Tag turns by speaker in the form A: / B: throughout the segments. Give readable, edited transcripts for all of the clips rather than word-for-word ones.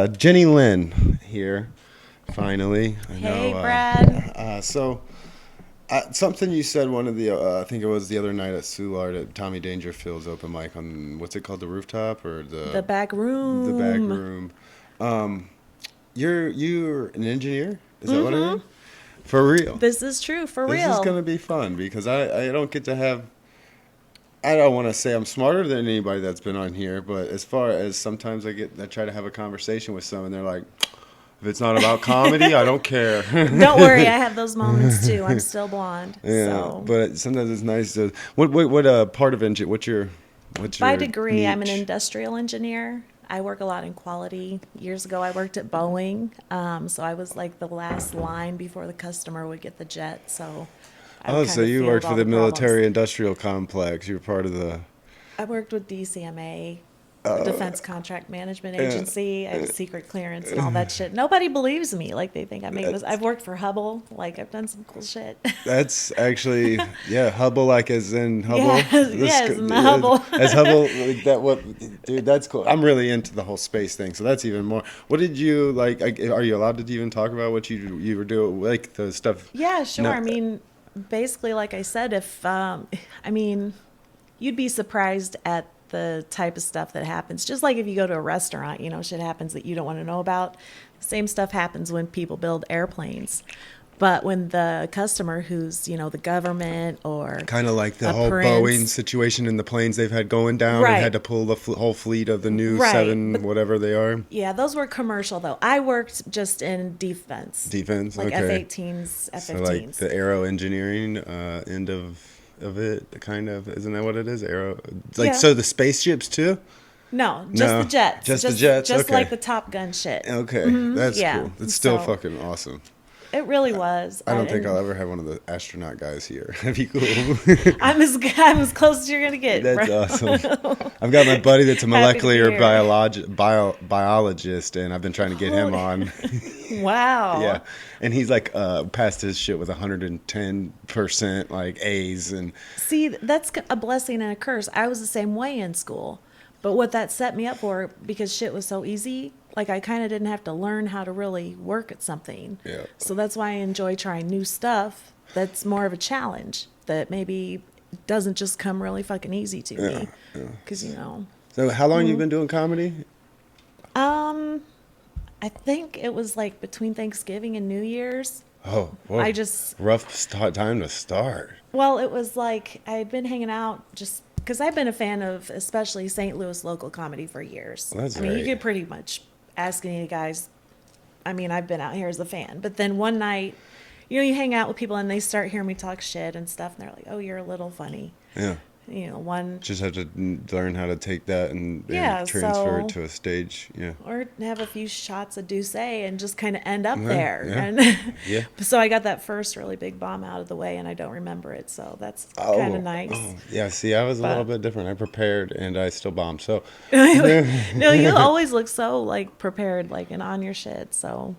A: Jenny Lynn here, finally. I
B: Hey,
A: know.
B: Brad.
A: Something you said one of the, I think it was the other night at Soulard at Tommy Dangerfield's open mic on, what's it called, the rooftop or
B: The back
A: the back
B: room.
A: room. Um, you're an engineer? Is that what it
B: Mm-hmm.
A: is? For real?
B: This is true, for
A: This is
B: real.
A: gonna be fun because I don't get to have. I don't want to say I'm smarter than anybody that's been on here, but as far as sometimes I try to have a conversation with some, and they're like, if it's not about comedy, I don't care.
B: Don't worry, I have those moments too. I'm still blonde.
A: Yeah,
B: So,
A: but sometimes it's nice to. What part of engine? What's
B: by
A: your
B: degree, I'm an
A: niche?
B: industrial engineer. I work a lot in quality. Years ago, I worked at Boeing. So, I was like the last line before the customer would get the jet. So, I would
A: Oh, so
B: kind of
A: you
B: field
A: worked for
B: all
A: the
B: the problems.
A: military industrial complex. You're part of the.
B: I worked with DCMA,
A: Uh,
B: Defense Contract Management
A: uh,
B: Agency. I have secret clearance and all that shit. Nobody believes me. Like they think I make this.
A: that's
B: I've worked for Hubble. Like I've done some cool shit.
A: that's actually yeah, Hubble like as in
B: Yeah,
A: Hubble.
B: yes, in the Hubble.
A: As Hubble like that. What, dude? That's cool. I'm really into the whole space thing, so that's even more. What did you like? Are you allowed to even talk about what you were doing, like the stuff?
B: Yeah, sure.
A: No.
B: I mean, basically, like I said, if I mean, you'd be surprised at the type of stuff that happens. Just like if you go to a restaurant, shit happens that you don't want to know about. Same stuff happens when people build airplanes. But when the customer who's, the government or
A: Kind of like the
B: a
A: whole Boeing
B: prince,
A: situation and the planes they've had going down and had
B: right,
A: to pull the whole fleet of the new
B: right.
A: seven,
B: But
A: whatever they are.
B: yeah, those were commercial though. I worked just in defense,
A: Defense,
B: like F
A: okay.
B: 18s, F
A: So like
B: 15s.
A: the aero engineering end of it, kind of, isn't that what it is? Aero, like
B: Yeah.
A: so the spaceships too?
B: No, just the
A: No,
B: jets.
A: just the
B: Just
A: jets.
B: just
A: Okay,
B: like the Top Gun shit.
A: okay, that's
B: Yeah.
A: cool. That's still
B: So
A: fucking awesome.
B: it really was.
A: I don't think I'll
B: And
A: ever have one of the astronaut guys here. That'd be cool.
B: I'm as close as you're gonna get, bro.
A: That's awesome. I've got my buddy that's a
B: Happy to be
A: molecular
B: here.
A: biologist, and I've been trying to get him
B: Holy
A: on. Yeah,
B: wow.
A: and he's like passed his shit with 110% like A's, and
B: See, that's a blessing and a curse. I was the same way in school. But what that set me up for, because shit was so easy, like I kind of didn't have to learn how to really work at something.
A: yeah,
B: So that's why I enjoy trying new stuff that's more of a challenge that maybe doesn't just come really fucking easy to
A: yeah,
B: me.
A: yeah.
B: Because,
A: So how long you been doing comedy?
B: um, I think it was like between Thanksgiving and New Year's.
A: Oh,
B: I
A: whoa,
B: just,
A: time to start.
B: well, it was like I had been hanging out just because I've been a fan of especially St. Louis local comedy for years.
A: Well, that's
B: I mean, you
A: great.
B: could pretty much ask any guys. I mean, I've been out here as a fan. But then one night, you hang out with people and they start hearing me talk shit and stuff, and they're like, oh, you're a little funny.
A: Yeah,
B: One,
A: just have to learn how to take that and
B: yeah,
A: transfer it
B: so,
A: to a stage. Yeah,
B: or have a few shots of Douce and just kind of end up
A: yeah,
B: there.
A: yeah,
B: And
A: yeah.
B: so I got that first really big bomb out of the way and I don't remember it. So that's kind of
A: Oh,
B: nice.
A: oh, yeah. See, I was a little
B: But
A: bit different. I prepared and I still bombed. So,
B: no, you always look so like prepared, like and on your shit. So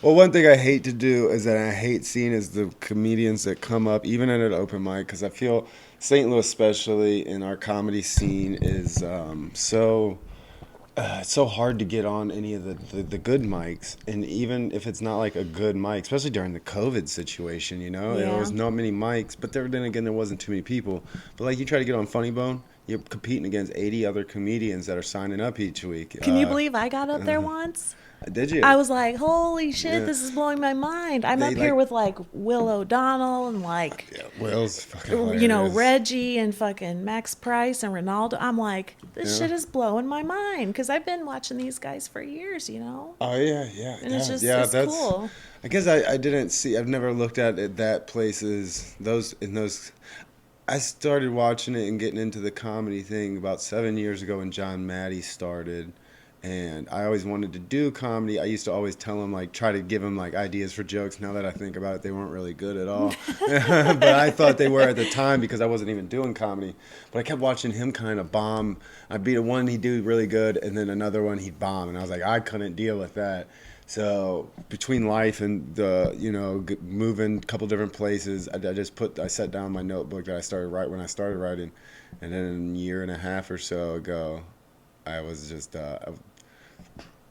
A: well, one thing I hate to do is that I hate seeing is the comedians that come up, even at an open mic, because I feel St. Louis, especially in our comedy scene, is it's so hard to get on any of the good mics. And even if it's not like a good mic, especially during the COVID situation, there
B: yeah.
A: was not many mics, but then again, there wasn't too many people. But like you try to get on Funny Bone, you're competing against 80 other comedians that are signing up each week.
B: Can you believe I got up there once?
A: Did you?
B: I was like, holy shit,
A: Yeah.
B: this is blowing my mind. I'm
A: They
B: up here
A: like,
B: with like Will O'Donnell and like,
A: yeah, Will's fucking hilarious.
B: Reggie and fucking Max Price and Ronaldo. I'm like, this
A: Yeah.
B: shit is blowing my mind because I've been watching these guys for years.
A: Oh yeah, yeah,
B: And
A: yeah,
B: it's just,
A: yeah.
B: it's
A: That's.
B: cool.
A: I guess I didn't see. I've never looked at it that places those in those. I started watching it and getting into the comedy thing about 7 years ago when John Maddie started, and I always wanted to do comedy. I used to always tell him like try to give him like ideas for jokes. Now that I think about it, they weren't really good at all. But I thought they were at the time because I wasn't even doing comedy. But I kept watching him kind of bomb. I'd be the one he'd do really good, and then another one he'd bomb, and I was like, I couldn't deal with that. So between life and the moving a couple different places, I set down my notebook that I started when I started writing, and then a year and a half or so ago, I was just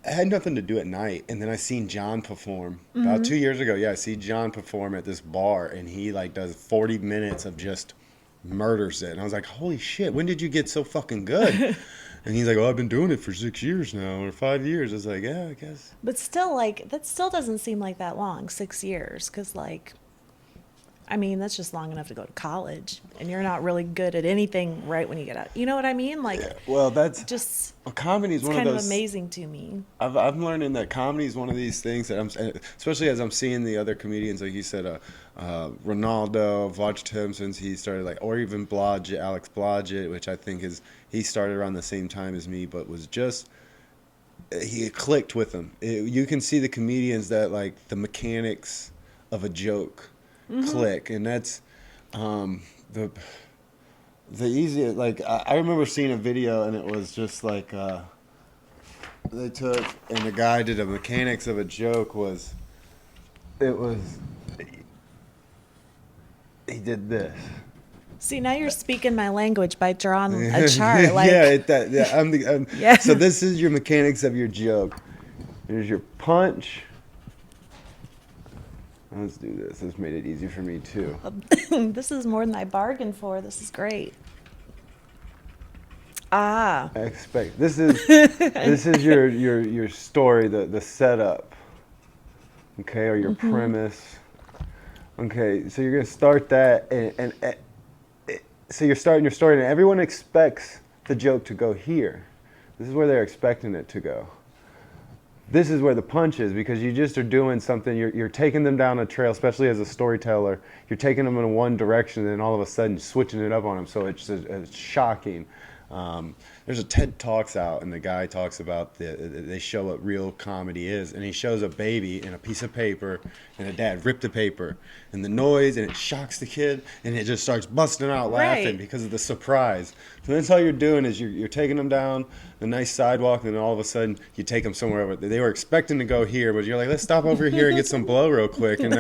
A: I had nothing to do at night, and then I seen John perform about
B: Mm-hmm.
A: 2 years ago. Yeah, I see John perform at this bar, and he like does 40 minutes of just murders it. And I was like, holy shit, when did you get so fucking good? And he's like, oh, I've been doing it for 6 years now, or 5 years. I was like, yeah, I guess.
B: But still, like, that still doesn't seem like that long, 6 years, because, like, I mean, that's just long enough to go to college, and you're not really good at anything right when you get out. You know what I mean? Like,
A: Yeah. Well,
B: just,
A: comedy is
B: it's
A: one of
B: kind of
A: those.
B: amazing to me.
A: I'm learning that comedy is one of these things that especially as I'm seeing the other comedians, like you said, Ronaldo. I've watched him since he started, like, or even Blodgett, Alex Blodgett, which I think he started around the same time as me, but was just he clicked with them. You can see the comedians that like the mechanics of a joke
B: Mm-hmm.
A: click, and that's um, the the easiest. Like I remember seeing a video, and it was just like. They took and the guy did a mechanics of a joke was it was he did this.
B: See, now you're speaking my language by drawing a chart. Like,
A: Yeah, yeah,
B: yeah.
A: so this is your mechanics of your joke. Here's your punch. Let's do this. This made it easy for me too.
B: This is more than I bargained for. This is great. Ah.
A: I expect this is your story, the setup. Okay, or your
B: Mm-hmm.
A: premise. Okay, so you're gonna start that, and so you're starting your story, and everyone expects the joke to go here. This is where they're expecting it to go. This is where the punch is, because you just are doing something. You're taking them down a trail, especially as a storyteller. You're taking them in one direction, and then all of a sudden switching it up on them. So it's shocking. There's a TED Talks out, and the guy talks about they show what real comedy is, and he shows a baby and a piece of paper, and a dad ripped the paper, and the noise, and it shocks the kid, and it just starts busting out laughing
B: Right.
A: because of the surprise. So that's all you're doing is you're taking them down the nice sidewalk, and then all of a sudden you take them somewhere over. They were expecting to go here, but you're like, let's stop over here and get some blow real quick, and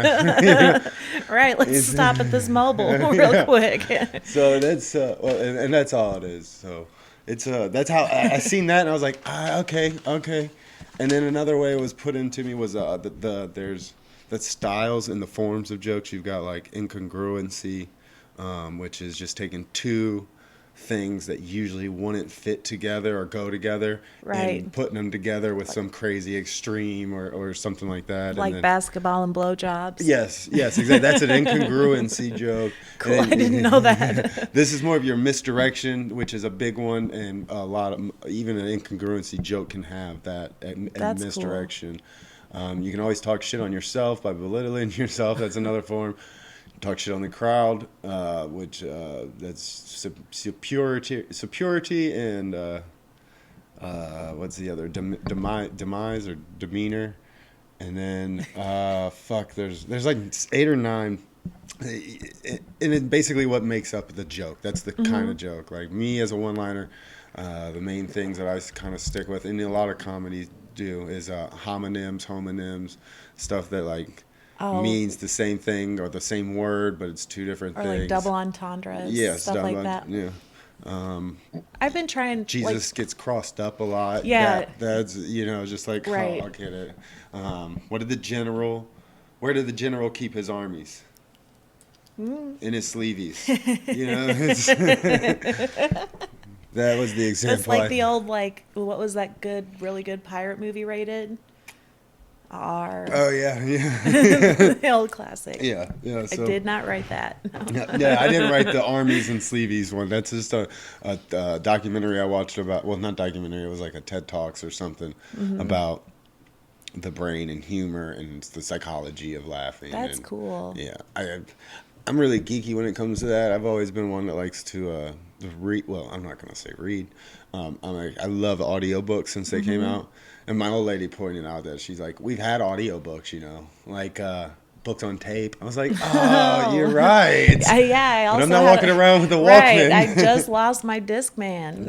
B: Right, let's stop at this mobile real
A: Yeah.
B: quick.
A: So that's well, and that's all it is. So it's that's how I seen that, and I was like, okay. And then another way it was put into me was there's the styles and the forms of jokes. You've got like incongruency, which is just taking two things that usually wouldn't fit together or go together
B: Right.
A: and putting them together with some crazy extreme or something like that.
B: Like
A: and then,
B: basketball and blowjobs.
A: yes, exactly. That's an incongruency joke.
B: Cool,
A: And
B: I didn't know that.
A: this is more of your misdirection, which is a big one, and a lot of even an incongruency joke can have that and
B: That's cool.
A: misdirection. You can always talk shit on yourself by belittling yourself. That's another form. Talk shit on the crowd, which that's superiority and what's the other demise or demeanor, and then fuck. There's like 8 or 9. And it basically what makes up the joke. That's the kind of joke. Like me as a one-liner, the main things that I kind of stick with, and a lot of comedies do, is homonyms, stuff that like
B: Oh,
A: means the same thing or the same word, but it's two different
B: or
A: things.
B: like double entendres,
A: Yes,
B: stuff like that.
A: yeah.
B: I've been trying,
A: Jesus gets crossed up a lot.
B: Yeah.
A: That's just like,
B: Right.
A: oh, I get it. Where did the general keep his armies? In his sleeveys. That was the example.
B: That's like the old, like, what was that really good pirate movie rated? R.
A: Oh yeah.
B: The old classic.
A: Yeah.
B: I
A: So,
B: did not write that.
A: yeah, I didn't write the armies and sleeveys one. That's just a documentary I watched about. Well, not documentary. It was like a TED Talks or something about the brain and humor and the psychology of laughing.
B: That's
A: and,
B: cool.
A: Yeah, I'm really geeky when it comes to that. I've always been one that likes to read. Well, I'm not gonna say read. I love audiobooks since they came out. And my old lady pointed out that she's like, we've had audiobooks, like books on tape. I was like, oh, you're right.
B: I also
A: But I'm not
B: had
A: walking around with a
B: Right,
A: Walkman.
B: I just lost my Discman.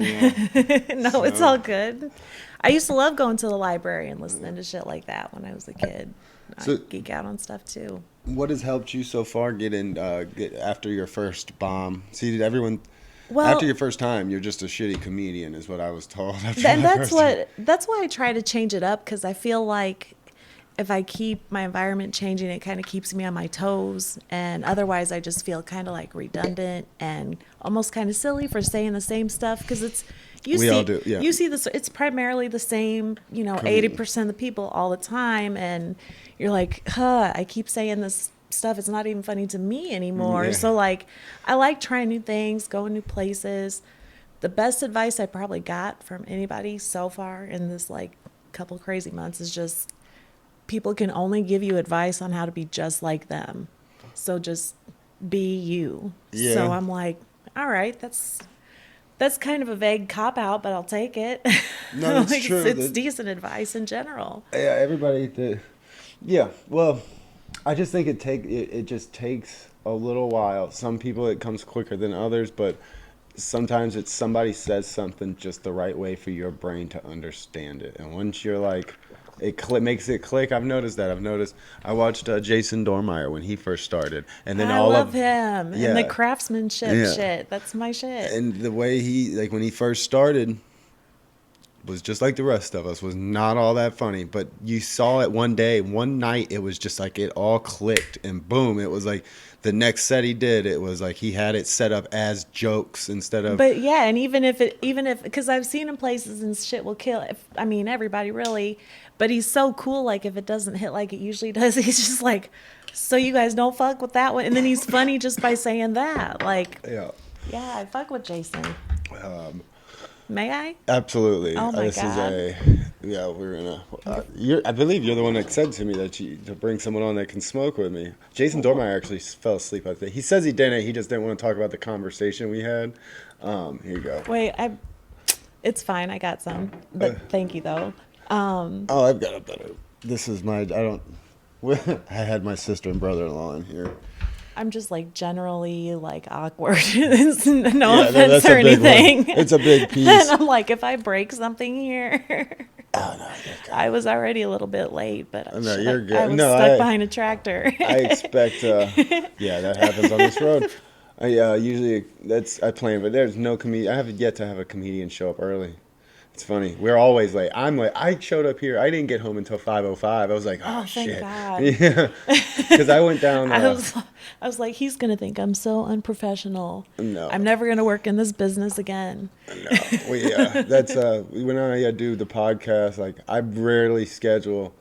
B: No, it's all good. I used to love going to the library and listening to shit like that when I was a kid.
A: So-
B: I geek out on stuff too.
A: What has helped you so far get after your first bomb? See, did everyone? After
B: Well,
A: your first time, you're just a shitty comedian, is what I was told. After
B: then
A: my first time.
B: that's why I try to change it up because I feel like if I keep my environment changing, it kind of keeps me on my toes. And otherwise, I just feel kind of like redundant and almost kind of silly for saying the same stuff because
A: We all do, yeah.
B: you see this. It's primarily the same, 80% of the people all the time, and you're like, huh, I keep saying this stuff. It's not even funny to me anymore.
A: Yeah.
B: So like, I like trying new things, going new places. The best advice I probably got from anybody so far in this like couple crazy months is just people can only give you advice on how to be just like them. So just be you.
A: Yeah.
B: So I'm like, all right, that's kind of a vague cop out, but I'll take it.
A: No, that's
B: Like,
A: true.
B: it's
A: That-
B: decent advice in general.
A: Yeah, everybody. Yeah, well, I just think it just takes a little while. Some people it comes quicker than others, but sometimes it's somebody says something just the right way for your brain to understand it. And once you're like, makes it click. I've noticed that. I watched Jason Dormeyer when he first started, and then
B: I
A: all
B: love
A: of
B: him
A: Yeah.
B: and the craftsmanship
A: Yeah.
B: shit. That's my shit.
A: and the way he like when he first started was just like the rest of us, was not all that funny, but you saw it one day, one night, it was just like it all clicked, and boom, it was like the next set he did, it was like he had it set up as jokes instead of
B: But yeah, and even if because I've seen him places and shit will kill. I mean, everybody really, but he's so cool. Like if it doesn't hit like it usually does, he's just like, so you guys don't fuck with that one, and then he's funny just by saying that. Like,
A: yeah.
B: yeah, I fuck with Jason.
A: Um,
B: May I?
A: Absolutely.
B: Oh my God.
A: We're gonna. I believe you're the one that said to me that to bring someone on that can smoke with me. Jason Dormeyer actually fell asleep. I think he says he didn't. He just didn't want to talk about the conversation we had. Here you go.
B: Wait, it's fine. I got some, but thank you though.
A: Oh, I've got a better. This is my. I don't. I had my sister and brother-in-law in here.
B: I'm just like generally like awkward. It's no
A: Yeah,
B: offense
A: that's
B: or
A: a big one.
B: anything.
A: It's a big piece.
B: And I'm like, if I break something here,
A: Oh no, you're good.
B: I was already a little bit late, but
A: No, you're good.
B: I was
A: No,
B: stuck behind a tractor.
A: I expect. Yeah, that happens on this road. I usually I plan, but there's no comedian. I have yet to have a comedian show up early. It's funny. We're always late. I'm like, I showed up here. I didn't get home until 5:05. I was like, oh
B: Thank
A: shit.
B: God.
A: Yeah, because I went down.
B: I was like, he's gonna think I'm so unprofessional.
A: No.
B: I'm never gonna work in this business again.
A: No, that's when I do the podcast. Like, I rarely schedule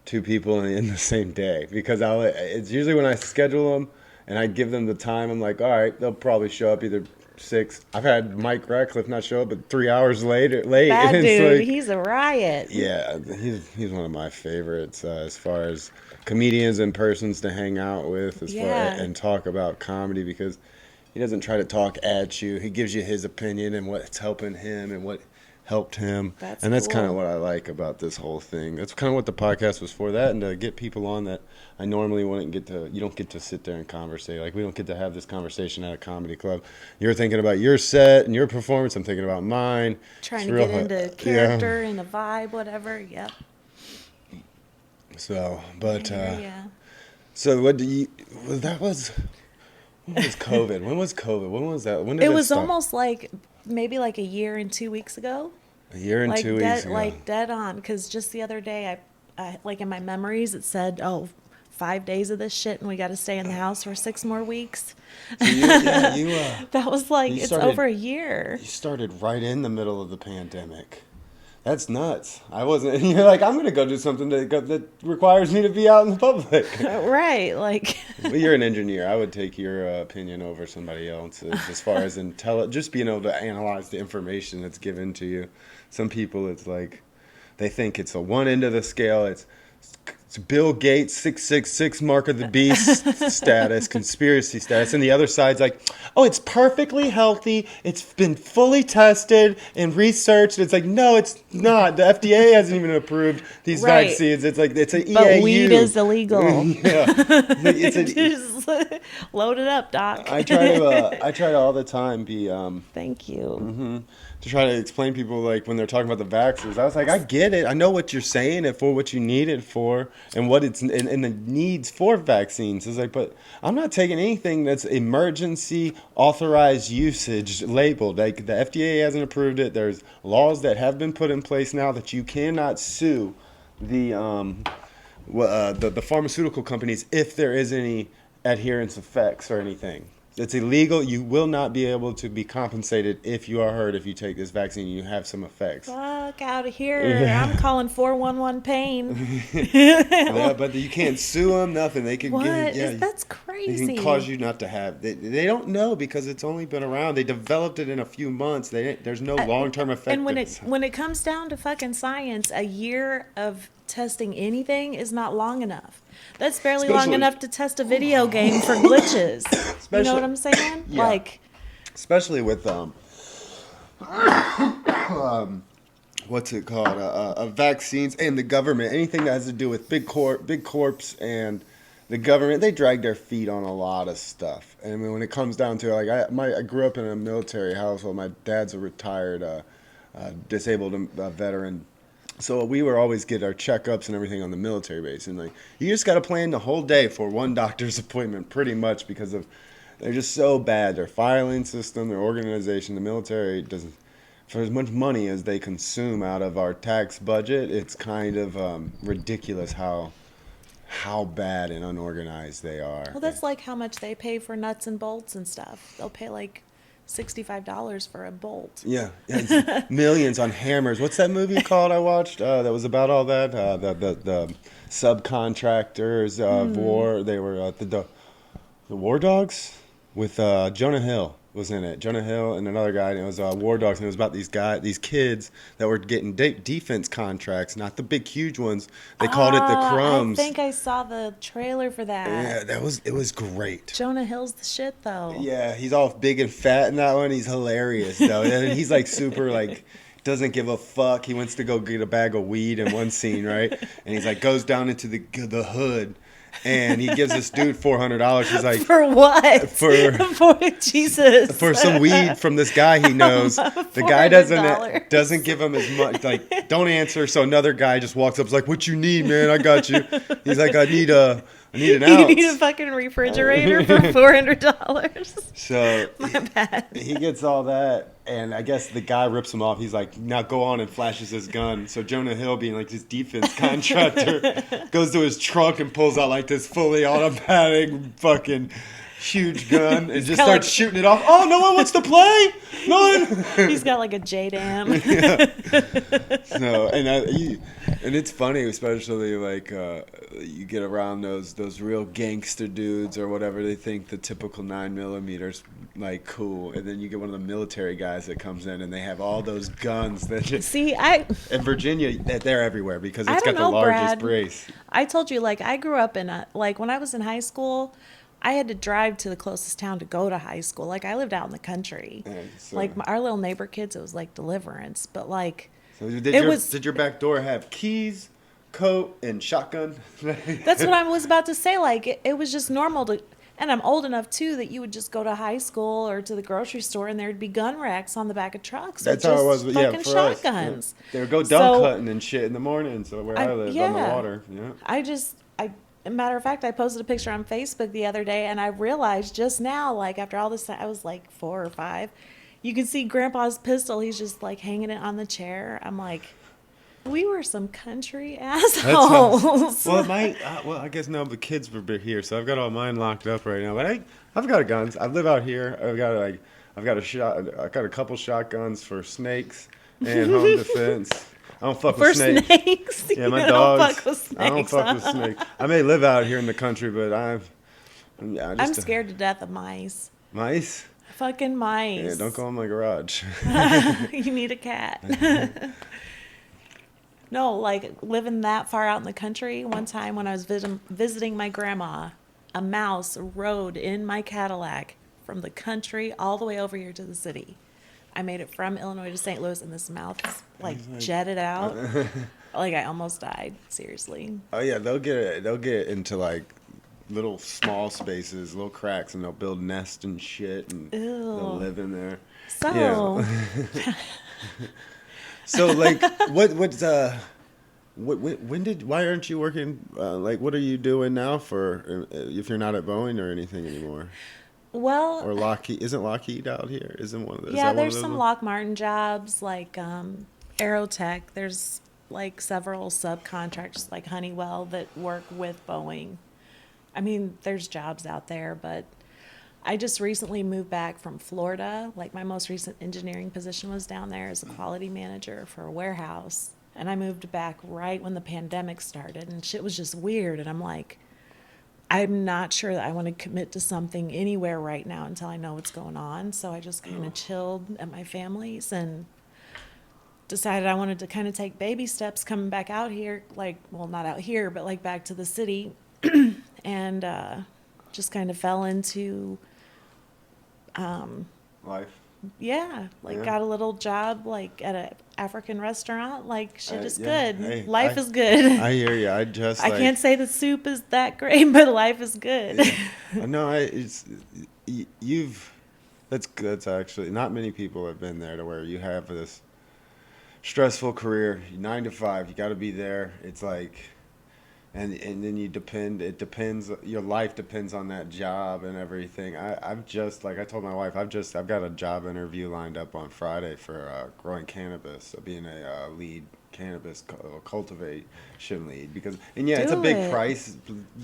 A: two people in the same day because it's usually when I schedule them and I give them the time. I'm like, all right, they'll probably show up either 6. I've had Mike Ratcliffe not show up, but 3 hours late.
B: That
A: It's
B: dude,
A: like,
B: he's a riot.
A: yeah, he's one of my favorites as far as comedians and persons to hang out with and talk about comedy, because he doesn't try to talk at you. He gives you his opinion and what's helping him and what helped him.
B: That's
A: That's kind of
B: cool.
A: what I like about this whole thing. That's kind of what the podcast was for, that and to get people on that I normally wouldn't get to. You don't get to sit there and conversate. Like, we don't get to have this conversation at a comedy club. You're thinking about your set and your performance. I'm thinking about mine.
B: Trying
A: It's
B: to
A: real
B: get
A: hard.
B: into character and a vibe, whatever. Yep.
A: So, but
B: Yeah.
A: so what do you? Well, that was. When was COVID? When was COVID? When was that? When did
B: It was
A: start?
B: almost like maybe like a year and 2 weeks ago.
A: A year and
B: Like
A: 2 weeks ago.
B: like dead on. Because just the other day, I like in my memories it said, "Oh, 5 days of this shit, and we got to stay in the house for 6 more weeks."
A: So you
B: That was like
A: You
B: it's
A: started-
B: over a year.
A: started right in the middle of the pandemic. That's nuts. I wasn't. You're like, I'm gonna go do something that requires me to be out in the public.
B: Right, like
A: But you're an engineer. I would take your opinion over somebody else's as far as just being able to analyze the information that's given to you. Some people, it's like they think it's a one end of the scale. It's Bill Gates 666 mark of the beast status, conspiracy status, and the other side's like, oh, it's perfectly healthy. It's been fully tested and researched. It's like, no, it's not. The FDA hasn't even approved these
B: Right.
A: vaccines. It's like it's an EAU.
B: but weed is illegal.
A: Yeah, it's
B: It is. Load it up, Doc.
A: I try to all the time be
B: Thank you.
A: to try to explain people like when they're talking about the vaccines. I was like, I get it. I know what you're saying it for, what you need it for, and what it's and the needs for vaccines. It's like, but I'm not taking anything that's emergency authorized usage labeled. Like the FDA hasn't approved it. There's laws that have been put in place now that you cannot sue the pharmaceutical companies if there is any adherence effects or anything. It's illegal. You will not be able to be compensated if you are hurt if you take this vaccine and you have some effects.
B: Fuck out of here. I'm calling 411 pain.
A: Yeah, but you can't sue them, nothing. They can
B: What? That's
A: they
B: crazy.
A: can cause you not to have. They don't know because it's only been around. They developed it in a few months. There's no long-term effect.
B: And when it comes down to fucking science, a year of testing anything is not long enough. That's barely long enough to test a video game for glitches. You know what I'm saying?
A: Yeah.
B: Like,
A: especially with what's it called? Vaccines and the government. Anything that has to do with big corps and the government, they drag their feet on a lot of stuff. And I mean, when it comes down to it, like I grew up in a military household. My dad's a retired disabled veteran. So we were always get our checkups and everything on the military base, and like you just got to plan the whole day for one doctor's appointment, pretty much because of they're just so bad. Their filing system, their organization, the military doesn't for as much money as they consume out of our tax budget. It's kind of ridiculous how bad and unorganized they are.
B: well, that's like how much they pay for nuts and bolts and stuff. They'll pay like $65 for a bolt.
A: Yeah, it's millions on hammers. What's that movie called I watched that was about all that? The subcontractors of war. They were the War Dogs with Jonah Hill was in it. Jonah Hill and another guy, and it was War Dogs, and it was about these kids that were getting defense contracts, not the big huge ones. They called it the crumbs.
B: I think I saw the trailer for that.
A: Yeah, it was great.
B: Jonah Hill's the shit though.
A: Yeah, he's all big and fat in that one. He's hilarious though. And he's like super like doesn't give a fuck. He wants to go get a bag of weed in one scene, right? And he's like goes down into the hood. And he gives this dude $400. He's like,
B: for what?
A: For
B: Jesus.
A: For some weed from this guy he knows. The guy doesn't give him as much. Like, don't answer. So another guy just walks up. Is like, what you need, man? I got you. He's like, I need an ounce.
B: You need a fucking refrigerator for $400.
A: So
B: my bad.
A: He gets all that, and I guess the guy rips him off. He's like, now go on, and flashes his gun. So Jonah Hill, being like this defense contractor, goes to his trunk and pulls out like this fully automatic fucking huge gun and just starts shooting it off. Oh, no one wants to play. No one.
B: He's got like a J-Dam.
A: No, and it's funny, especially like you get around those real gangster dudes or whatever. They think the typical 9mm like cool, and then you get one of the military guys that comes in and they have all those guns that in Virginia they're everywhere because it's got the largest brace.
B: I told you, like, I grew up in when I was in high school, I had to drive to the closest town to go to high school. Like, I lived out in the country. Like, our little neighbor kids, it was like Deliverance. But, like,
A: so did your back door have keys, coat, and shotgun?
B: That's what I was about to say. Like, it was just normal to... And I'm old enough, too, that you would just go to high school or to the grocery store and there'd be gun racks on the back of trucks.
A: That's how it was. Yeah, for
B: shotguns.
A: Us. Yeah. They would go dunk hunting and shit in the morning. So where I lived on the water. Yeah.
B: Matter of fact, I posted a picture on Facebook the other day, and I realized just now, like, after all this time, I was like 4 or 5, you can see Grandpa's pistol. He's just, like, hanging it on the chair. I'm like, we were some country assholes.
A: I guess no, the kids were here, so I've got all mine locked up right now. But I've got guns. I live out here. I've got a couple shotguns for snakes and home defense. I don't fuck with snakes.
B: Yeah,
A: my dogs. I don't fuck with snakes. I may live out here in the country, but I'm
B: scared to death of mice.
A: Mice?
B: Fucking mice.
A: Yeah, don't go in my garage.
B: You need a cat. No, like, living that far out in the country, one time when I was visiting my grandma, a mouse rode in my Cadillac from the country all the way over here to the city. I made it from Illinois to St. Louis, and this mouth like jetted out. Like, I almost died. Seriously.
A: Oh yeah, they'll get into like little small spaces, little cracks, and they'll build nests and shit, and they'll
B: Ew.
A: live in there. Yeah.
B: So,
A: So like, when did why aren't you working? Like, what are you doing now for if you're not at Boeing or anything anymore?
B: well,
A: Or Lockheed? Isn't Lockheed out here? Isn't one of those? Is
B: yeah,
A: that one of
B: there's
A: those
B: some
A: ones?
B: Lock Martin jobs like Aerotech. There's like several subcontractors like Honeywell that work with Boeing. I mean, there's jobs out there, but I just recently moved back from Florida. Like my most recent engineering position was down there as a quality manager for a warehouse. And I moved back right when the pandemic started and shit was just weird. And I'm like, I'm not sure that I want to commit to something anywhere right now until I know what's going on. So I just kind of chilled at my family's and decided I wanted to kind of take baby steps coming back out here, like, well, not out here, but like back to the city. And just kind of fell into,
A: Life.
B: yeah, like
A: Yeah.
B: got a little job like at a African restaurant. Like shit is
A: Yeah.
B: good.
A: Hey,
B: Life is good.
A: I hear you. I just
B: I
A: like.
B: can't say the soup is that great, but life is good.
A: Yeah. I know. You've. That's actually not many people have been there to where you have this stressful career, 9 to 5. You got to be there. It's like, and then you depend. It depends. Your life depends on that job and everything. I've just like I told my wife. I've got a job interview lined up on Friday for growing cannabis, being a lead cannabis cultivation lead because and yeah, it's a
B: Do
A: big
B: it.
A: price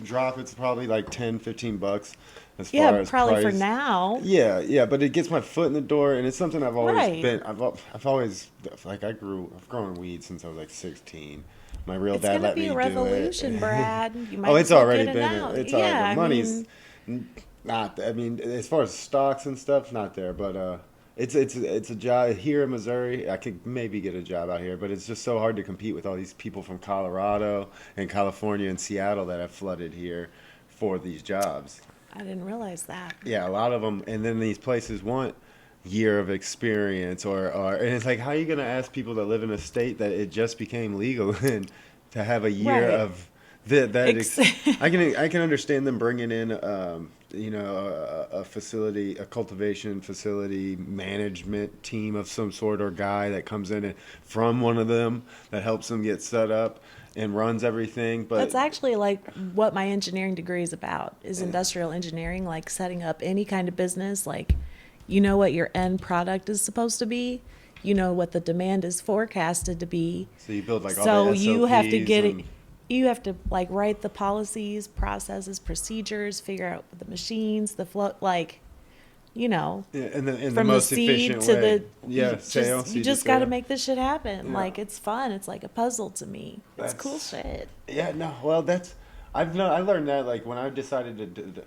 A: drop. It's probably like 10-15 bucks as
B: Yeah,
A: far as
B: probably for
A: price.
B: now.
A: Yeah, yeah, but it gets my foot in the door, and it's something I've always
B: Right.
A: been. I've always like I've grown weed since I was like 16. My real
B: It's
A: dad
B: gonna
A: let
B: be
A: me
B: a
A: do it.
B: revolution, Brad. You might
A: Oh,
B: as
A: it's
B: well
A: already
B: get it
A: been.
B: now.
A: It's already.
B: Yeah,
A: The
B: I
A: money's
B: mean,
A: not. I mean, as far as stocks and stuff, not there. But it's a job here in Missouri. I could maybe get a job out here, but it's just so hard to compete with all these people from Colorado and California and Seattle that have flooded here for these jobs.
B: I didn't realize that.
A: Yeah, a lot of them, and then these places want year of experience or and it's like how are you going to ask people that live in a state that it just became legal and to have a year
B: Right.
A: of that
B: Ex-
A: I can understand them bringing in a facility, a cultivation facility management team of some sort or guy that comes in and from one of them that helps them get set up and runs everything,
B: That's
A: but
B: actually like what my engineering degree is about, is industrial engineering, like setting up any kind of business. Like, you know what your end product is supposed to be, you know what the demand is forecasted to be.
A: so you build like all
B: So
A: the
B: you have to
A: SOPs
B: get it,
A: and
B: you have to like write the policies, processes, procedures, figure out the machines, the flow, like, you know,
A: yeah, in the
B: from the
A: most
B: seed
A: efficient
B: to
A: way.
B: the
A: Yeah, sale,
B: you
A: seed to
B: just got to
A: sale.
B: make this shit happen.
A: Yeah.
B: Like it's fun. It's like a puzzle to me. It's cool
A: That's
B: shit.
A: yeah, no. Well, that's I learned that like when I decided to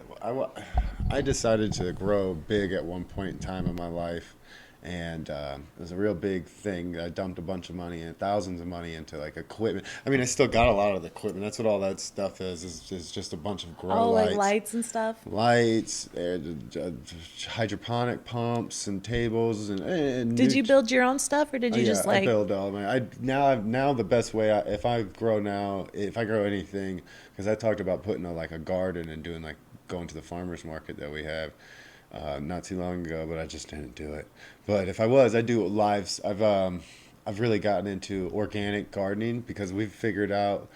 A: I decided to grow big at one point in time in my life, and it was a real big thing. I dumped a bunch of money and thousands of money into like equipment. I mean, I still got a lot of the equipment. That's what all that stuff is just a bunch of grow
B: Oh, like
A: lights.
B: lights and stuff.
A: Lights, hydroponic pumps, and tables, and
B: Did you build your own stuff or did
A: Oh
B: you
A: yeah,
B: just
A: I
B: like,
A: build all my. Now the best way if I grow anything, because I talked about putting like a garden and doing like going to the farmers market that we have not too long ago, but I just didn't do it. But if I was, I'd do it live. I've really gotten into organic gardening because we've figured out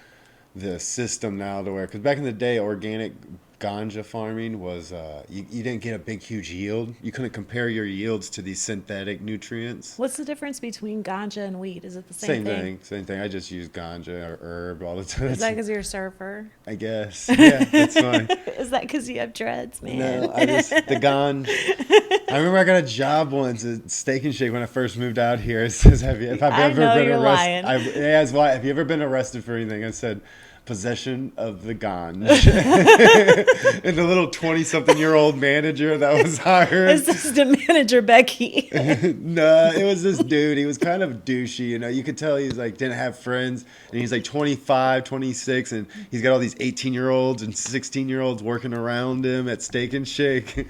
A: the system now to where because back in the day organic ganja farming was you didn't get a big huge yield. You couldn't compare your yields to these synthetic nutrients.
B: what's the difference between ganja and weed? Is it the same
A: Same
B: thing?
A: thing, same thing. I just use ganja or herb all the time.
B: Is that because you're a surfer?
A: I guess. Yeah, that's fine.
B: Is that because you have dreads, man?
A: No, I just the ganja. I remember I got a job once at Steak and Shake when I first moved out here. It says, if I've
B: I
A: ever
B: know
A: been
B: you're
A: arrested,
B: lying.
A: yeah, it's why. Have you ever been arrested for anything? I said, possession of the ganja. And the little 20-something-year-old manager that was hired.
B: Assistant manager Becky.
A: No, it was this dude. He was kind of douchey, you know. You could tell he was like didn't have friends, and he's like 25, 26, and he's got all these 18-year-olds and 16-year-olds working around him at Steak and Shake.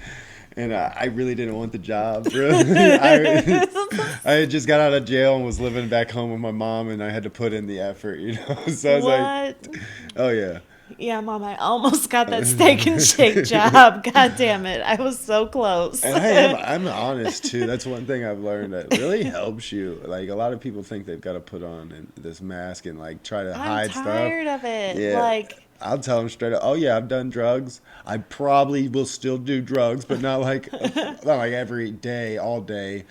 A: And I really didn't want the job. Really. I had just got out of jail and was living back home with my mom, and I had to put in the effort, you know. So I was
B: What?
A: like, oh yeah.
B: Yeah, Mom, I almost got that steak and shake job. God damn it. I was so close.
A: And I'm honest too. That's one thing I've learned that really helps you. Like a lot of people think they've got to put on this mask and like try to
B: I'm
A: hide stuff.
B: tired of it.
A: Yeah.
B: Like,
A: I'll tell them straight up, oh yeah, I've done drugs. I probably will still do drugs, but not like every day, all day.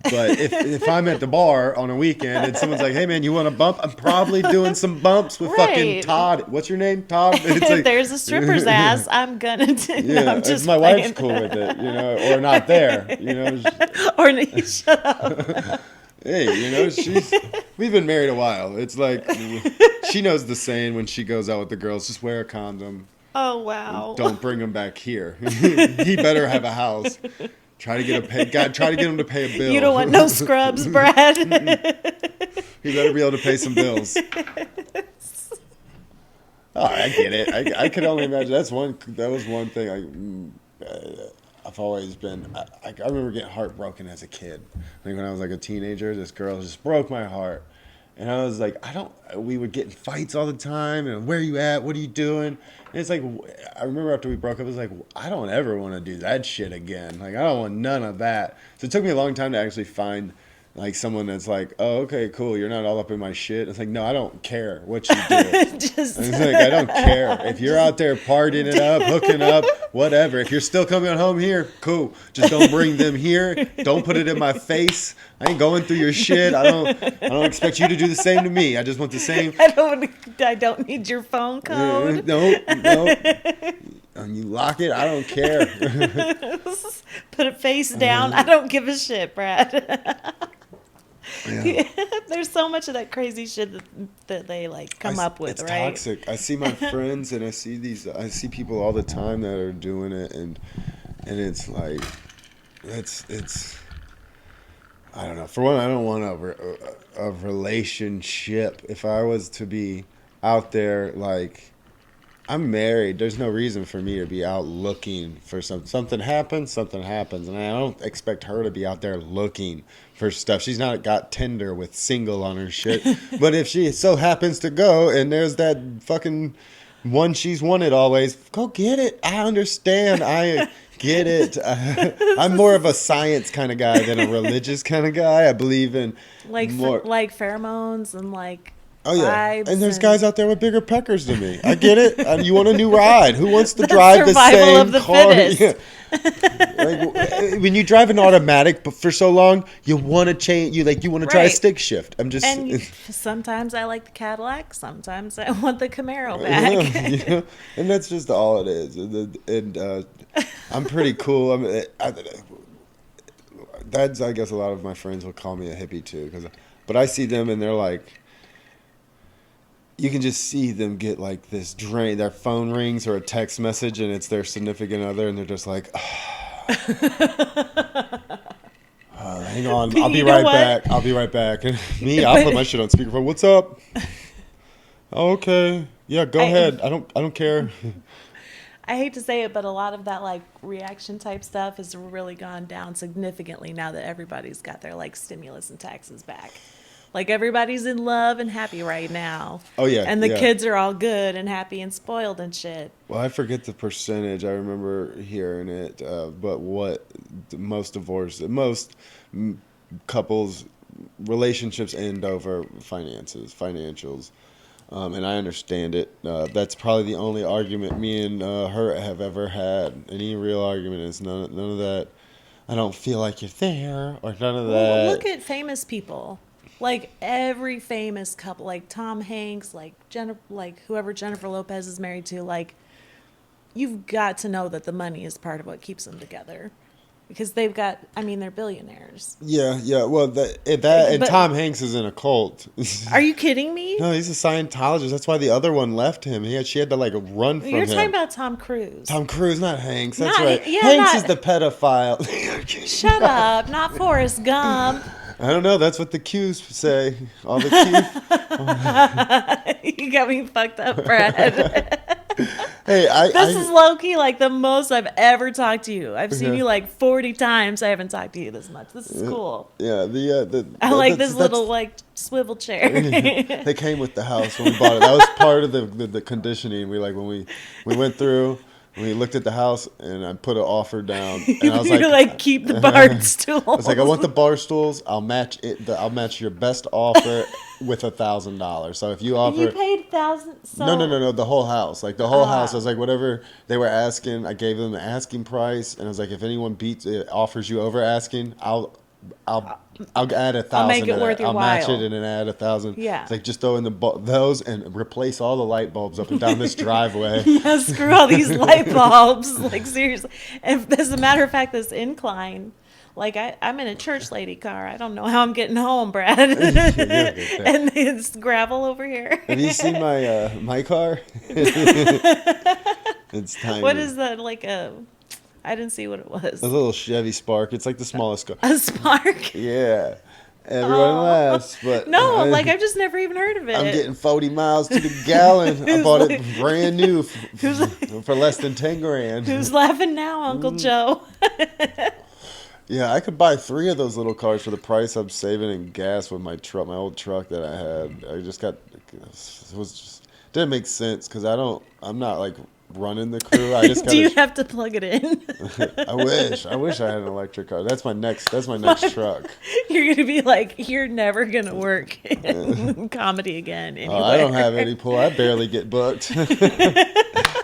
A: But if I'm at the bar on a weekend and someone's like, hey man, you want a bump? I'm probably doing some bumps with fucking
B: Right.
A: Todd. What's your name? Todd? It's
B: if
A: like,
B: there's a stripper's ass, I'm gonna do.
A: yeah,
B: No, I'm
A: if
B: just
A: my wife's
B: playing.
A: cool with it, or not there,
B: Or shut up.
A: Hey, we've been married a while. It's like, she knows the saying when she goes out with the girls, just wear a condom.
B: Oh, wow.
A: Don't bring him back here. He better have a house. Try to get him to pay a bill.
B: You don't want no scrubs, Brad.
A: He better be able to pay some bills. Oh, I get it. I could only imagine. That was one thing. I've always been. I remember getting heartbroken as a kid. Like when I was like a teenager, this girl just broke my heart, and I was like, We would get in fights all the time, and where are you at? What are you doing? And it's like, I remember after we broke up, it was like, I don't ever want to do that shit again. Like, I don't want none of that. So it took me a long time to actually find, like, someone that's like, oh, okay, cool, you're not all up in my shit. It's like, no, I don't care what you do. It's like, I don't care. If you're out there partying it up, hooking up, whatever. If you're still coming home here, cool. Just don't bring them here. Don't put it in my face. I ain't going through your shit. I don't expect you to do the same to me. I just want the same.
B: I don't need your phone code.
A: No. And you lock it, I don't care.
B: Put it face down. I don't give a shit, Brad.
A: Yeah.
B: There's so much of that crazy shit that they like come up with,
A: it's
B: right?
A: toxic. I see my friends and I see people all the time that are doing it, and it's like it's I don't know. For one, I don't want a relationship. If I was to be out there, like, I'm married, there's no reason for me to be out looking for something happens, and I don't expect her to be out there looking for stuff. She's not got Tinder with single on her shit. But if she so happens to go and there's that fucking one she's wanted always, go get it. I understand. I get it. I'm more of a science kind of guy than a religious kind of guy. I believe in
B: like
A: more
B: like pheromones and like
A: oh yeah,
B: vibes
A: and there's guys out there with bigger peckers than me. I get it. You want a new ride? Who wants to drive the
B: survival
A: same
B: of the
A: car?
B: fittest.
A: Yeah. Like, when you drive an automatic, but for so long, you want to change. You want to try a
B: Right.
A: stick shift. I'm just.
B: And sometimes I like the Cadillac. Sometimes I want the Camaro back.
A: Yeah, and that's just all it is. And I'm pretty cool. I guess a lot of my friends will call me a hippie too, but I see them and they're like, you can just see them get like this drain. Their phone rings or a text message and it's their significant other, and they're just like, hang on, I'll be right back. I'll be right back. And me, I'll put my shit on speakerphone. What's up? Oh, okay. Yeah, go ahead. I don't care.
B: I hate to say it, but a lot of that like reaction type stuff has really gone down significantly now that everybody's got their like stimulus and taxes back. Like everybody's in love and happy right now.
A: Oh yeah.
B: And the
A: yeah.
B: kids are all good and happy and spoiled and shit.
A: Well, I forget the percentage. I remember hearing it, but what most couples relationships end over financials. And I understand it. That's probably the only argument me and her have ever had. Any real argument is none of that. I don't feel like you're there, or none of that.
B: Well, look at famous people. Like every famous couple, like Tom Hanks, like whoever Jennifer Lopez is married to, like you've got to know that the money is part of what keeps them together. Because they're billionaires.
A: Yeah. Well, and Tom Hanks is in a cult.
B: Are you kidding me?
A: No, he's a Scientologist. That's why the other one left him. She had to like run from him.
B: You're talking about Tom Cruise.
A: Tom Cruise, not Hanks. That's
B: Not-
A: right.
B: yeah,
A: Hanks
B: not-
A: is the pedophile.
B: Shut up, not Forrest Gump.
A: I don't know. That's what the Qs say. All the Qs.
B: You got me fucked up, Brad.
A: Hey,
B: This is low key like the most I've ever talked to you. I've seen you like 40 times. I haven't talked to you this much. This is cool.
A: yeah,
B: I like this little like swivel chair.
A: they came with the house when we bought it. That was part of the conditioning. We like when we went through. We looked at the house and I put an offer down, and I was
B: You're
A: like,
B: like, keep the bar stools.
A: I was like, I want the bar stools. I'll match it. I'll match your best offer with $1,000. So if you offer,
B: You paid 1,000. So
A: no, the whole house, like the whole house. I was like, whatever they were asking, I gave them the asking price, and I was like, if anyone beats it, offers you over asking, I'll add 1,000.
B: I'll make it worth your
A: I'll match
B: while.
A: it and then add 1,000.
B: Yeah.
A: It's like just throw in those and replace all the light bulbs up and down this driveway.
B: Yeah, screw all these light bulbs. Like, seriously. And as a matter of fact, this incline, like, I'm in a church lady car. I don't know how I'm getting home, Brad. And it's gravel over here.
A: Have you seen my car? It's tiny.
B: What is that? Like I didn't see what it was.
A: A little Chevy Spark. It's like the smallest car.
B: A Spark?
A: Yeah. Everyone laughs, but
B: No, like I've just never even heard of it.
A: I'm getting 40 miles to the gallon. I bought it brand new for less than 10 grand.
B: Who's laughing now, Uncle Joe?
A: Yeah, I could buy 3 of those little cars for the price I'm saving in gas with my old truck that I had. I just got, it was just, didn't make sense because I'm not like running the crew. I just
B: Do you
A: gotta,
B: have to plug it in?
A: I wish I had an electric car. That's my next truck.
B: You're gonna be like, you're never gonna work in comedy again. Anywhere.
A: I don't have any pull. I barely get booked.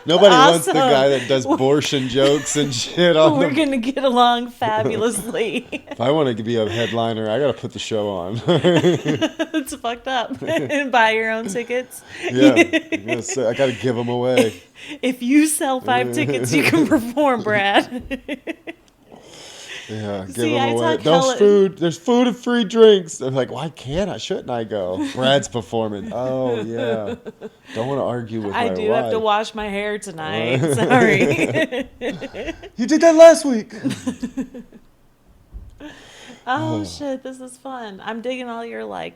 A: Nobody wants the guy that does abortion jokes and shit on
B: We're
A: them.
B: gonna get along fabulously.
A: If I want to be a headliner, I got to put the show on.
B: It's fucked up. And buy your own tickets.
A: Yeah, I got to give them away.
B: If you sell 5 tickets, you can perform, Brad.
A: Yeah, give
B: See,
A: them
B: I
A: away.
B: talk
A: There's food and free drinks. They're like, why can't I? Shouldn't I go? Brad's performing. Oh yeah. Don't want to argue with my
B: I
A: wife.
B: do have to wash my hair tonight. Sorry.
A: You did that last week.
B: Oh shit, this is fun. I'm digging all your like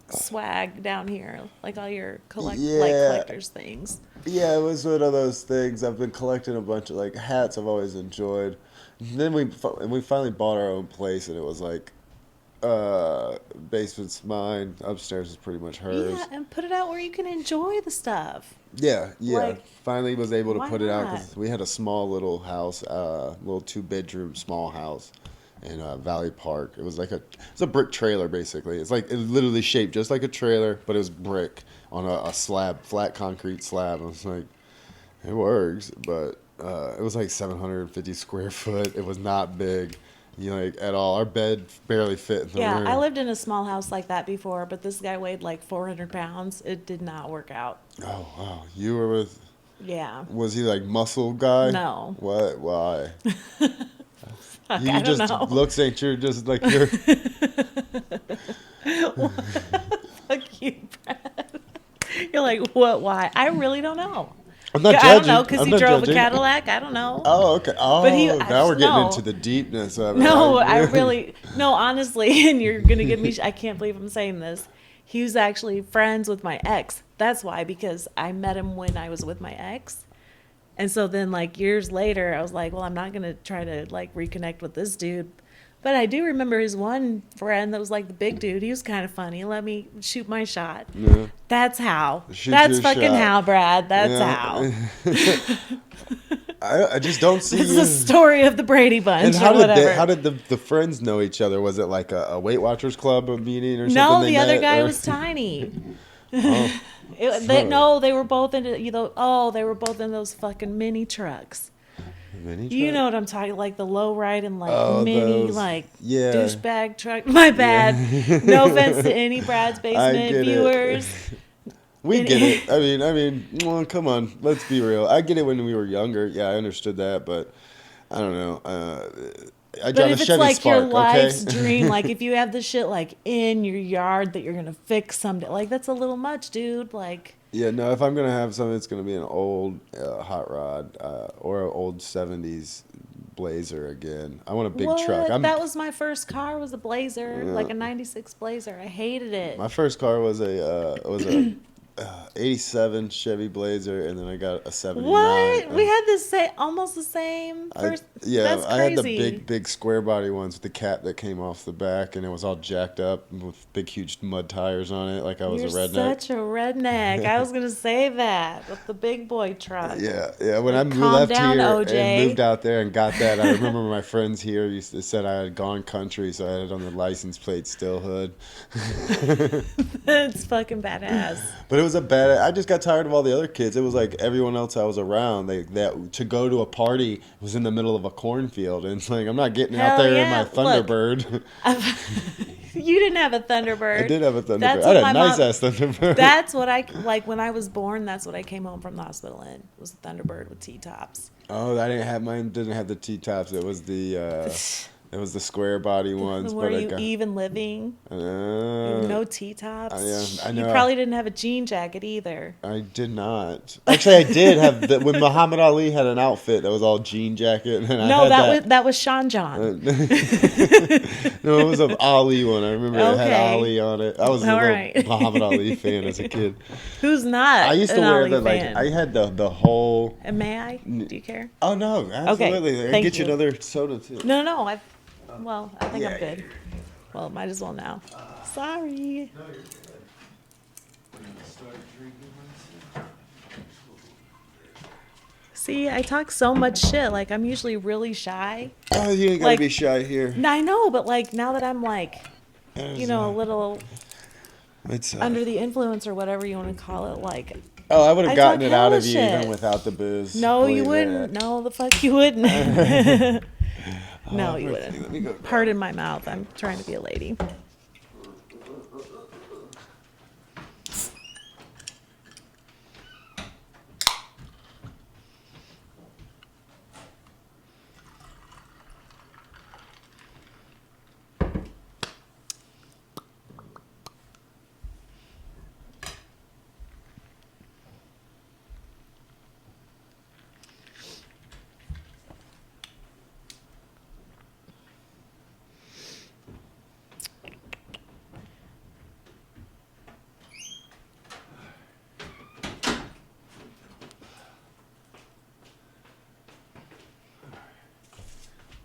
B: swag down here, like all your like collectors things.
A: Yeah, it was one of those things. I've been collecting a bunch of like hats. I've always enjoyed. Then we finally bought our own place, and it was like, basement's mine, upstairs is pretty much hers.
B: Yeah, and put it out where you can enjoy the stuff.
A: Yeah.
B: Like,
A: Finally was able to
B: why
A: put it out
B: not?
A: because we had a small little house, little 2-bedroom small house in Valley Park. It was it's a brick trailer basically. It's like it literally shaped just like a trailer, but it was brick on a slab, flat concrete slab. I was like, it works, but it was like 750 square foot. It was not big, at all. Our bed barely fit in the room.
B: Yeah, I lived in a small house like that before, but this guy weighed like 400 pounds. It did not work out.
A: Oh wow, you were with?
B: Yeah.
A: Was he like muscle guy?
B: No.
A: What? Why?
B: Fuck,
A: You
B: I don't
A: just
B: know.
A: looks ain't you're just like you're.
B: Fuck you, Brad. You're like, what? Why? I really don't know.
A: I'm not
B: I
A: judging.
B: don't know because
A: I'm
B: he
A: not
B: drove
A: judging.
B: a Cadillac. I don't know.
A: Oh, okay. Oh,
B: But
A: now we're getting
B: no.
A: into the deepness of it.
B: No,
A: right?
B: no, honestly, and you're gonna give me. I can't believe I'm saying this. He was actually friends with my ex. That's why, because I met him when I was with my ex, and so then like years later, I was like, well, I'm not gonna try to like reconnect with this dude. But I do remember his one friend that was like the big dude. He was kind of funny. Let me shoot my shot.
A: Yeah.
B: That's how.
A: Shoot
B: That's
A: your
B: fucking
A: shot.
B: how, Brad. That's
A: Yeah.
B: how.
A: I just don't see
B: It's
A: you.
B: the story of the Brady Bunch
A: And
B: or
A: how did
B: whatever.
A: how did the friends know each other? Was it like a Weight Watchers Club meeting or something?
B: No,
A: they
B: the other
A: met,
B: guy
A: or-
B: was tiny.
A: Oh,
B: No, they were both in they were both in those fucking mini trucks.
A: mini
B: You
A: truck?
B: know what I'm talking, like the low ride and like
A: Oh,
B: mini
A: those-
B: like
A: yeah.
B: douchebag truck. My bad. No offense to any Brad's
A: I
B: Basement
A: get
B: viewers.
A: We get it. I mean, well, come on, let's be real. I get it when we were younger. Yeah, I understood that, but I don't know. I
B: But
A: drive a
B: if it's
A: Chevy
B: like
A: Spark,
B: your
A: okay?
B: life's dream, like if you have this shit like in your yard that you're gonna fix someday, like that's a little much, dude. Like
A: Yeah, no, if I'm going to have something, it's going to be an old hot rod or an old 70s Blazer again. I want a big
B: what?
A: truck.
B: That was my first car, was a Blazer,
A: Yeah.
B: like a '96 Blazer. I hated it.
A: My first car was a '87 Chevy Blazer, and then I got a '79.
B: What? We had the same, almost the same first.
A: Yeah,
B: That's
A: I had the
B: crazy.
A: big square body ones with the cat that came off the back, and it was all jacked up with big, huge mud tires on it, like I was a
B: You're
A: redneck.
B: such a redneck. I was gonna say that with the big boy truck.
A: Yeah. When I
B: Like, calm
A: left
B: down,
A: here and
B: OJ.
A: moved out there and got that, I remember my friends here used to said I had gone country, so I had it on the license plate still hood.
B: It's fucking badass.
A: But it was a bad. I just got tired of all the other kids. It was like everyone else I was around. That to go to a party was in the middle of a cornfield, and it's like I'm not getting out
B: Hell
A: there in my
B: yeah. Look,
A: Thunderbird.
B: you didn't have a Thunderbird.
A: I did have a Thunderbird.
B: That's
A: I
B: what
A: had
B: my
A: a nice
B: mom.
A: ass Thunderbird.
B: That's what I like when I was born. That's what I came home from the hospital in. Was the Thunderbird with T-tops.
A: Oh, I didn't have mine. Didn't have the T tops. It was the square body ones.
B: Were
A: But I
B: you
A: got,
B: even living? No T-tops.
A: I
B: You
A: know.
B: probably didn't have a jean jacket either.
A: I did not. Actually, I did have when Muhammad Ali had an outfit that was all jean jacket, and I
B: No,
A: had that.
B: that was Sean John.
A: No, it was an Ali one. I remember it had
B: Okay.
A: Ali on it. I was a
B: All
A: little
B: right.
A: Muhammad Ali fan as a kid.
B: Who's not?
A: I used to
B: an
A: wear
B: Ollie
A: the
B: fan?
A: I had the whole.
B: And may I? Do you care?
A: Oh no, absolutely! I'll
B: thank
A: get you
B: you.
A: another soda too.
B: No. I think
A: Yeah,
B: I'm good. Well, might as well now. Sorry.
A: No, you're good. I'm gonna start drinking myself.
B: See, I talk so much shit. Like, I'm usually really shy.
A: Oh, you ain't gotta
B: Like-
A: be shy here.
B: I know, but like now that I'm like, you know, a little
A: It's
B: under the influence or whatever you want to call it, like,
A: Oh, I would have
B: I
A: gotten
B: talk
A: it out
B: hella
A: of you
B: shit.
A: even without the booze.
B: no, you
A: Believe
B: wouldn't.
A: that.
B: No, the fuck you wouldn't. No, you
A: Let me
B: wouldn't.
A: go.
B: Pardon my mouth. I'm trying to be a lady.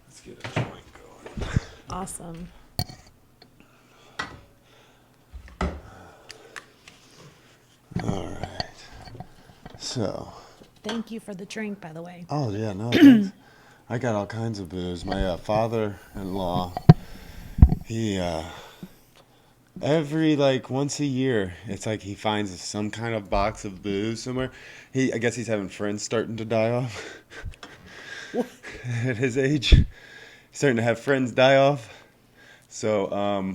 A: Let's get a joint going.
B: Awesome.
A: All right. So.
B: Thank you for the drink, by the way.
A: Oh yeah, no. Thanks. I got all kinds of booze. My father-in-law, he every like once a year, it's like he finds some kind of box of booze somewhere. I guess he's having friends starting to die off. At his age, he's starting to have friends die off. So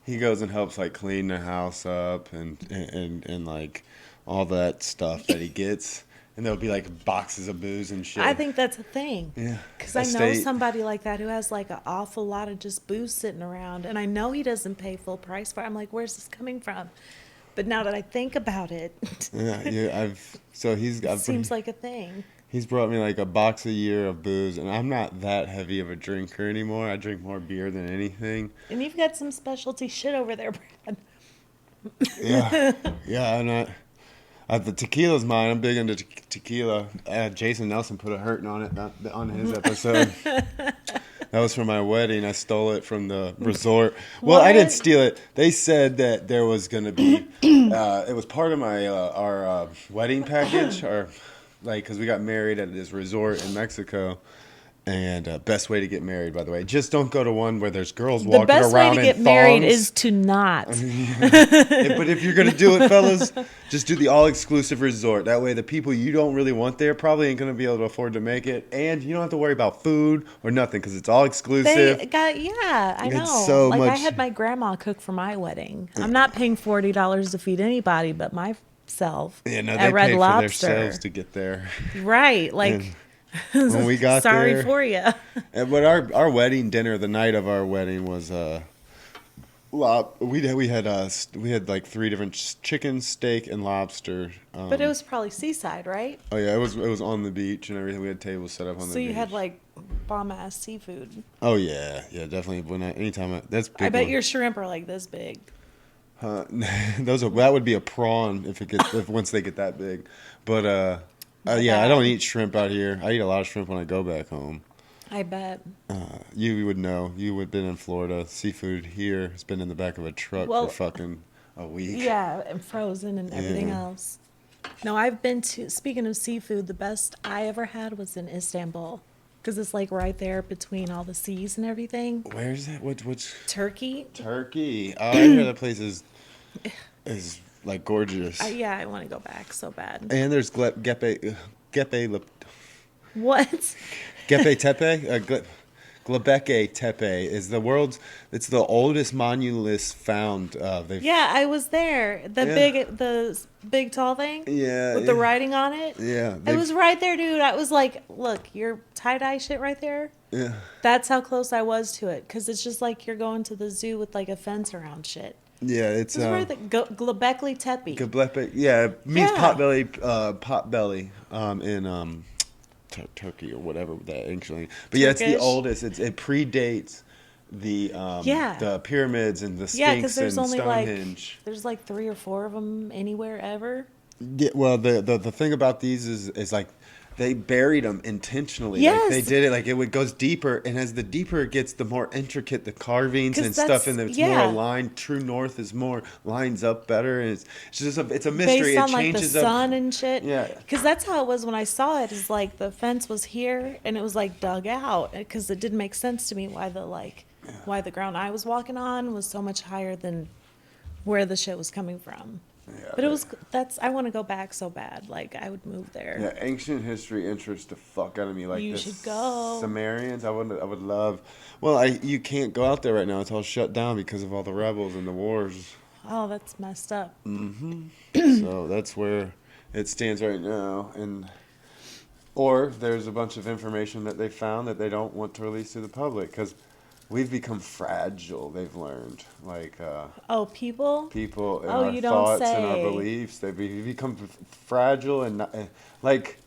A: he goes and helps like clean the house up and like all that stuff that he gets. And there'll be like boxes of booze and shit.
B: I think that's a thing.
A: Yeah.
B: Because I know somebody like that who has like an awful lot of just booze sitting around. And I know he doesn't pay full price for it. I'm like, where's this coming from? But now that I think about it,
A: Yeah.
B: it seems like a thing.
A: He's brought me like a box a year of booze, and I'm not that heavy of a drinker anymore. I drink more beer than anything.
B: And you've got some specialty shit over there, Brad.
A: Yeah, I'm not. The tequila's mine. I'm big into tequila. Jason Nelson put a hurting on it on his episode. That was for my wedding. I stole it from the resort. Well, I didn't
B: What?
A: steal it. They said that there was going to be. It was part of my our wedding package, or like because we got married at this resort in Mexico. And best way to get married, by the way. Just don't go to one where there's girls
B: The
A: walking
B: best way
A: around
B: to
A: in
B: get married
A: thongs.
B: is to not.
A: But if you're going to do it, fellas, just do the all-exclusive resort. That way the people you don't really want there probably ain't going to be able to afford to make it. And you don't have to worry about food or nothing because it's all exclusive.
B: I know.
A: It's so
B: like I
A: much-
B: had my grandma cook for my wedding. I'm not paying $40 to feed anybody but myself
A: Yeah, no,
B: at
A: they
B: Red
A: paid for
B: Lobster.
A: themselves to get there.
B: Right, like
A: When we got
B: sorry
A: there,
B: for you.
A: But our wedding dinner, the night of our wedding, was we had like 3 different chicken, steak, and lobster.
B: But it was probably seaside, right?
A: Oh yeah, it was on the beach and everything. We had tables set up on the beach.
B: So you had like bomb ass seafood.
A: Oh yeah, definitely. Anytime that's big.
B: I bet your shrimp are like this big.
A: That would be a prawn if once they get that big. But
B: My
A: yeah, I don't
B: bad.
A: eat shrimp out here. I eat a lot of shrimp when I go back home.
B: I bet.
A: You would know. You would have been in Florida. Seafood here has been in the back of a truck for
B: Well,
A: fucking a week.
B: yeah, and frozen and everything
A: Yeah.
B: else. No, I've been to, speaking of seafood, the best I ever had was in Istanbul. Because it's like right there between all the seas and everything.
A: Where's that? Which
B: Turkey.
A: Turkey? Oh, I hear that place is like gorgeous.
B: Yeah, I want to go back so bad.
A: And there's Gepe
B: What?
A: Gepe Tepe. Göbekli Tepe is the world's. It's the oldest monument found. They've
B: Yeah, I was there.
A: Yeah.
B: The big tall thing
A: Yeah,
B: with the
A: yeah.
B: writing on it.
A: Yeah,
B: It was right there, dude. I was like, look, your tie-dye shit right there.
A: yeah,
B: That's how close I was to it. Because it's just like you're going to the zoo with like a fence around shit.
A: yeah. It's
B: It was right there. Göbekli Tepe.
A: Göbekli. Yeah, it means
B: Yeah.
A: pot belly. In Turkey or whatever that ancient. But yeah, it's the
B: Turkish.
A: oldest. It predates
B: Yeah.
A: the pyramids and the
B: Yeah, because
A: Sphinx
B: there's
A: and
B: only
A: Stonehenge.
B: there's like 3 or 4 of them anywhere ever.
A: Yeah, well, the thing about these is like they buried them intentionally. Like they
B: Yes.
A: did it like it goes deeper, and as the deeper it gets, the more intricate the carvings
B: 'Cause
A: and stuff,
B: that's-
A: and it's more
B: yeah.
A: aligned. True north is more lines up better, and it's just it's a mystery.
B: Based
A: It
B: on like the
A: changes up.
B: sun and shit.
A: Yeah.
B: Because that's how it was when I saw it. Is like the fence was here and it was like dug out because it didn't make sense to me why the ground I was walking on was so much higher than where the shit was coming from.
A: Yeah,
B: But it was I want to go back so bad. Like I would move there.
A: Yeah, ancient history interests the fuck out of me. Like
B: You
A: the
B: should go.
A: Sumerians, I would love. Well, you can't go out there right now. It's all shut down because of all the rebels and the wars.
B: Oh, that's messed up.
A: So that's where it stands right now. And or there's a bunch of information that they found that they don't want to release to the public because we've become fragile. They've learned like
B: Oh, people.
A: people and
B: Oh,
A: our
B: you don't
A: thoughts and our
B: say.
A: beliefs. They've become fragile and not, like.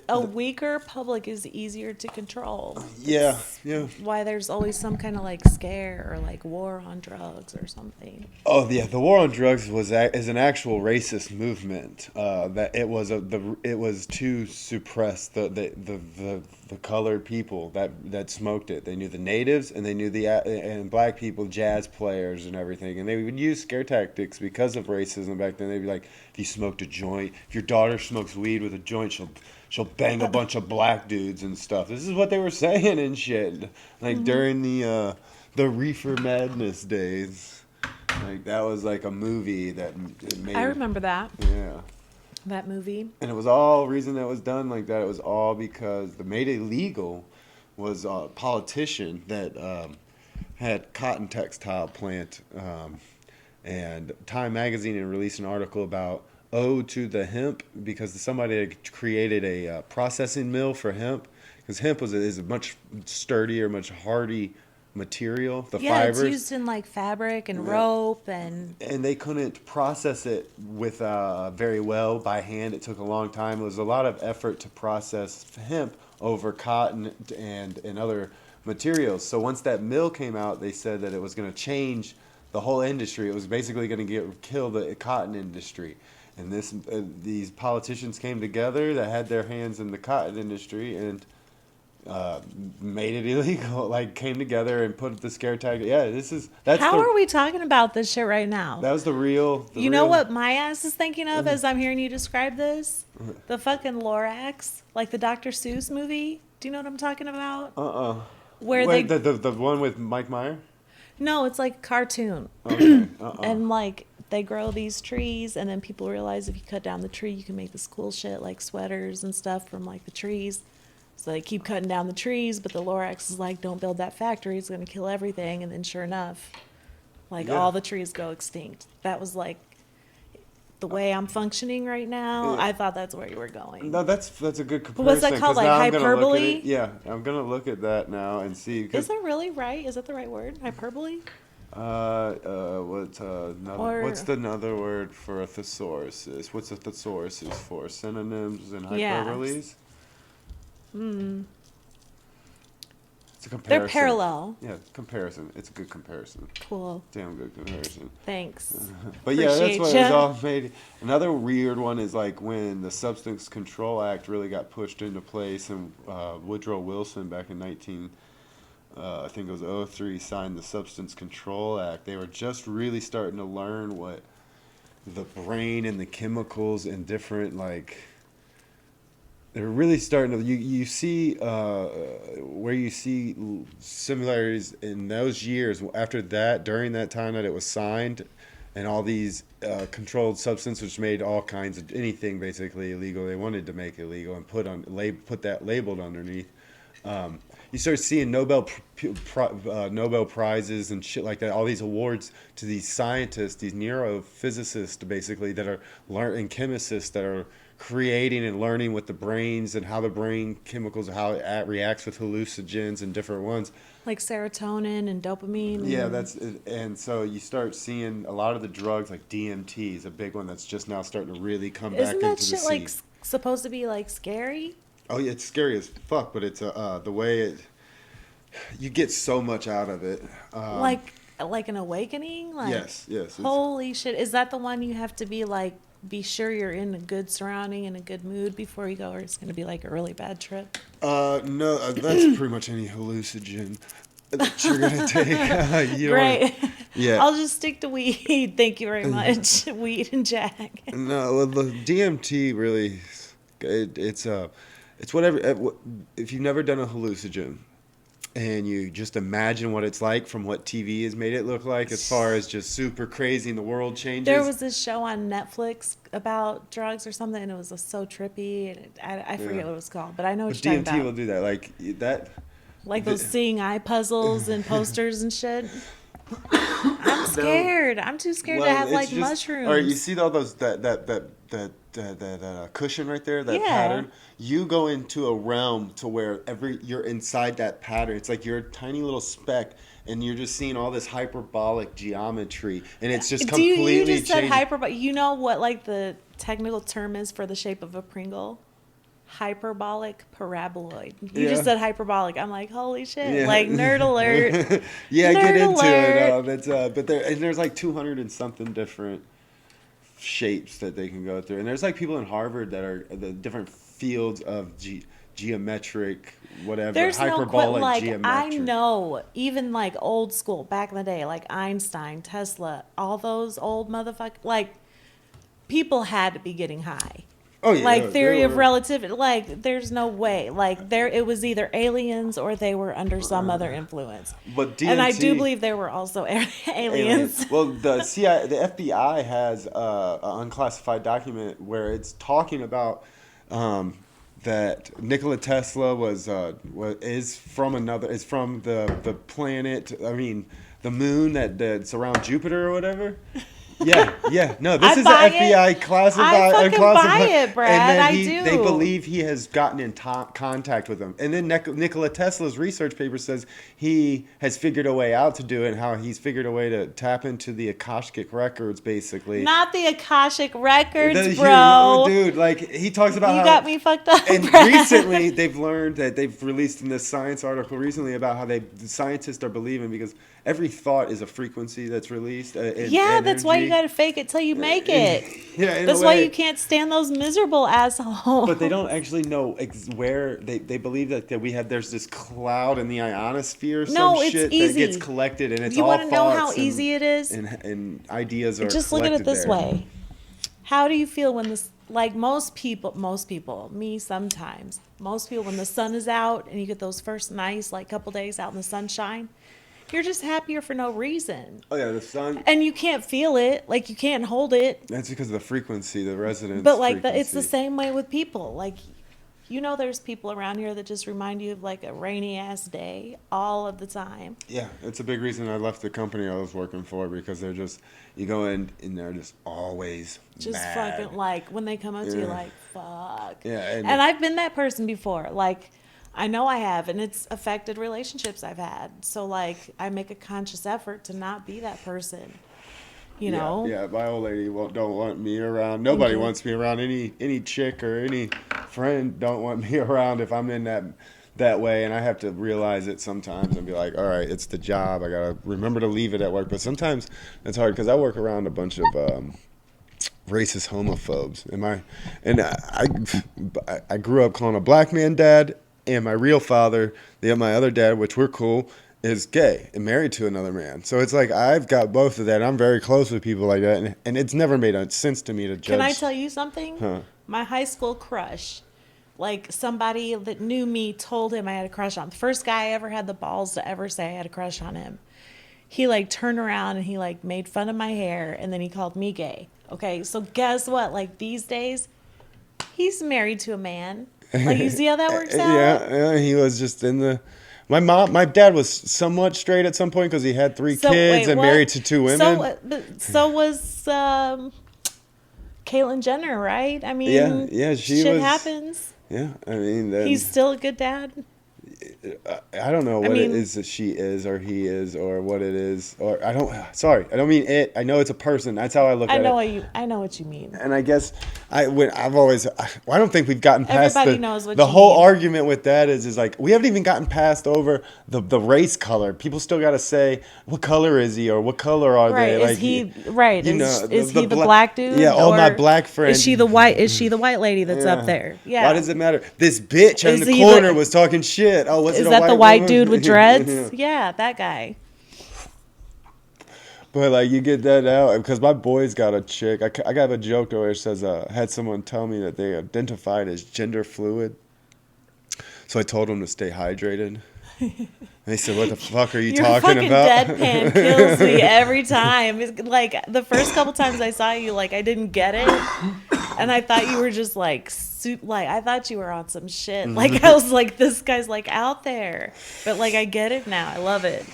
B: A weaker public is easier to control.
A: Yeah,
B: It's
A: yeah.
B: why there's always some kind of like scare or like war on drugs or something.
A: Oh yeah, the war on drugs is an actual racist movement. That it was to suppress the colored people that smoked it. They knew the natives and they knew and black people, jazz players and everything, and they would use scare tactics because of racism back then. They'd be like, if you smoked a joint, if your daughter smokes weed with a joint, she'll bang a bunch of black dudes and stuff. This is what they were saying and shit. Like during the Reefer Madness days. Like that was like a movie that it made.
B: I remember that
A: Yeah,
B: that movie.
A: and it was all reason that was done like that. It was all because the made it legal was a politician that had cotton textile plant, and Time magazine had released an article about ode to the hemp because somebody had created a processing mill for hemp because hemp is a much sturdier, much hardy material. The
B: Yeah,
A: fibers.
B: it's used in like fabric and rope and
A: And they couldn't process it with very well by hand. It took a long time. It was a lot of effort to process hemp over cotton and other materials. So once that mill came out, they said that it was going to change the whole industry. It was basically going to kill the cotton industry. And these politicians came together that had their hands in the cotton industry and made it illegal. Like came together and put the scare tactic. Yeah,
B: how are we talking about this shit right now?
A: That was the real.
B: You know what my ass is thinking of as I'm hearing you describe this? The fucking Lorax, like the Dr. Seuss movie. Do you know what I'm talking about? Where
A: Wait,
B: they
A: the one with Mike Meyer?
B: No, it's like cartoon.
A: Okay.
B: And like they grow these trees and then people realize if you cut down the tree you can make this cool shit like sweaters and stuff from like the trees. So they keep cutting down the trees, but the Lorax is like, don't build that factory, it's gonna kill everything, and then sure enough, like
A: Yeah.
B: all the trees go extinct. That was like the way I'm functioning right now.
A: Yeah.
B: I thought that's where you were going.
A: No, that's a good comparison.
B: what's that called,
A: 'cause
B: like
A: now I'm gonna look at
B: hyperbole?
A: it. Yeah, I'm gonna look at that now and see.
B: Is that really right? Is that the right word? Hyperbole?
A: What's
B: Or-
A: what's the another word for a thesaurus? What's a thesaurus for? Synonyms and
B: Yeah.
A: hyperboles. It's a
B: They're
A: comparison.
B: parallel.
A: Yeah, comparison. It's a good comparison.
B: Cool.
A: Damn good comparison.
B: Thanks.
A: But yeah, that's
B: Appreciate
A: what it was
B: ya.
A: all made. Another weird one is like when the Substance Control Act really got pushed into place, and Woodrow Wilson back in I think it was '03, signed the Substance Control Act. They were just really starting to learn what the brain and the chemicals and different like they're really starting to you see where you see similarities in those years after that during that time that it was signed and all these controlled substance which made all kinds of anything basically illegal they wanted to make illegal and put that labeled underneath. You start seeing Nobel prizes and shit like that. All these awards to these scientists, these neurophysicists, basically that are and chemists that are creating and learning with the brains and how the brain chemicals, how it reacts with hallucinogens and different ones.
B: Like serotonin and dopamine.
A: Yeah,
B: And
A: and so you start seeing a lot of the drugs like DMT is a big one that's just now starting to really come back
B: isn't that
A: into the
B: shit like
A: scene.
B: supposed to be like scary?
A: Oh yeah, it's scary as fuck, but it's the way you get so much out of it.
B: Like an awakening? Like
A: Yes, yes.
B: holy shit. Is that the one you have to be sure you're in a good surrounding and a good mood before you go, or it's gonna be like a really bad trip?
A: No, that's pretty much any hallucinogen that you're gonna take. You don't
B: Great.
A: yeah.
B: I'll just stick to weed. Thank you very much. Weed and Jack.
A: No, well, the DMT really, it's whatever. If you've never done a hallucinogen, and you just imagine what it's like from what TV has made it look like, as far as just super crazy and the world changes.
B: There was this show on Netflix about drugs or something, and it was so trippy. And I forget
A: Yeah.
B: what it was called, but I know what
A: But
B: you're talking
A: DMT will
B: about.
A: do that, like that.
B: Like those seeing eye puzzles and posters and shit. I'm scared. I'm too scared to have
A: it's
B: like
A: just,
B: mushrooms.
A: All right, you see all those that cushion right there, that
B: Yeah.
A: pattern. You go into a realm to where you're inside that pattern. It's like you're a tiny little speck, and you're just seeing all this hyperbolic geometry, and it's just completely
B: You just said
A: changing.
B: hyperbolic. You know what like the technical term is for the shape of a Pringle? Hyperbolic paraboloid. You
A: Yeah.
B: just said hyperbolic. I'm like, holy shit!
A: Yeah.
B: Like nerd alert.
A: Yeah, get
B: Nerd
A: into
B: alert.
A: it. But there's like 200 and something different shapes that they can go through, and there's like people in Harvard that are the different fields of geometric whatever
B: There's no
A: hyperbolic
B: like I
A: geometry.
B: know even like old school back in the day, like Einstein, Tesla, all those old motherfuckers. Like people had to be getting high.
A: Oh yeah,
B: Like
A: they
B: theory of
A: were-
B: relativity. Like there's no way. Like it was either aliens or they were under some other influence.
A: But DMT,
B: And I do believe there were also aliens.
A: Well, the CIA, the FBI has an unclassified document where it's talking about that Nikola Tesla is from the planet. I mean, the moon that's around Jupiter or whatever. Yeah. No, this
B: I
A: is
B: buy
A: an FBI
B: it.
A: classified.
B: I fucking
A: unclassified.
B: buy it, Brad.
A: And then
B: I do.
A: They believe he has gotten in contact with them. And then Nikola Tesla's research paper says he has figured a way out to do it, and how he's figured a way to tap into the Akashic records, basically.
B: Not the Akashic records,
A: The-
B: bro.
A: Dude, like he talks about
B: You
A: how
B: got me fucked up.
A: and
B: Brad.
A: recently, they've learned that they've released in this science article recently about how the scientists are believing because every thought is a frequency that's released.
B: Yeah, that's why you gotta fake it till you make it.
A: Yeah, in a
B: That's why
A: way.
B: you can't stand those miserable assholes.
A: But they don't actually know where they believe that there's this cloud in the ionosphere.
B: No,
A: some
B: it's
A: shit
B: easy.
A: that gets collected, and it's
B: You
A: all
B: want to know how
A: thoughts
B: easy it is?
A: and ideas are.
B: Just look at it
A: collected
B: this
A: there.
B: way. How do you feel when this, like most people, me sometimes, most people, when the sun is out and you get those first nice, like couple days out in the sunshine, you're just happier for no reason.
A: Oh yeah, the sun.
B: And you can't feel it, like you can't hold it.
A: That's because of the frequency, the resonance.
B: But like it's the
A: frequency.
B: same way with people. Like, you know, there's people around here that just remind you of like a rainy ass day all of the time.
A: Yeah, it's a big reason I left the company I was working for because they're just you go in and they're just always
B: Just
A: mad.
B: fucking like when they come up to you
A: Yeah.
B: like fuck.
A: Yeah,
B: And I've been that person before. Like I know I have, and it's affected relationships I've had. So like I make a conscious effort to not be that person. You know?
A: Yeah, my old lady don't want me around. Nobody
B: Thank you.
A: wants me around. Any chick or any friend don't want me around if I'm in that way, and I have to realize it sometimes and be like, all right, it's the job. I gotta remember to leave it at work. But sometimes it's hard because I work around a bunch of racist homophobes. I grew up calling a black man dad, and my real father, my other dad, which we're cool, is gay and married to another man. So it's like I've got both of that. I'm very close with people like that, and it's never made sense to me to judge.
B: Can I tell you something?
A: Huh.
B: My high school crush, like somebody that knew me told him I had a crush on him. The first guy I ever had the balls to ever say I had a crush on him. He like turned around and he like made fun of my hair and then he called me gay. Okay, so guess what? Like these days, he's married to a man. Like you see how that works out?
A: Yeah, he was just in the. My dad was somewhat straight at some point because he had 3 kids and
B: what?
A: married to 2 women.
B: So was Caitlyn Jenner, right? I mean,
A: yeah,
B: shit happens.
A: Yeah, I mean,
B: He's still a good dad.
A: I don't know what it is that she is or he is or what it is or I don't mean it. I know it's a person. That's how I look at it.
B: I know what you mean.
A: And I guess I don't think we've gotten past
B: Everybody knows what
A: the
B: you
A: whole
B: mean.
A: argument with that is like we haven't even gotten past over the race color. People still got to say what color is he or what color are they?
B: Is
A: like,
B: he right?
A: You
B: Is he the black dude?
A: Yeah, all my black friends.
B: Is she the white lady that's up there? Yeah.
A: Why does it matter? This bitch
B: Is
A: in the
B: he
A: corner was talking shit. Oh, was it
B: Is
A: a
B: that the white
A: woman?
B: dude with dreads?
A: Yeah.
B: Yeah, that guy.
A: But like you get that out because my boy's got a chick. I got a joke where it says had someone tell me that they identified as gender fluid. So I told them to stay hydrated. They said, "What the fuck are you talking about?"
B: Your fucking deadpan kills me every time. It's like the first couple times I saw you, like I didn't get it, and I thought you were just like I thought you were on some shit. Like I was like, this guy's like out there, but like I get it now. I love it.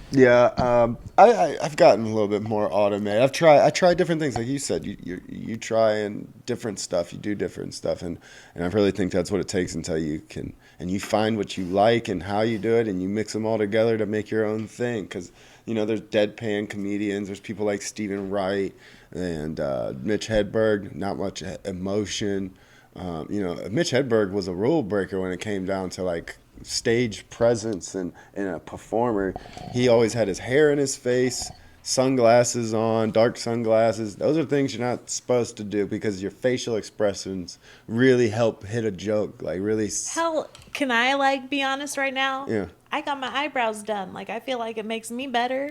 A: Yeah, I've gotten a little bit more automated. I tried different things, like you said. You try and different stuff. You do different stuff, and I really think that's what it takes until you can and you find what you like and how you do it, and you mix them all together to make your own thing. Because there's deadpan comedians. There's people like Stephen Wright and Mitch Hedberg. Not much emotion. Mitch Hedberg was a rule breaker when it came down to like stage presence and a performer. He always had his hair in his face, sunglasses on, dark sunglasses. Those are things you're not supposed to do because your facial expressions really help hit a joke. Like really.
B: Hell, can I like be honest right now?
A: Yeah.
B: I got my eyebrows done. Like I feel like it makes me better.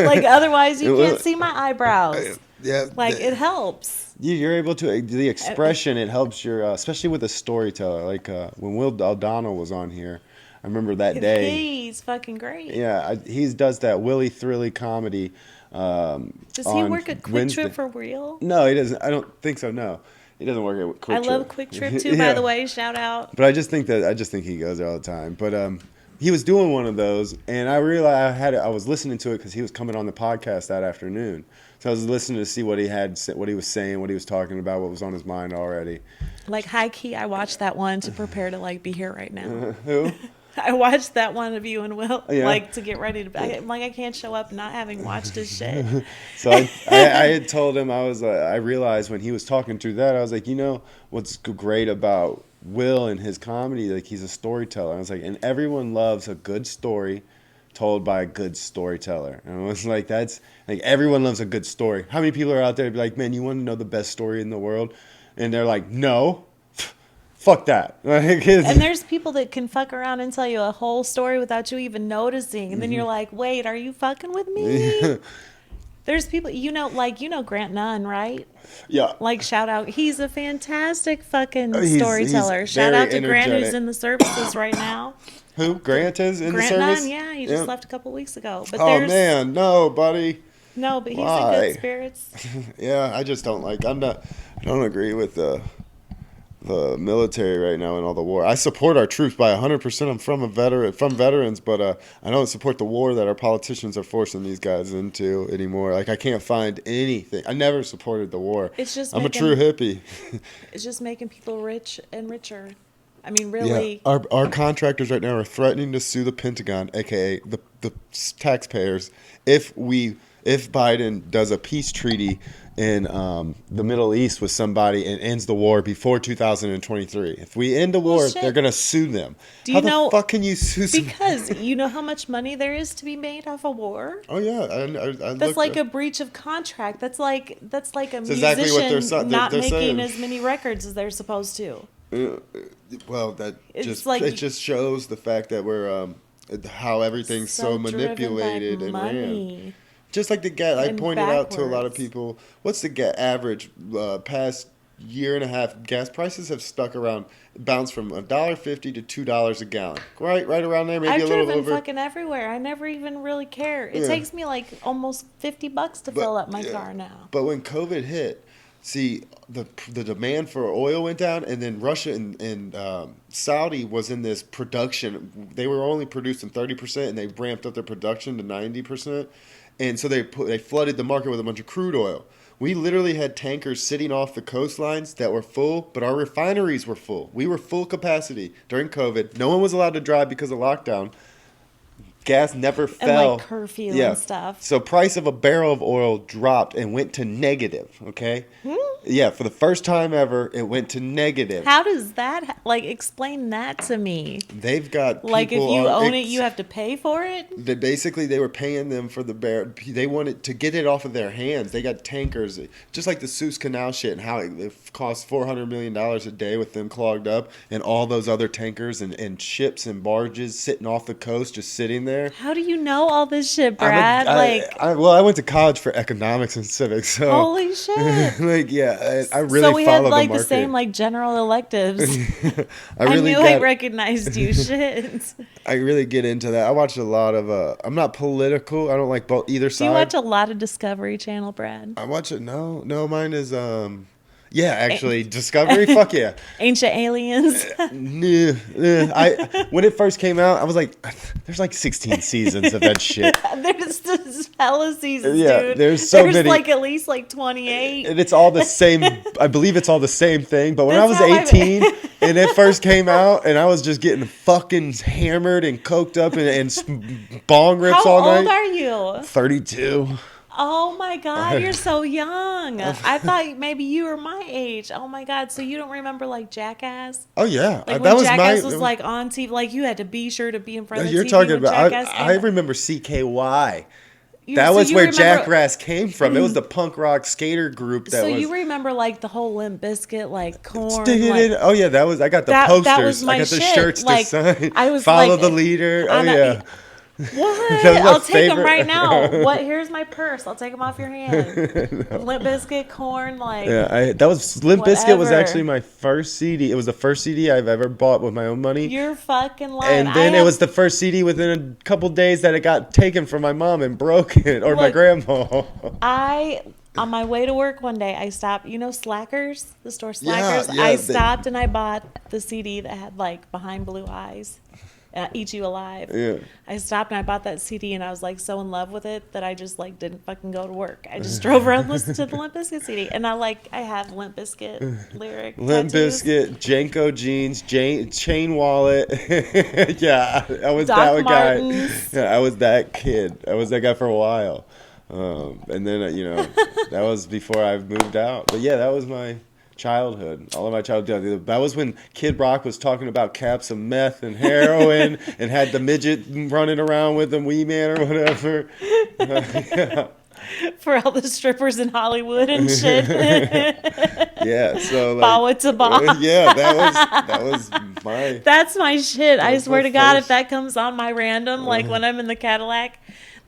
B: Like otherwise you can't see my eyebrows.
A: Yeah.
B: Like it helps.
A: You're able to the expression. It helps your, especially with a storyteller. Like when Will O'Donnell was on here, I remember that day.
B: He's fucking great.
A: Yeah, he does that Willy Thrilly comedy.
B: Does he work at Quick Trip for real?
A: No, he doesn't. I don't think so. No, he doesn't work at Quick Trip.
B: I love Quick Trip too. By the way, shout out.
A: But I just think he goes there all the time. But he was doing one of those, and I realized I was listening to it because he was coming on the podcast that afternoon. So I was listening to see what he was saying, what he was talking about, what was on his mind already.
B: Like high key, I watched that one to prepare to like be here right now.
A: Who?
B: I watched that one of you and Will,
A: Yeah.
B: like to get ready to. I can't show up not having watched his shit.
A: So I had told him I realized when he was talking through that I was like, what's great about Will and his comedy, like he's a storyteller. I was like, and everyone loves a good story told by a good storyteller. And I was like, that's like everyone loves a good story. How many people are out there be like, man, you want to know the best story in the world? And they're like, no. Fuck that.
B: And there's people that can fuck around and tell you a whole story without you even noticing. And then you're like, wait, are you fucking with me? There's people, Grant Nunn, right?
A: Yeah.
B: Like, shout out. He's a fantastic fucking
A: He's
B: storyteller. Shout
A: very
B: out to Grant,
A: energetic.
B: who's in the services right now.
A: Who? Grant is in
B: Grant
A: the service?
B: Nunn, yeah. He just left a couple weeks ago. But
A: man, no, buddy.
B: No, but he's
A: Why?
B: in good spirits.
A: Yeah, I just don't I don't agree with the military right now and all the war. I support our troops by 100%. I'm from veterans, but I don't support the war that our politicians are forcing these guys into anymore. Like I can't find anything. I never supported the war. I'm a true hippie.
B: It's just making people rich and richer. I mean, really.
A: Yeah, our contractors right now are threatening to sue the Pentagon, aka the taxpayers, if if Biden does a peace treaty in the Middle East with somebody and ends the war before 2023. If we end the war,
B: shit.
A: they're gonna sue them.
B: Do
A: How
B: you know?
A: the fuck can you sue?
B: Because you know how much money there is to be made off a war.
A: Oh yeah, I
B: That's
A: looked
B: like
A: at-
B: a breach of contract. That's like a
A: That's
B: musician
A: exactly what
B: not
A: they're
B: making
A: saying.
B: as many records as they're supposed to.
A: Well, that
B: It's
A: just
B: like-
A: it just shows the fact that we're how everything's so
B: driven by
A: manipulated and ran.
B: money.
A: Just like the gas, I
B: And
A: pointed out to a lot of
B: backwards.
A: people. What's the average past year and a half? Gas prices have stuck around, bounced from $1.50 to $2 a gallon. Right around there, maybe
B: I've
A: a little
B: driven
A: over.
B: fucking everywhere. I never even really care. It
A: Yeah.
B: takes me like almost $50 to fill up my
A: yeah.
B: car now.
A: But when COVID hit, see the demand for oil went down, and then Russia and Saudi was in this production. They were only producing 30%, and they ramped up their production to 90%, and so they flooded the market with a bunch of crude oil. We literally had tankers sitting off the coastlines that were full, but our refineries were full. We were full capacity during COVID. No one was allowed to drive because of lockdown. Gas never fell.
B: like curfew and stuff.
A: So price of a barrel of oil dropped and went to negative, okay? Yeah, for the first time ever, it went to negative.
B: How does that, like, explain that to me?
A: They've got
B: Like, if
A: people
B: you
A: on
B: own it, you have to pay for it?
A: they were paying them for the barrel. They wanted to get it off of their hands. They got tankers, just like the Suez Canal shit, and how it cost $400 million a day with them clogged up, and all those other tankers and ships and barges sitting off the coast, just sitting there.
B: How do you know all this shit, Brad?
A: I went to college for economics and civics, so
B: holy shit.
A: like yeah, I really
B: So we had
A: follow
B: like
A: the
B: the
A: market.
B: same like general electives.
A: I really
B: knew I
A: got,
B: recognized you. Shit.
A: I really get into that. I watch a lot of. I'm not political. I don't like both either
B: Do
A: side.
B: you watch a lot of Discovery Channel, Brad?
A: I watch it. No, mine is yeah, actually, Discovery. Fuck yeah.
B: Ancient Aliens.
A: Nah. When it first came out, I was like, there's like 16 seasons of that shit.
B: There's just hella seasons,
A: Yeah,
B: dude.
A: there's so many.
B: like at least like 28.
A: And it's all the same. I believe it's all the same thing. But when I was
B: That's how I-
A: 18 and it first came out, and I was just getting fucking hammered and coked up and bong rips
B: How
A: all
B: old
A: night.
B: are you?
A: 32.
B: Oh my God, you're so young. I thought maybe you were my age. Oh my God, so you don't remember like Jackass?
A: Oh yeah,
B: Like
A: that
B: when
A: was
B: Jackass
A: my.
B: was like on TV, like you had to be sure to be in front of the
A: You're
B: TV
A: talking
B: when
A: about.
B: Jackass
A: I
B: came.
A: remember CKY.
B: You-
A: That
B: so
A: was
B: you
A: where
B: remember-
A: Jackass came from. It was the punk rock skater group that
B: So
A: was.
B: you remember like the whole Limp Bizkit, like Corn,
A: Stick it
B: like,
A: in. Oh yeah, that was. I got the
B: That
A: posters.
B: was my
A: I got the
B: shit.
A: shirts
B: Like,
A: to sign.
B: I was
A: Follow
B: like,
A: the leader. Oh
B: I'm not-
A: yeah.
B: What?
A: That was my
B: I'll take them
A: favorite.
B: right now. What? Here's my purse. I'll take them off your hand. Limp Bizkit, Corn, like.
A: Yeah, that was Limp Bizkit was
B: Whatever.
A: actually my first CD. It was the first CD I've ever bought with my own money.
B: You're fucking lying.
A: And then it was the first CD within a couple days that it got taken from my mom and broken, or my
B: Look,
A: grandma.
B: On my way to work one day, I stopped. You know Slackers, the store
A: Yeah,
B: Slackers.
A: yeah,
B: I
A: they-
B: stopped and I bought the CD that had like Behind Blue Eyes, Eat You Alive.
A: Yeah.
B: I stopped and I bought that CD and I was like so in love with it that I just like didn't fucking go to work. I just drove around and listened to the Limp Bizkit CD, and I have Limp Bizkit lyric.
A: Limp
B: tattoos.
A: Bizkit, Janko jeans, chain wallet. Yeah, I was
B: Doc
A: that guy.
B: Martens.
A: Yeah, I was that kid. I was that guy for a while. And then, that was before I moved out. But yeah, that was my childhood. All of my childhood. That was when Kid Rock was talking about caps of meth and heroin and had the midget running around with him, Wee Man or whatever. Yeah.
B: For all the strippers in Hollywood and shit.
A: Yeah, so like,
B: Bawa to ba.
A: yeah, that was my.
B: That's my shit. I
A: That's
B: swear
A: my
B: to God, if
A: first-
B: that comes on my random, like when I'm in the Cadillac,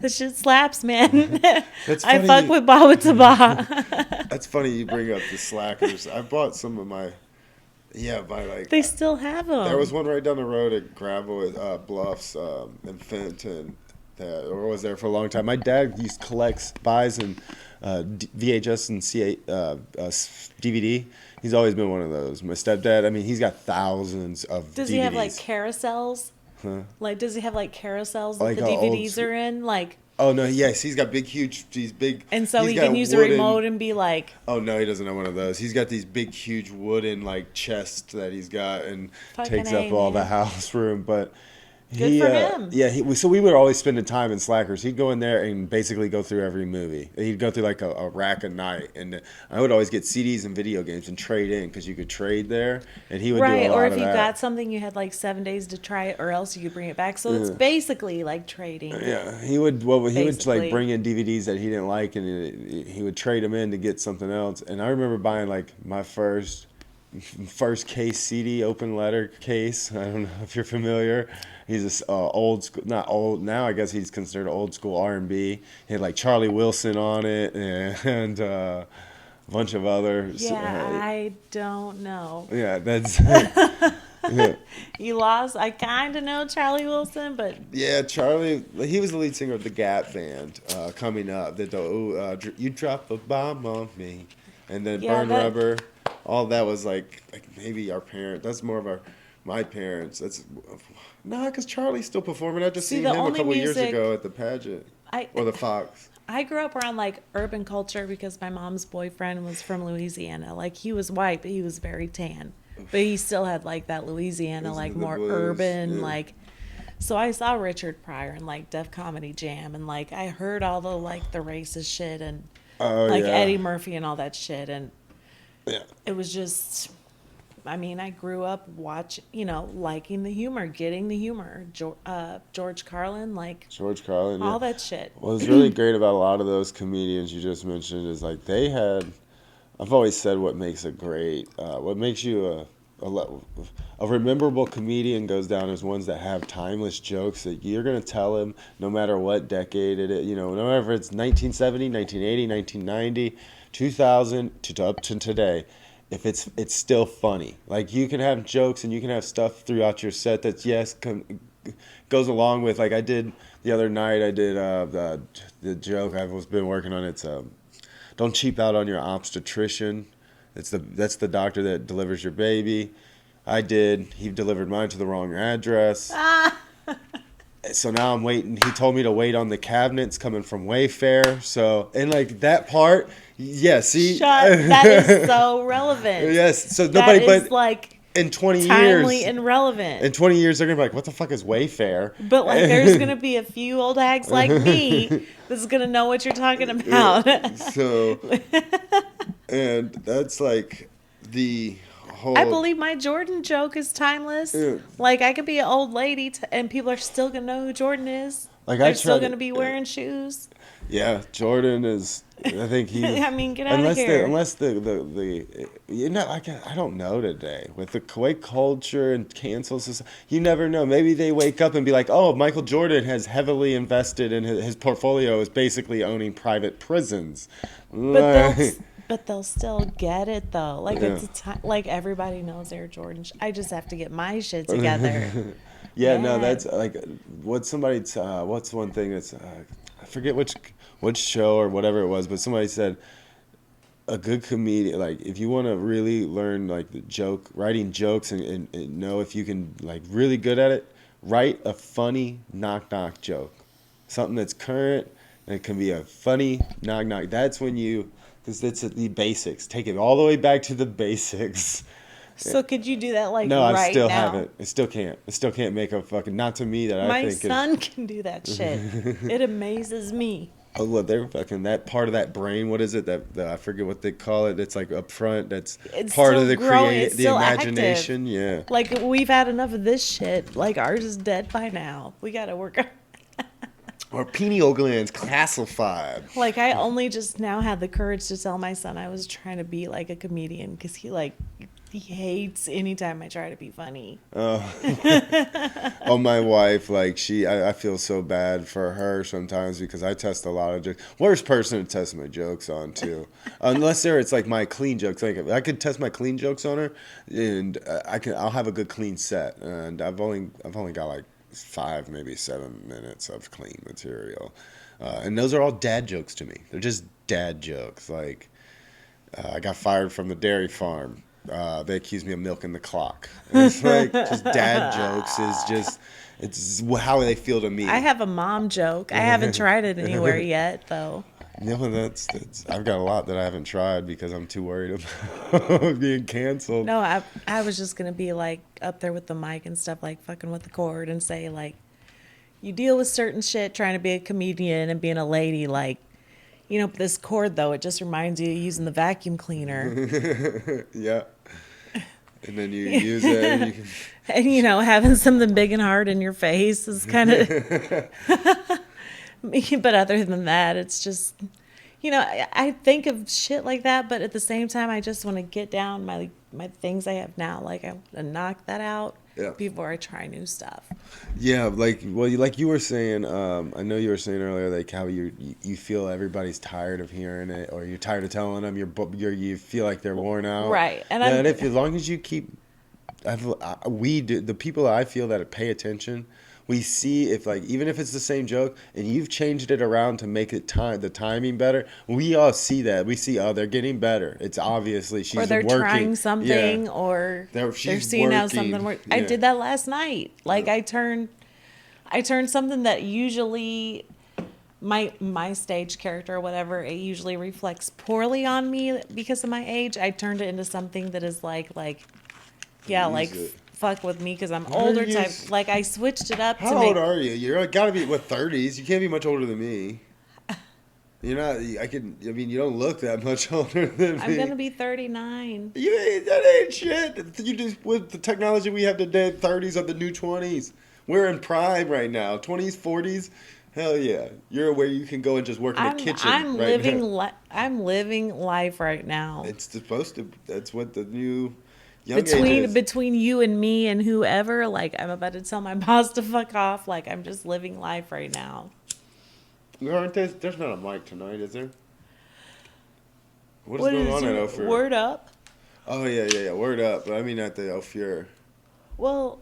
B: this shit slaps, man.
A: That's
B: I
A: funny.
B: fuck with Bawa to ba.
A: That's funny you bring up the Slackers. I bought some of my,
B: They still have them.
A: there was one right down the road at Gravel at Bluffs in Fenton that was there for a long time. My dad buys and VHS and DVD. He's always been one of those. My stepdad, I mean, he's got thousands of
B: Does
A: DVDs.
B: he have like carousels?
A: Huh?
B: Like, does he have like carousels that
A: Like
B: the
A: how old
B: DVDs are in? Like,
A: Oh no, yes, he's got these big.
B: and so
A: he's
B: he
A: got
B: can use the
A: wooden-
B: remote and be like,
A: Oh no, he doesn't have one of those. He's got these big, huge wooden like chests that he's got and
B: Fucking
A: takes
B: A,
A: up all the
B: man.
A: house room. But
B: Good for him.
A: Yeah, so we would always spend the time in Slackers. He'd go in there and basically go through every movie. He'd go through like a rack a night, and I would always get CDs and video games and trade in because you could trade there, and he would do a
B: Right, or
A: lot
B: if
A: of
B: you
A: that.
B: got something, you had like 7 days to try it, or else you could bring it back. So it's basically like trading.
A: Yeah, he would like
B: Basically.
A: bring in DVDs that he didn't like, and he would trade them in to get something else. And I remember buying like my first case CD, open letter case. I don't know if you're familiar. He's this old school, not old now. I guess he's considered old school R&B. He had like Charlie Wilson on it and a bunch of others.
B: Yeah, I don't know.
A: Yeah, that's yeah.
B: You lost. I kind of know Charlie Wilson, but
A: Yeah, Charlie. He was the lead singer of the Gap Band. Coming up, you drop a bomb on me, and then
B: Yeah,
A: Burn
B: that-
A: Rubber. All that was like maybe our parents. That's more of my parents. That's because Charlie's still performing. I just
B: See,
A: seen
B: the
A: him a
B: only
A: couple years
B: music-
A: ago at the pageant
B: I
A: or the Fox.
B: I grew up around like urban culture because my mom's boyfriend was from Louisiana. Like he was white, but he was very tan. But he still had like that Louisiana,
A: Listen
B: like
A: to the
B: more
A: blues,
B: urban,
A: yeah.
B: like. So I saw Richard Pryor and like Def Comedy Jam, and like I heard all the like the racist shit and
A: Oh
B: like
A: yeah.
B: Eddie Murphy and all that shit, and
A: Yeah.
B: it was just. I mean, I grew up liking the humor, getting the humor. George Carlin, like
A: George Carlin.
B: all
A: Yeah.
B: that shit.
A: What was really great about a lot of those comedians you just mentioned is like they had. I've always said what makes a great, what makes you a rememberable comedian goes down as ones that have timeless jokes that you're gonna tell him no matter what decade it is. You know, no matter if it's 1970, 1980, 1990, 2000 to up to today. If it's still funny. Like you can have jokes and you can have stuff throughout your set that goes along with, like I did the other night. I did the joke I've been working on. It's don't cheap out on your obstetrician. That's the doctor that delivers your baby. He delivered mine to the wrong address. So now I'm waiting. He told me to wait on the cabinets coming from Wayfair. So, and like that part, yeah, see?
B: That is so relevant.
A: Yes. So
B: That
A: nobody,
B: is
A: but
B: like
A: in 20
B: timely
A: years,
B: and relevant.
A: in 20 years, they're going to be like, what the fuck is Wayfair?
B: But like, there's gonna be a few old hags like me that's gonna know what you're talking about.
A: So, and that's like the whole.
B: I believe my Jordan joke is timeless.
A: Yeah.
B: Like I could be an old lady, and people are still gonna know who Jordan is.
A: Like,
B: They're
A: I
B: still
A: tried to-
B: gonna be wearing shoes.
A: Yeah, Jordan is. I think he.
B: I mean, get out of here.
A: Unless the I don't know today with the Kuwait culture and cancel society. You never know. Maybe they wake up and be like, oh, Michael Jordan has heavily invested in his portfolio is basically owning private prisons.
B: But they'll still get it though. Like
A: Yeah.
B: it's a time. Like everybody knows Air Jordan. I just have to get my shit together.
A: Yeah, no,
B: Yeah.
A: that's like what's one thing that's I forget which show or whatever it was, but somebody said a good comedian, like if you want to really learn like the writing jokes and know if you can like really good at it, write a funny knock joke, something that's current and it can be a funny knock. That's when because it's the basics. Take it all the way back to the basics.
B: So could you do that like
A: No,
B: right
A: I still
B: now?
A: haven't. I still can't. I still can't make a fucking, not to me that I
B: My
A: think
B: son can do that shit. It amazes me.
A: oh look, they're fucking that part of that brain. What is it that I forget what they call it? It's like up front. That's
B: It's
A: part of
B: still
A: the
B: growing, it's
A: the
B: still
A: imagination. Yeah.
B: Like we've had enough of this shit. Like ours is dead by now. We gotta work on.
A: Or pineal glands classified.
B: Like I only just now had the courage to tell my son I was trying to be like a comedian because he hates anytime I try to be funny.
A: Oh, my wife, like I feel so bad for her sometimes because I test a lot of jokes. Worst person to test my jokes on too, unless it's like my clean jokes. Like I could test my clean jokes on her, and I'll have a good clean set, and I've only got like 5, maybe 7 minutes of clean material, and those are all dad jokes to me. They're just dad jokes. Like I got fired from the dairy farm. They accused me of milking the clock. And it's like just dad jokes it's how they feel to me.
B: I have a mom joke. I haven't tried it anywhere yet though.
A: No, that's. I've got a lot that I haven't tried because I'm too worried about being canceled.
B: No, I was just gonna be like up there with the mic and stuff, like fucking with the cord and say like, you deal with certain shit trying to be a comedian and being a lady, like, this cord though, it just reminds you of using the vacuum cleaner.
A: Yeah, and then you use it, and you can.
B: And having something big and hard in your face is kind of. But other than that, it's just, I think of shit like that, but at the same time, I just want to get down my things I have now. Like, I want to knock that out
A: Yeah.
B: before I try new stuff.
A: Yeah, like like you were saying. I know you were saying earlier, like how you feel everybody's tired of hearing it, or you're tired of telling them. You feel like they're worn out.
B: Right, and
A: yeah, and if as long as you keep, we do the people that I feel that pay attention. We see if like even if it's the same joke and you've changed it around to make it the timing better. We all see that. We see they're getting better. It's obviously she's
B: Or they're
A: working.
B: trying something,
A: Yeah.
B: or they're
A: She's
B: seeing how
A: working.
B: something works.
A: Yeah.
B: I did that last night. Like,
A: Yeah.
B: I turned something that usually my stage character or whatever, it usually reflects poorly on me because of my age. I turned it into something that is like yeah,
A: Use
B: like
A: it.
B: fuck with me because I'm
A: How
B: older
A: you
B: type.
A: s-
B: Like, I switched it up
A: How
B: to
A: old
B: make.
A: are you? You're gotta be what 30s. You can't be much older than me. You're not. I mean, you don't look that much older than me.
B: I'm gonna be 39.
A: You ain't. That ain't shit. You just with the technology we have today, 30s are the new 20s. We're in prime right now. 20s, 40s. Hell yeah. You're where you can go and just work in the kitchen
B: I'm
A: right
B: living
A: now.
B: I'm living life right now.
A: It's supposed to. That's what the new young age is.
B: Between you and me and whoever, like, I'm about to tell my boss to fuck off. Like, I'm just living life right now.
A: There's not a mic tonight, is there? What is
B: What
A: going
B: is
A: on at
B: your
A: Ophir?
B: word up?
A: Oh yeah. Word up. But I mean at the Ophir.
B: Well,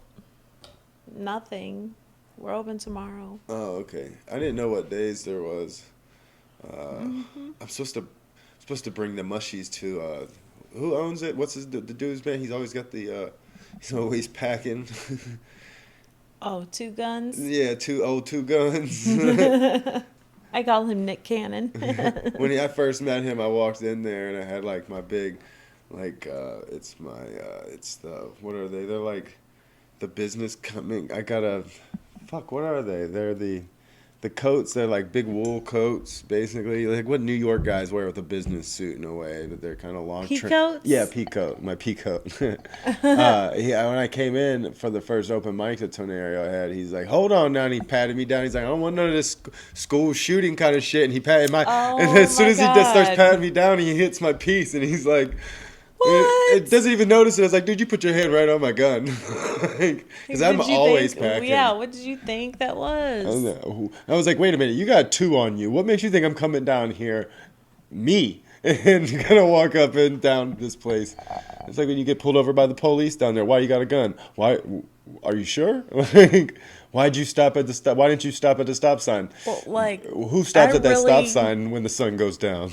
B: nothing. We're open tomorrow.
A: Oh, okay. I didn't know what days there was. I'm supposed to bring the mushies to. Who owns it? What's the dude's name? He's always got the. He's always packing.
B: Oh, two guns.
A: Yeah, two guns.
B: I call him Nick Cannon.
A: When I first met him, I walked in there and I had like my big, like it's the what are they? They're like the business coming. I got a fuck. What are they? They're the coats. They're like big wool coats, basically, like what New York guys wear with a business suit in a way. But they're kind of long.
B: Peacoats?
A: Yeah, peacoat. My peacoat. When I came in for the first open mic that Tony Ariel had, he's like, "Hold on now," and he patted me down. He's like, "I don't want none of this school shooting kind of shit." And he patted my.
B: Oh,
A: and as soon
B: my
A: as he just starts
B: God.
A: patting me down, he hits my piece, and he's like.
B: What?
A: It doesn't even notice it. It's like, dude, you put your hand right on my gun. Because I'm
B: Did you
A: always
B: think,
A: packing.
B: yeah, what did you think that
A: I
B: was?
A: don't know. I was like, wait a minute, you got two on you. What makes you think I'm coming down here? Me. And you're going to walk up and down this place. It's like when you get pulled over by the police down there. Why you got a gun? Why? Are you sure? Like, why'd you stop at the stop? Why didn't you stop at the stop sign?
B: Well, like,
A: Who stops
B: I
A: at that stop
B: really-
A: sign when the sun goes down?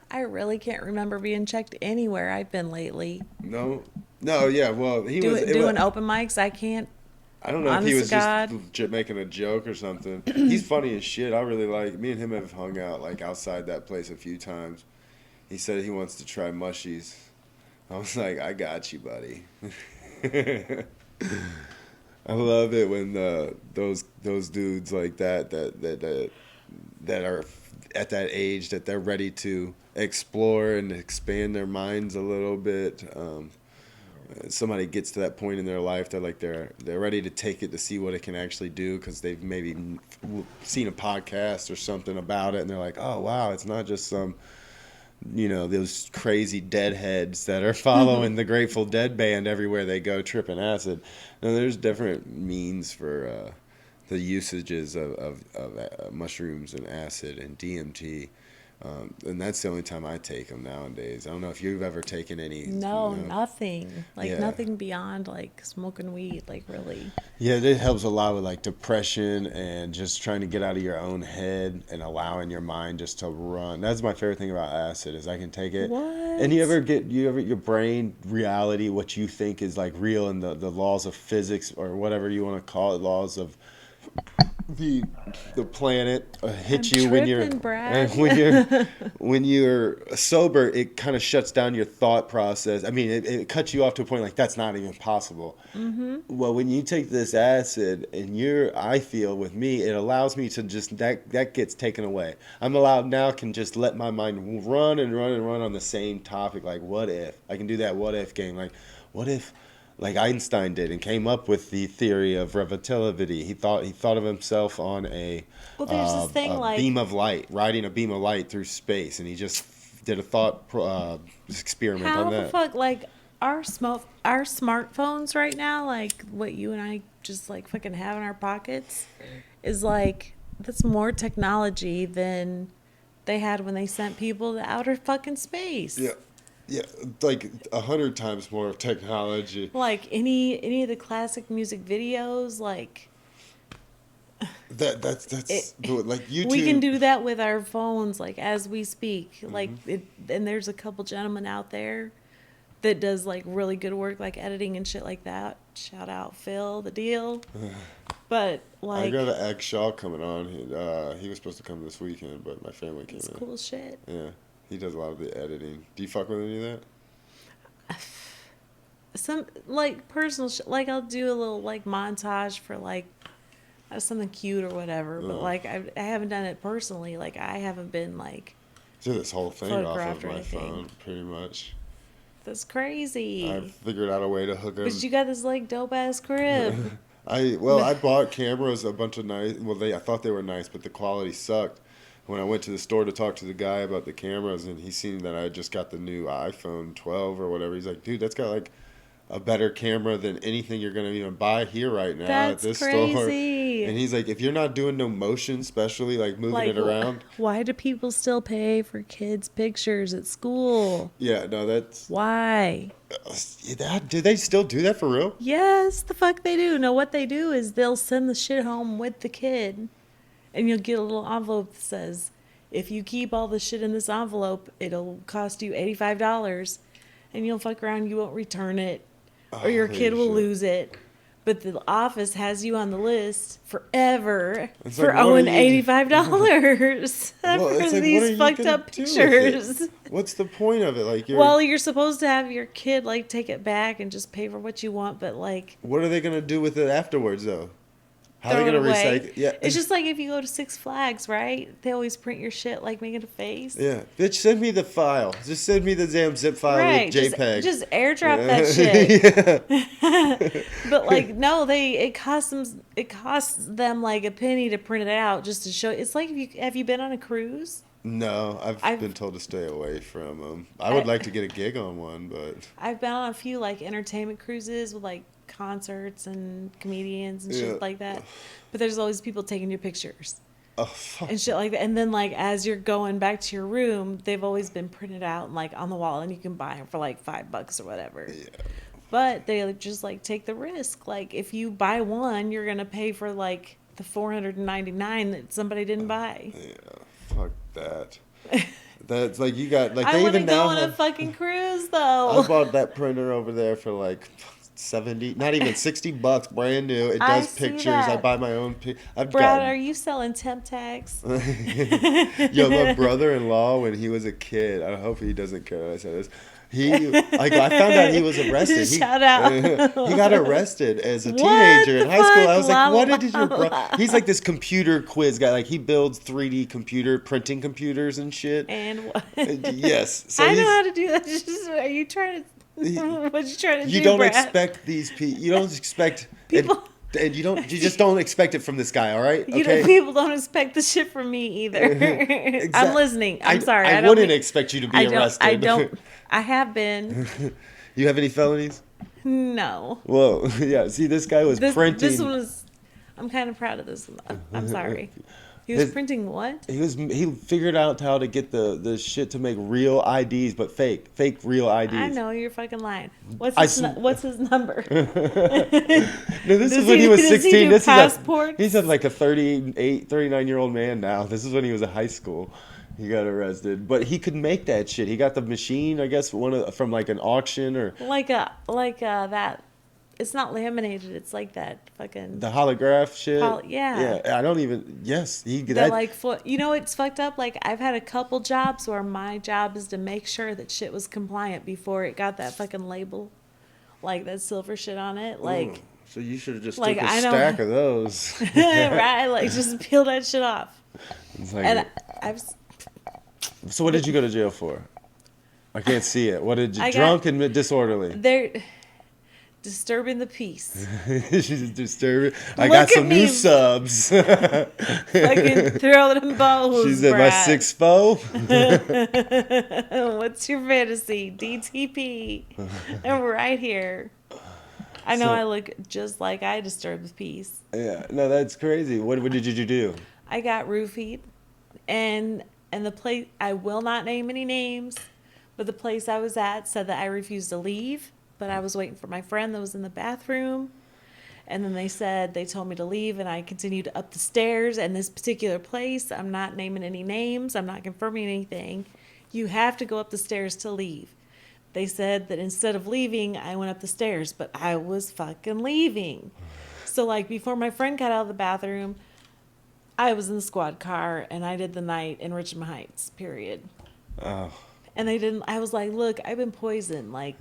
B: I really can't remember being checked anywhere I've been lately.
A: No. No, yeah, well, he was...
B: Doing open mics, I can't.
A: I don't know if he
B: Honest
A: was
B: to God.
A: just making a joke or something. He's funny as shit. I really like. Me and him have hung out like outside that place a few times. He said he wants to try mushies. I was like, I got you, buddy. I love it when those dudes like that are at that age that they're ready to explore and expand their minds a little bit. Somebody gets to that point in their life, they're ready to take it to see what it can actually do because they've maybe seen a podcast or something about it, and they're like, oh wow, it's not just some, those crazy deadheads that are following the Grateful Dead band everywhere they go, tripping acid. Now, there's different means for the usages of mushrooms and acid and DMT. And that's the only time I take them nowadays. I don't know if you've ever taken any.
B: No, nothing. Like,
A: Yeah.
B: nothing beyond, like, smoking weed, like, really.
A: Yeah, it helps a lot with like depression and just trying to get out of your own head and allowing your mind just to run. That's my favorite thing about acid is I can take it.
B: What?
A: And your brain reality, what you think is like real and the laws of physics or whatever you want to call it, laws of the planet
B: I'm
A: hits you
B: tripping, Brad.
A: when you're sober. It kind of shuts down your thought process. I mean, it cuts you off to a point like that's not even possible.
B: Mm-hmm.
A: Well, when you take this acid and I feel with me, it allows me to just that gets taken away. I'm allowed now can just let my mind run and run and run on the same topic. Like, what if I can do that? What if game? Like, what if like Einstein did and came up with the theory of relativity. He thought of himself on
B: Well, there's this thing
A: a
B: like,
A: beam of light, riding a beam of light through space, and he just did a thought experiment on
B: how the
A: that.
B: fuck, like, our smartphones right now, like what you and I just like fucking have in our pockets, is like that's more technology than they had when they sent people to outer fucking
A: Yeah,
B: space.
A: yeah, like 100 times more technology.
B: Like any of the classic music videos, like
A: That's
B: it
A: like
B: we can
A: YouTube.
B: do that with our phones like as we speak. Like
A: Hmm.
B: it, and there's a couple gentlemen out there that does like really good work like editing and shit like that. Shout out Phil, the deal. But
A: I got
B: like
A: an Egg Shaw coming on. He was supposed to come this weekend, but my family came
B: it's
A: in.
B: cool shit.
A: Yeah, he does a lot of the editing. Do you fuck with any of that?
B: Some like personal shit, like I'll do a little like montage for like something cute or whatever, but
A: No.
B: like I haven't done it personally. Like I haven't been like
A: Do this whole thing off
B: photographed
A: of
B: or
A: my
B: anything.
A: phone, pretty much.
B: That's
A: I've
B: crazy.
A: figured out a way to hook
B: But
A: him.
B: you got this like dope ass crib.
A: I bought cameras, a bunch of nice. Well, I thought they were nice, but the quality sucked. When I went to the store to talk to the guy about the cameras, and he seen that I just got the new iPhone 12 or whatever, he's like, "Dude, that's got like a better camera than anything you're gonna even buy here right now at
B: That's
A: this store."
B: crazy.
A: And he's like, "If you're not doing no motion, especially like moving
B: Like,
A: it around,
B: why do people still pay for kids' pictures at school?
A: yeah, no, that's
B: Why?
A: do they still do that for real?"
B: Yes, the fuck they do. No, what they do is they'll send the shit home with the kid, and you'll get a little envelope that says, if you keep all the shit in this envelope, it'll cost you $85, and you'll fuck around, you won't return it, or your kid
A: Holy
B: will
A: shit.
B: lose it. But the office has you on the list forever
A: It's like,
B: for
A: what are
B: owing
A: you?
B: $85
A: Well,
B: for
A: it's like, what are
B: these
A: you
B: fucked
A: gonna
B: up
A: do with it?
B: pictures.
A: What's the point of it? Like,
B: Well, you're supposed to have your kid like take it back and just pay for what you want, but like
A: what are they gonna do with it afterwards, though? How are they
B: throw it
A: gonna
B: away.
A: recycle? Yeah,
B: It's just like if you go to Six Flags, right? They always print your shit like making a face.
A: yeah. Bitch, send me the file. Just send me the damn zip file
B: Right.
A: with JPEG.
B: Just airdrop that shit.
A: Yeah.
B: But like no, it costs them like a penny to print it out just to show. It's like have you been on a cruise?
A: No, I've
B: I've
A: been told to stay away from them. I
B: I,
A: would like to get a gig on one, but
B: I've been on a few like entertainment cruises with like concerts and comedians and
A: yeah.
B: shit like that. But there's always people taking your pictures
A: Oh fuck.
B: and shit like that. And then like as you're going back to your room, they've always been printed out and like on the wall, and you can buy them for like $5 or whatever.
A: Yeah.
B: But they just like take the risk. Like if you buy one, you're gonna pay for like the 499 that somebody didn't buy.
A: Yeah. Fuck that. That's like you got like
B: I
A: they
B: want to
A: even
B: go
A: now
B: on a
A: have.
B: fucking cruise
A: I
B: though.
A: bought that printer over there for like 70, not even $60, brand new. It
B: I
A: does
B: see
A: pictures. I
B: that.
A: buy my own. I've
B: Brad,
A: got.
B: are you selling temp tags?
A: Yo, my brother-in-law when he was a kid. I hope he doesn't care that I said this. I found out he was arrested.
B: Shout out.
A: He got arrested as a
B: What
A: teenager in
B: the
A: high school.
B: fuck?
A: I was
B: La,
A: like, what
B: la,
A: did your bro?
B: la.
A: He's like this computer quiz guy. Like he builds 3D computer printing computers and shit.
B: And what?
A: Yes, so
B: I know
A: he's.
B: how to do that. Just, are you trying to? What you trying to
A: You
B: do,
A: don't
B: Brad?
A: expect these people. You don't expect
B: People.
A: and you don't. You just don't expect it from this guy. All right.
B: You
A: Okay.
B: know, people don't expect the shit from me either. I'm listening. I'm sorry.
A: I
B: don't
A: wouldn't
B: mean-
A: expect you to be
B: I don't.
A: arrested.
B: I don't. I have been.
A: You have any felonies?
B: No.
A: Well, yeah. See, this guy was printing.
B: This one was. I'm kind of proud of this one. I'm sorry. He was
A: His-
B: printing what?
A: He figured out how to get the shit to make real IDs, but fake real IDs.
B: I know you're fucking lying.
A: I
B: What's his number?
A: No, this
B: Does
A: is when
B: he-
A: he was
B: does he
A: 16.
B: do
A: This
B: passports?
A: he's like a 39-year-old man now. This is when he was in high school. He got arrested, but he could make that shit. He got the machine, I guess, from like an auction or
B: like that it's not laminated. It's like that fucking.
A: The holograph shit.
B: Yeah.
A: Yeah. I don't even. Yes.
B: They're like, you know, it's fucked up. Like, I've had a couple jobs where my job is to make sure that shit was compliant before it got that fucking label, like that silver shit on it. Like,
A: so you should have just
B: like,
A: took a
B: I know-
A: stack of those.
B: right? Like, just peel that shit off.
A: It's like,
B: And I've
A: so what did you go to jail for? I can't see it. What did you?
B: I got-
A: Drunk and disorderly.
B: they're disturbing the peace.
A: She's disturbing. I
B: Look
A: got
B: at
A: some new
B: me.
A: subs.
B: Fucking throw them bows.
A: She's in my 6'4".
B: What's your fantasy? DTP. I'm right here. I know
A: So-
B: I look just like I disturb the peace.
A: Yeah, no, that's crazy. What did you do?
B: I got roofied, and the place, I will not name any names, but the place I was at said that I refused to leave, but I was waiting for my friend that was in the bathroom. And then they told me to leave, and I continued up the stairs. And this particular place, I'm not naming any names, I'm not confirming anything. You have to go up the stairs to leave. They said that instead of leaving, I went up the stairs, but I was fucking leaving. So, like, before my friend got out of the bathroom, I was in the squad car, and I did the night in Richmond Heights, period.
A: Oh,
B: And they didn't, I was like, look, I've been poisoned. Like,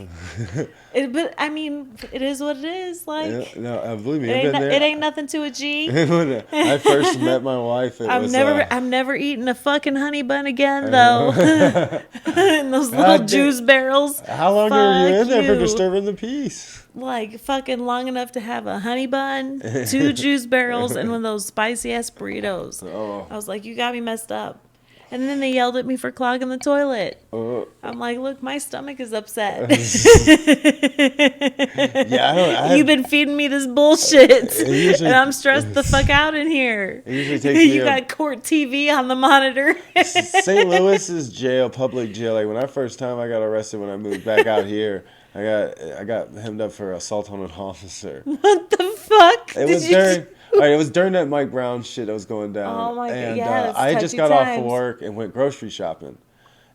B: but I mean, it is what it is. Like,
A: yeah, no, believe me,
B: it
A: I've
B: ain't,
A: been there.
B: it ain't nothing to a G.
A: When I first met my wife,
B: I'm never eating a fucking honey bun again, though. In those little
A: God
B: juice barrels.
A: How long were you in
B: Fuck
A: there for
B: you.
A: disturbing the peace?
B: Like, fucking long enough to have a honey bun, 2 juice barrels, and one of those spicy ass burritos.
A: Oh.
B: I was like, you got me messed up. And then they yelled at me for clogging the toilet. I'm like, look, my stomach is upset.
A: Yeah,
B: You've been feeding me this bullshit,
A: usually-
B: and I'm stressed the fuck out in here.
A: It usually takes me
B: You got court TV on the monitor.
A: St. Louis's jail, public jail. Like when I got arrested when I moved back out here, I got hemmed up for assault on an officer.
B: What the fuck?
A: It was during that Mike Brown shit that was going down.
B: Oh my God,
A: and,
B: yeah, that's
A: I just
B: touchy
A: got off
B: times.
A: of work and went grocery shopping.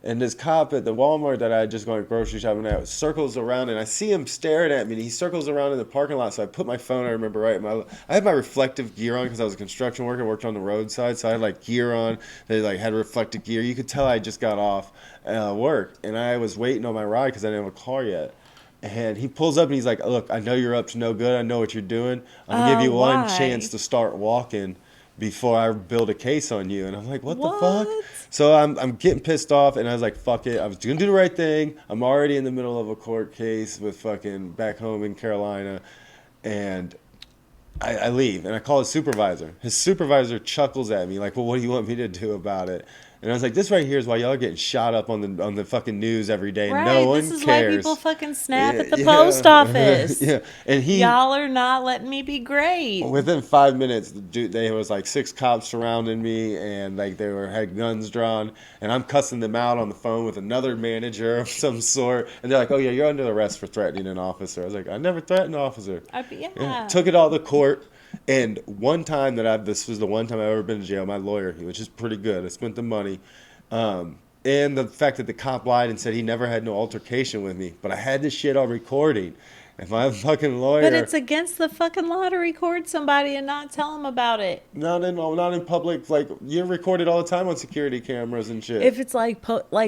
A: And this cop at the Walmart that I had just gone grocery shopping at circles around, and I see him staring at me. And he circles around in the parking lot. So I put my phone. I remember I had my reflective gear on because I was a construction worker. Worked on the roadside, so I had like gear on. They like had reflective gear. You could tell I just got off work, and I was waiting on my ride because I didn't have a car yet. And he pulls up and he's like, "Look, I know you're up to no good. I know what you're doing. I'm gonna give you one
B: why?
A: chance to start walking before I build a case on you." And I'm like, "What the
B: What?
A: fuck?" So I'm getting pissed off, and I was like, "Fuck it. I was gonna do the right thing. I'm already in the middle of a court case with fucking back home in Carolina," and I leave and I call his supervisor. His supervisor chuckles at me like, "Well, what do you want me to do about it?" And I was like, "This right here is why y'all are getting shot up on the fucking news every day.
B: Right,
A: No one
B: this is
A: cares."
B: why people fucking snap at the
A: Yeah.
B: post office.
A: Yeah, and
B: Y'all are not letting me be great.
A: within 5 minutes, the dude, there was like 6 cops surrounding me, and like had guns drawn, and I'm cussing them out on the phone with another manager of some sort, and they're like, "Oh yeah, you're under arrest for threatening an officer." I was like, "I never threatened an officer."
B: Yeah.
A: Took it all to court. And one time this was the one time I've ever been to jail. My lawyer, which is pretty good. I spent the money. And the fact that the cop lied and said he never had no altercation with me. But I had this shit on recording. And my fucking lawyer...
B: But it's against the fucking law to record somebody and not tell them about it.
A: Not in public. Like, you're recorded all the time on security cameras and shit.
B: If it's like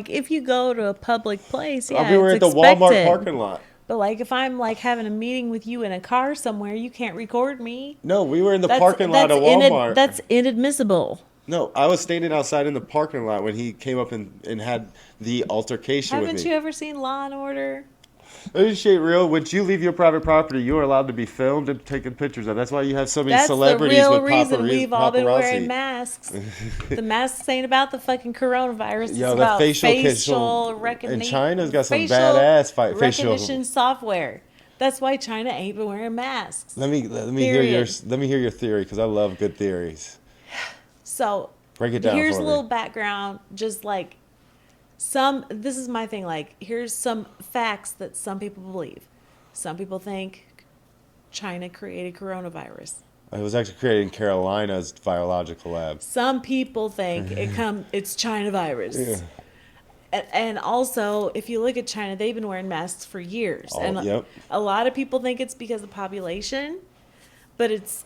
B: if you go to a public place, yeah,
A: we were
B: it's
A: at the Walmart
B: expected.
A: parking lot.
B: But like if I'm like having a meeting with you in a car somewhere, you can't record me.
A: No, we were in the parking lot of Walmart.
B: That's inadmissible.
A: No, I was standing outside in the parking lot when he came up and had the altercation with me.
B: Haven't you ever seen Law and Order?
A: This shit real. When you leave your private property, you are allowed to be filmed and taken pictures of. That's why you have so many
B: That's
A: celebrities
B: the real
A: with
B: reason we've all been wearing
A: paparazzi.
B: masks. The masks ain't about the fucking coronavirus. It's
A: Yo, the
B: about
A: facial
B: recognition.
A: and China's got some badass facial
B: recognition software. That's why China ain't been wearing masks.
A: Let me hear your theory because I love good theories.
B: So
A: Break it down
B: here's
A: for
B: a
A: me.
B: little background, just like this is my thing, like here's some facts that some people believe. Some people think China created coronavirus.
A: It was actually created in Carolina's virological lab.
B: Some people think it's China virus.
A: Yeah.
B: And also, if you look at China, they've been wearing masks for years,
A: Oh,
B: and
A: yep.
B: a lot of people think it's because of population, but it's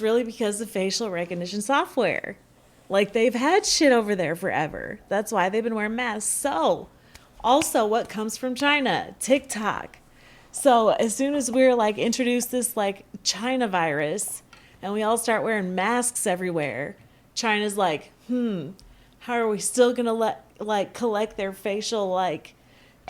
B: really because of facial recognition software. Like they've had shit over there forever. That's why they've been wearing masks. So, also, what comes from China? TikTok. So as soon as we're like introduced this like China virus, and we all start wearing masks everywhere, China's like, how are we still gonna let like collect their facial like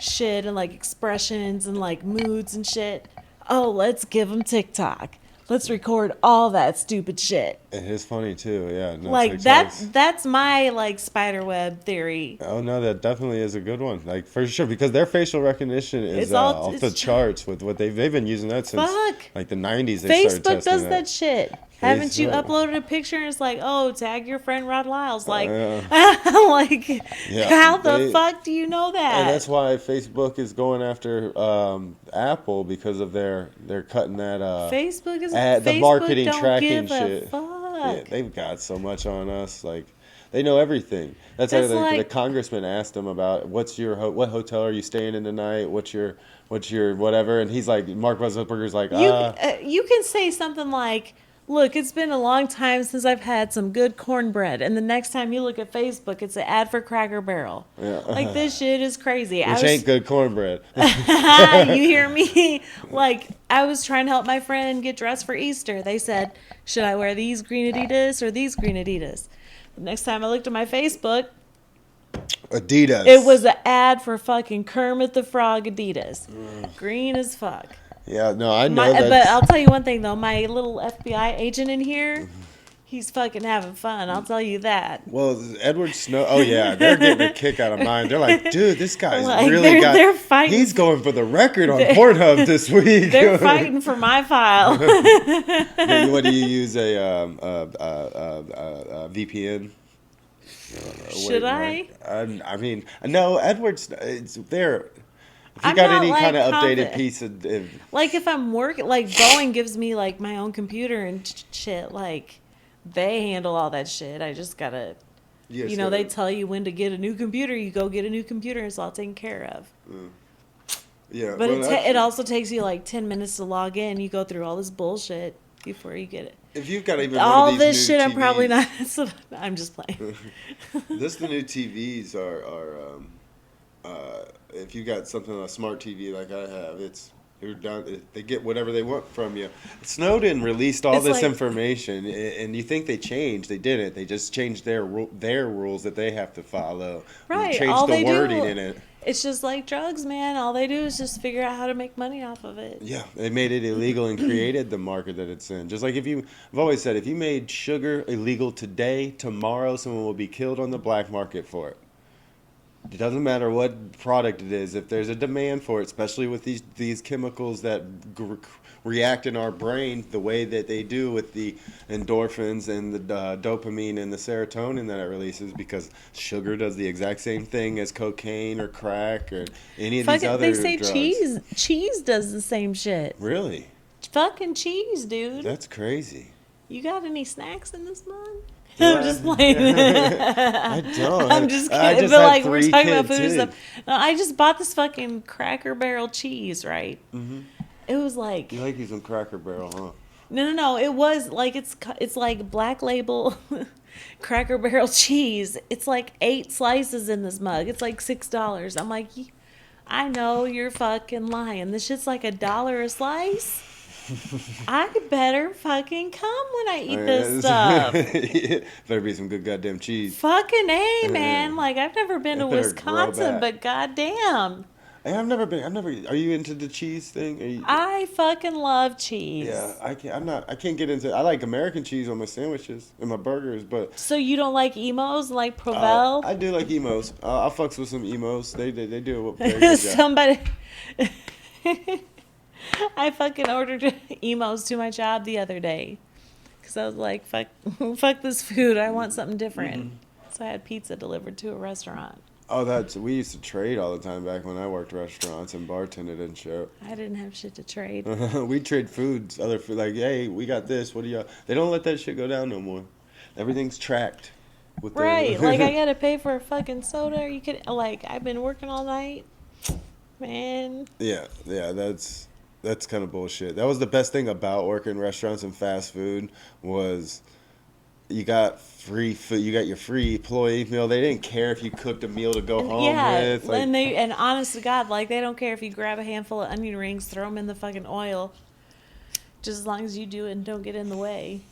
B: shit and like expressions and like moods and shit? Oh, let's give them TikTok. Let's record all that stupid shit.
A: It is funny too. Yeah, no,
B: Like that's my like spider web theory.
A: Oh no, that definitely is a good one. Like for sure, because their facial recognition is
B: It's all
A: off the
B: it's
A: charts with what they've been using that since
B: fuck.
A: like the '90s. They started
B: Facebook
A: testing
B: does that shit. Haven't you
A: Facebook.
B: uploaded a picture and it's like, oh, tag your friend Rod Lyles? Like,
A: Uh,
B: like,
A: Yeah,
B: how the
A: they-
B: fuck do you know that?
A: And that's why Facebook is going after Apple because of they're cutting that
B: Facebook is
A: the
B: Facebook
A: marketing
B: don't
A: tracking
B: give a
A: shit.
B: fuck.
A: Yeah, they've got so much on us. Like they know everything. That's how
B: That's
A: the
B: like-
A: congressman asked him about what hotel are you staying in tonight? What's your whatever? And he's like, Mark Zuckerberg's like,
B: You can say something like, look, it's been a long time since I've had some good cornbread. And the next time you look at Facebook, it's an ad for Cracker Barrel.
A: Yeah.
B: Like, this shit is crazy.
A: which ain't good cornbread.
B: You hear me? Like, I was trying to help my friend get dressed for Easter. They said, should I wear these green Adidas or these green Adidas? The next time I looked at my Facebook,
A: Adidas.
B: it was an ad for fucking Kermit the Frog Adidas. Green as fuck.
A: Yeah, no, I know that.
B: But I'll tell you one thing, though. My little FBI agent in here, he's fucking having fun. I'll tell you that.
A: Well, Edward Snow. Oh yeah, they're getting a kick out of mine. They're like, dude, this guy's
B: Like,
A: really got.
B: they're fighting.
A: He's going for the record on Pornhub this week.
B: They're fighting for my file.
A: What do you use VPN?
B: Should I?
A: I mean, no. Edward's. It's there. If you
B: I'm
A: got
B: not,
A: any
B: like,
A: kind of updated
B: confident.
A: piece of,
B: Like, if I'm working, like, Boeing gives me, like, my own computer and shit. Like, they handle all that shit. I just gotta,
A: yes,
B: you know, they tell you when to get a new computer. You go get a new computer. It's all taken care of.
A: yeah.
B: But
A: well,
B: it also takes you, like, 10 minutes to log in. You go through all this bullshit before you get it.
A: if you've got even
B: All
A: one of these
B: this
A: new
B: shit, I'm
A: TVs,
B: probably not. I'm just playing.
A: the new TVs are if you got something on a smart TV like I have, you're done. They get whatever they want from you. Snowden released all
B: It's
A: this
B: like-
A: information, and you think they changed? They didn't. They just changed their rules that they have to follow.
B: Right.
A: Changed
B: All
A: the
B: they
A: wording
B: do,
A: in it.
B: it's just like drugs, man. All they do is just figure out how to make money off of it.
A: Yeah, they made it illegal and created the market that it's in. Just like I've always said, if you made sugar illegal today, tomorrow someone will be killed on the black market for it. It doesn't matter what product it is. If there's a demand for it, especially with these chemicals that react in our brain the way that they do with the endorphins and the dopamine and the serotonin that it releases, because sugar does the exact same thing as cocaine or crack or any of these other
B: They say
A: drugs.
B: cheese does the same shit.
A: Really?
B: Fucking cheese, dude.
A: That's crazy.
B: You got any snacks in this month?
A: Yeah.
B: I'm just playing.
A: I don't.
B: I'm just
A: I
B: kidding.
A: just
B: But
A: had
B: like we're
A: 3
B: talking about
A: kids,
B: food
A: too.
B: and stuff. No, I just bought this fucking Cracker Barrel cheese, right? Mm-hmm. It was like
A: You like using Cracker Barrel, huh?
B: no. It was like it's like Black Label Cracker Barrel cheese. It's like 8 slices in this mug. It's like $6. I'm like, I know you're fucking lying. This shit's like $1 a slice. I better fucking come when I eat this stuff.
A: Better be some good goddamn cheese.
B: Fucking A, man. Like, I've never been to
A: It better grow
B: Wisconsin,
A: back.
B: but goddamn.
A: Hey, I've never. Are you into the cheese thing? Are you,
B: I fucking love cheese.
A: yeah, I can't. I'm not. I can't get into. I like American cheese on my sandwiches and my burgers, but
B: So you don't like emos, like Provel?
A: I do like emos. I'll fucks with some emos. They do a very good job.
B: Somebody... I fucking ordered emos to my job the other day. Because I was like, fuck this food. I want something different.
A: Mm-hmm.
B: So I had pizza delivered to a restaurant.
A: Oh, we used to trade all the time back when I worked restaurants and bartended and shit.
B: I didn't have shit to trade.
A: We trade foods, other food. Like, hey, we got this. What do you? They don't let that shit go down no more. Everything's tracked. with
B: Right. Like, I
A: the
B: gotta pay for a fucking soda. You could, like, I've been working all night. Man.
A: yeah, that's kind of bullshit. That was the best thing about working restaurants and fast food was you got free food. You got your free employee meal. They didn't care if you cooked a meal to go
B: And
A: home
B: yeah,
A: with. Like,
B: and honest to God, like, they don't care if you grab a handful of onion rings, throw them in the fucking oil, just as long as you do it and don't get in the way.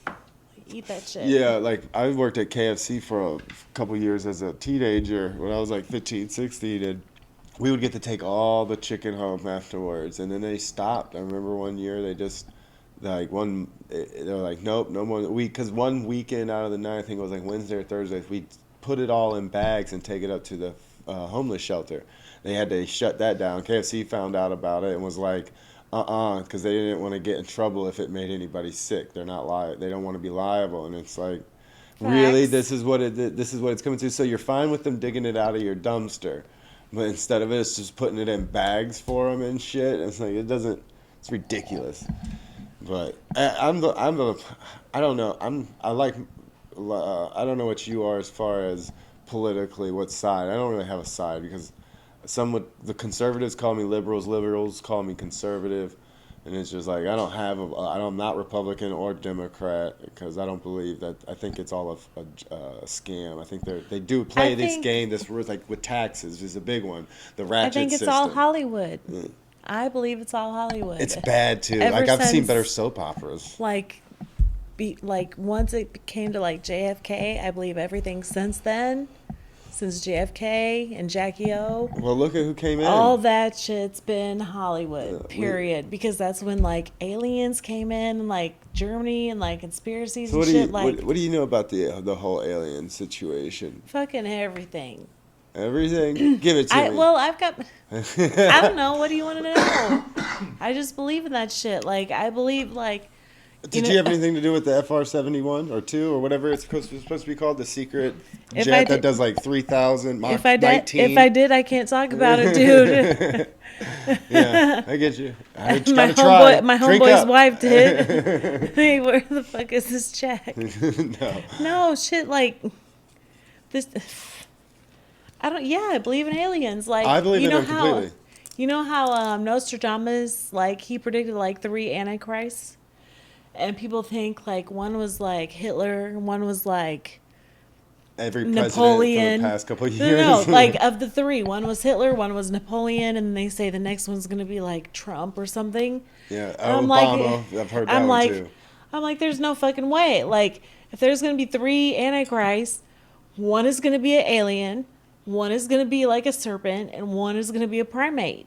B: Eat that shit.
A: yeah, like I worked at KFC for a couple years as a teenager when I was like 15, 16, and we would get to take all the chicken home afterwards. And then they stopped. I remember one year they just they were like, nope, no more. Because one weekend out of the night, I think it was like Wednesday or Thursday, we put it all in bags and take it up to the homeless shelter. They had to shut that down. KFC found out about it and was like, because they didn't want to get in trouble if it made anybody sick. They're not They don't want to be liable, and it's like, really,
B: Facts.
A: this is what it's coming to. So you're fine with them digging it out of your dumpster, but instead of it, it's just putting it in bags for them and shit. It's like it doesn't. It's ridiculous. But I don't know. I don't know what you are as far as politically, what side. I don't really have a side because the conservatives call me liberals call me conservative, and it's just like I'm not Republican or Democrat because I don't believe that. I think it's all a scam. I think they do
B: I
A: play this
B: think
A: game. This like with taxes is a big one. The
B: I
A: ratchet
B: think it's all
A: system.
B: Hollywood. I believe it's all Hollywood.
A: It's bad too.
B: Ever
A: Like I've seen better
B: since,
A: soap operas.
B: like, once it came to like JFK, I believe everything since then, since JFK and Jackie O,
A: Well, look at who came
B: all
A: in.
B: that shit's been Hollywood. Period. Because that's when like aliens came in, like Germany, and like conspiracies
A: So
B: and shit. Like,
A: what do you know about the whole alien situation?
B: fucking everything.
A: Everything? Give it to me.
B: I've got. I don't know. What do you want to know? I just believe in that shit. Like, I believe, like, you
A: Did
B: know,
A: you have anything to do with the FR-71 or 2 or whatever it's supposed to be called, the secret
B: if I
A: jet that
B: did,
A: does like 3,000 Mach
B: if
A: 19?
B: I did, I can't talk about it, dude.
A: Yeah, I get you. I just
B: my
A: gotta try.
B: my
A: Drink
B: homeboy's
A: up.
B: wife did. Hey, where the fuck is this check?
A: No.
B: No shit, like this. I don't. Yeah, I believe in aliens. Like,
A: I believe in them completely.
B: you know how Nostradamus, like, he predicted like 3 antichrists, and people think like one was like Hitler, and one was like
A: Every president for the
B: Napoleon.
A: past couple of
B: No, no,
A: years.
B: no. Like, of the 3, one was Hitler, one was Napoleon, and they say the next one's gonna be like Trump or something.
A: Yeah,
B: And
A: Obama. I've heard that
B: I'm
A: one
B: like,
A: too.
B: I'm like, there's no fucking way. Like, if there's gonna be 3 antichrists, one is gonna be an alien, one is gonna be like a serpent, and one is gonna be a primate.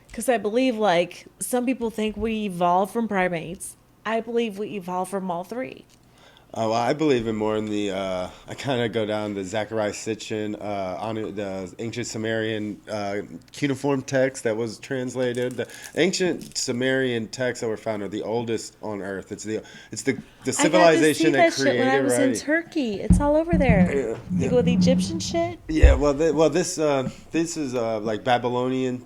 B: Because I believe, like, some people think we evolved from primates. I believe we evolved from all 3.
A: Well, I believe in more in the. I kind of go down the Zechariah Sitchin, on the ancient Sumerian cuneiform text that was translated. The ancient Sumerian texts that were found are the oldest on Earth. It's the civilization
B: I got to see that shit when I was in
A: writing.
B: Turkey. It's all over there. You go with Egyptian shit.
A: Yeah, this is like Babylon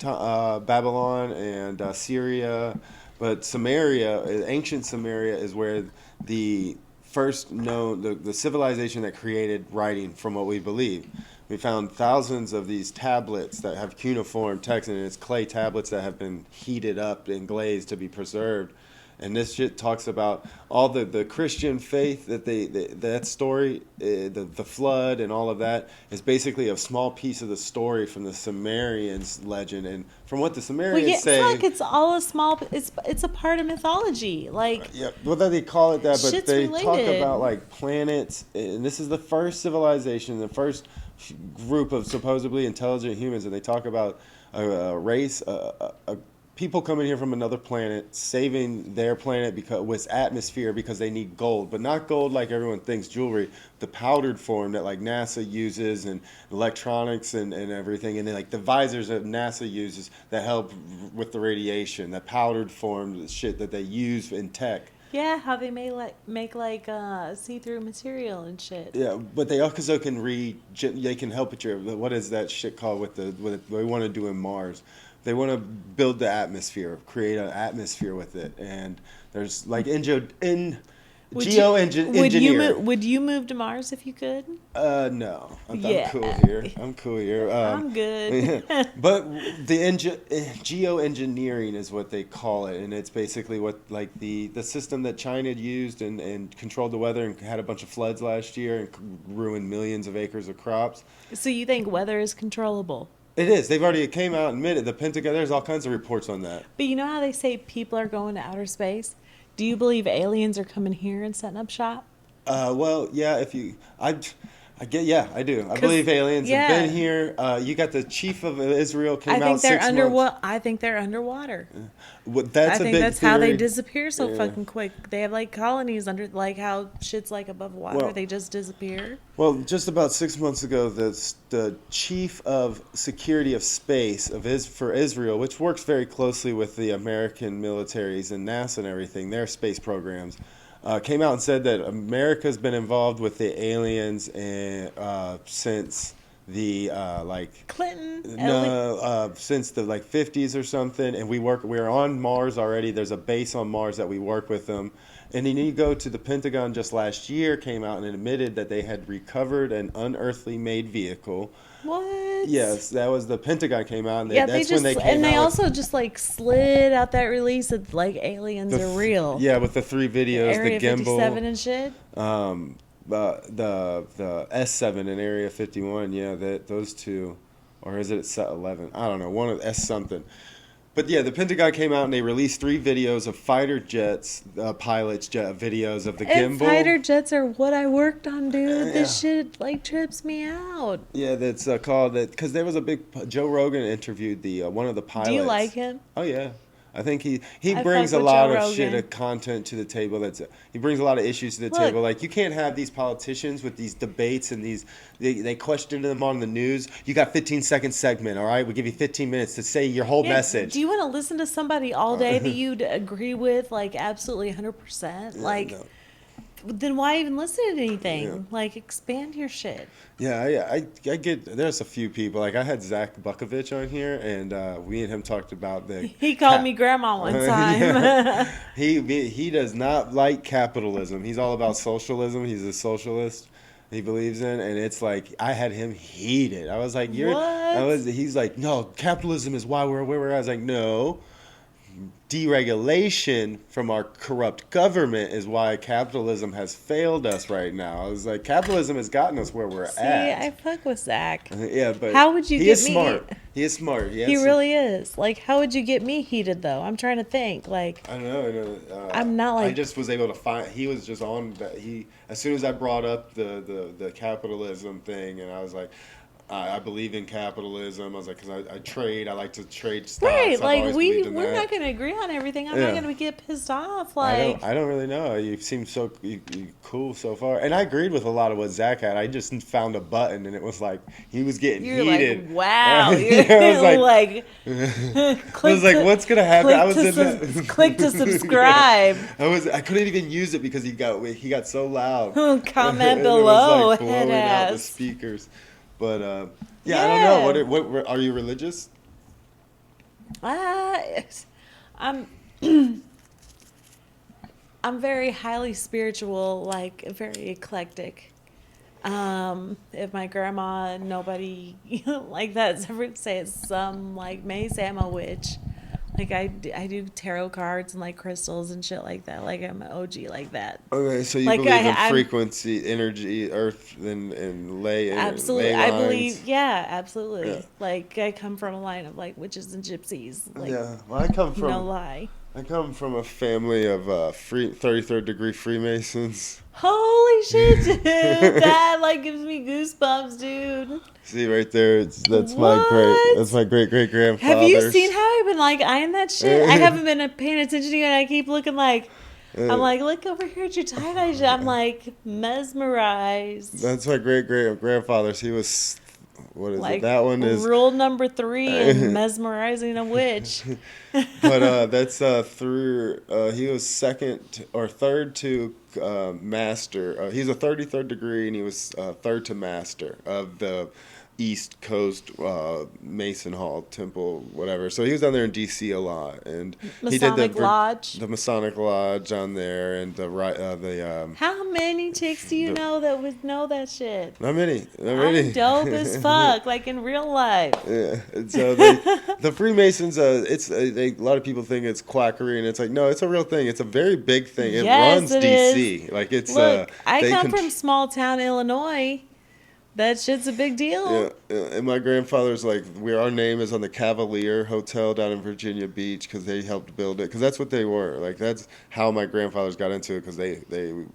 A: and Syria, but Samaria, ancient Samaria, is where the first known the civilization that created writing, from what we believe. We found thousands of these tablets that have cuneiform text, and it's clay tablets that have been heated up and glazed to be preserved. And this shit talks about all the Christian faith that story, the flood and all of that is basically a small piece of the story from the Sumerians legend. And from what the
B: Well,
A: Sumerians
B: yeah,
A: say,
B: fuck, it's all a small. It's a part of mythology. Like,
A: yeah, well, they call it that, but
B: shit's
A: they talk
B: related.
A: about like planets, and this is the first civilization, the first group of supposedly intelligent humans, and they talk about a race, people coming here from another planet, saving their planet because with atmosphere because they need gold, but not gold like everyone thinks, jewelry, the powdered form that like NASA uses and electronics and everything, and then like the visors that NASA uses that help with the radiation, that powdered form shit that they use in tech.
B: yeah, how they make like see-through material and shit.
A: Yeah, but they also can they can help with what is that shit called with what they want to do in Mars. They want to build the atmosphere, create an atmosphere with it, and there's like Engineer.
B: Would you move to Mars if you could?
A: No, I'm
B: Yeah,
A: cool here. I'm cool here.
B: I'm good.
A: But the geoengineering is what they call it, and it's basically what like the system that China used and controlled the weather and had a bunch of floods last year and ruined millions of acres of crops.
B: So you think weather is controllable?
A: It is. They've already came out and admitted the Pentagon. There's all kinds of reports on that.
B: But you know how they say people are going to outer space? Do you believe aliens are coming here and setting up shop?
A: Well, yeah. I get. Yeah, I do. I
B: 'Cause-
A: believe aliens
B: yeah.
A: have been here. You got the chief of Israel
B: I
A: came
B: think
A: out
B: they're
A: 6 months.
B: I think they're underwater.
A: That's
B: I
A: a
B: think
A: big
B: that's how they
A: theory.
B: disappear so
A: Yeah.
B: fucking quick. They have like colonies under, like how shit's like above water.
A: Well-
B: They just disappear.
A: Well, just about 6 months ago, the chief of security of space for Israel, which works very closely with the American militaries and NASA and everything, their space programs, came out and said that America's been involved with the aliens since the
B: Clinton.
A: since the 50s or something, and we're on Mars already. There's a base on Mars that we work with them. And then you go to the Pentagon just last year, came out and admitted that they had recovered an unearthly made vehicle.
B: What?
A: Yes, that was the Pentagon came out, and
B: Yeah,
A: that's
B: they just
A: when they came
B: and they
A: out with
B: also just like slid out that release that like aliens
A: the
B: are real.
A: Yeah, with the 3 videos,
B: Area
A: the gimbal,
B: 57 and shit.
A: the S7 and Area 51. Yeah, those two, or is it Set 11? I don't know, one of S something. But yeah, the Pentagon came out and they released 3 videos of fighter jets, pilots' jet videos of the
B: And
A: gimbal.
B: fighter jets are what I worked on, dude.
A: Yeah.
B: This shit like trips me out.
A: Yeah, that's called that because there was a big Joe Rogan interviewed the one of the pilots.
B: Do you like him?
A: Oh yeah, I think he
B: I
A: brings a
B: fuck with
A: lot
B: Joe
A: of shit
B: Rogan.
A: of content to the table. He brings a lot of issues to the
B: Look.
A: table. Like you can't have these politicians with these debates and they question them on the news. You got 15-second segment, all right? We give you 15 minutes to say your whole
B: Yeah,
A: message.
B: do you want to listen to somebody all day that you'd agree with, like absolutely 100%? Like,
A: No.
B: then why even listen to anything?
A: Yeah.
B: Like, expand your shit.
A: Yeah, I get. There's a few people. Like I had Zach Bukovich on here, and we and him talked about the.
B: He called me grandma one time.
A: Yeah. He does not like capitalism. He's all about socialism. He's a socialist. He believes in, and it's like I had him heated. I was like, He's like, no, capitalism is why we're where we're at. I was like, no. Deregulation from our corrupt government is why capitalism has failed us right now. I was like, capitalism has gotten us where we're
B: See,
A: at.
B: I fuck with Zach.
A: Yeah, but
B: How would you
A: he
B: get
A: is
B: me-
A: smart. He is smart.
B: He really is. Like, how would you get me heated, though? I'm trying to think. Like,
A: I know.
B: I'm not
A: I
B: like-
A: just was able to find. He was just on that. As soon as I brought up the capitalism thing, and I was like, I believe in capitalism. I was like, because I trade. I like to trade stocks.
B: right,
A: I've
B: like,
A: always believed in
B: we're
A: that.
B: not going to agree on everything. I'm
A: Yeah.
B: not going to get pissed off.
A: I
B: Like,
A: don't really know. You seem so you cool so far, and I agreed with a lot of what Zach had. I just found a button, and it was like he was getting
B: you're
A: heated.
B: like, wow.
A: Yeah,
B: You're
A: I was like,
B: like,
A: I was like, what's gonna happen? I was in that.
B: click to subscribe.
A: I couldn't even use it because he got so loud.
B: Comment
A: And
B: below,
A: it was like
B: head
A: blowing out the
B: ass.
A: speakers. But yeah, I don't know. What are you religious?
B: I'm I'm very highly spiritual, like very eclectic. If my grandma, nobody like that's ever say it's some like may say I'm a witch. Like I do tarot cards and like crystals and shit like that. Like I'm an OG like that.
A: Okay, so you
B: Like,
A: believe in
B: I'm-
A: frequency, energy, earth, and lay.
B: Absolutely,
A: ley
B: I
A: lines.
B: believe. Yeah, absolutely.
A: Yeah.
B: Like I come from a line of like witches and gypsies. Like,
A: Yeah, well, I come from.
B: no lie.
A: I come from a family of 33rd degree Freemasons.
B: Holy shit, dude! That like gives me goosebumps, dude.
A: See right there, that's
B: What?
A: my great grandfather.
B: Have you seen how I've been like eyeing that shit? I haven't been paying attention to you, and I keep looking like. I'm like, look over here at your tie-dye shit. I'm like mesmerized.
A: That's my great grandfather's. He was, what is
B: Like
A: it? That one is.
B: rule number 3 in mesmerizing a witch.
A: But that's through. He was second or third to master. He's a 33rd degree, and he was third to master of the East Coast Mason Hall Temple, whatever. So he was down there in D.C. a lot, and he did
B: Masonic Lodge.
A: the Masonic Lodge on there, and
B: How many chicks do you
A: the
B: know that would know that shit?
A: not many,
B: I'm dope as fuck, like in real life.
A: Yeah, and so the Freemasons, a lot of people think it's quackery, and it's like, no, it's a real thing. It's a very big thing. It
B: Yes,
A: runs
B: it
A: D.C.
B: is.
A: Like it's
B: Look, I
A: they
B: come from small town Illinois. That shit's a big deal.
A: Yeah, yeah, and my grandfather's like, our name is on the Cavalier Hotel down in Virginia Beach because they helped build it. Because that's what they were. Like that's how my grandfathers got into it because they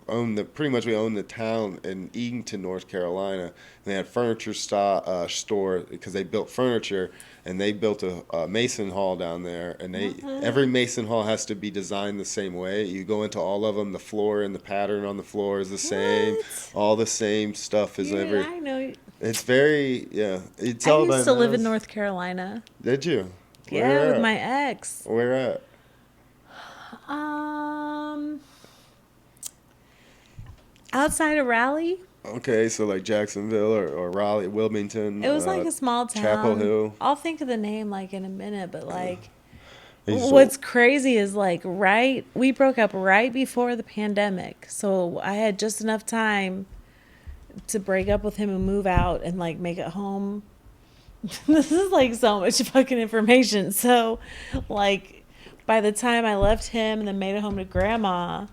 A: owned pretty much we owned the town in Eatonton, North Carolina. And they had furniture store because they built furniture, and they built a Mason Hall down there. And every Mason Hall has to be designed the same way. You go into all of them, the floor and the pattern on the floor is the same.
B: What?
A: All the same stuff is every.
B: I know.
A: It's very, yeah. It's
B: I
A: all
B: used to
A: about
B: live in
A: house.
B: North Carolina.
A: Did you?
B: Yeah,
A: Where
B: with
A: at?
B: my ex.
A: Where at?
B: Outside of Raleigh.
A: Okay, so like Jacksonville or Raleigh, Wilmington.
B: It was like a small town.
A: Chapel Hill.
B: I'll think of the name like in a minute, but like
A: He's
B: what's crazy is like we broke up right before the pandemic. So I had just enough time to break up with him and move out and like make it home. This is like so much fucking information. So like by the time I left him and then made it home to grandma,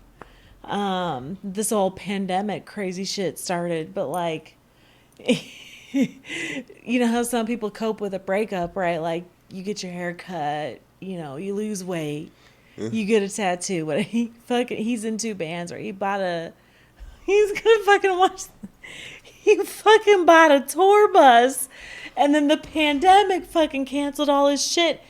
B: this whole pandemic crazy shit started. But like you know how some people cope with a breakup, right? Like you get your hair cut, you know, you lose weight, you get a tattoo. But he's in two bands, or he's gonna fucking watch. He fucking bought a tour bus, and then the pandemic fucking canceled all his shit,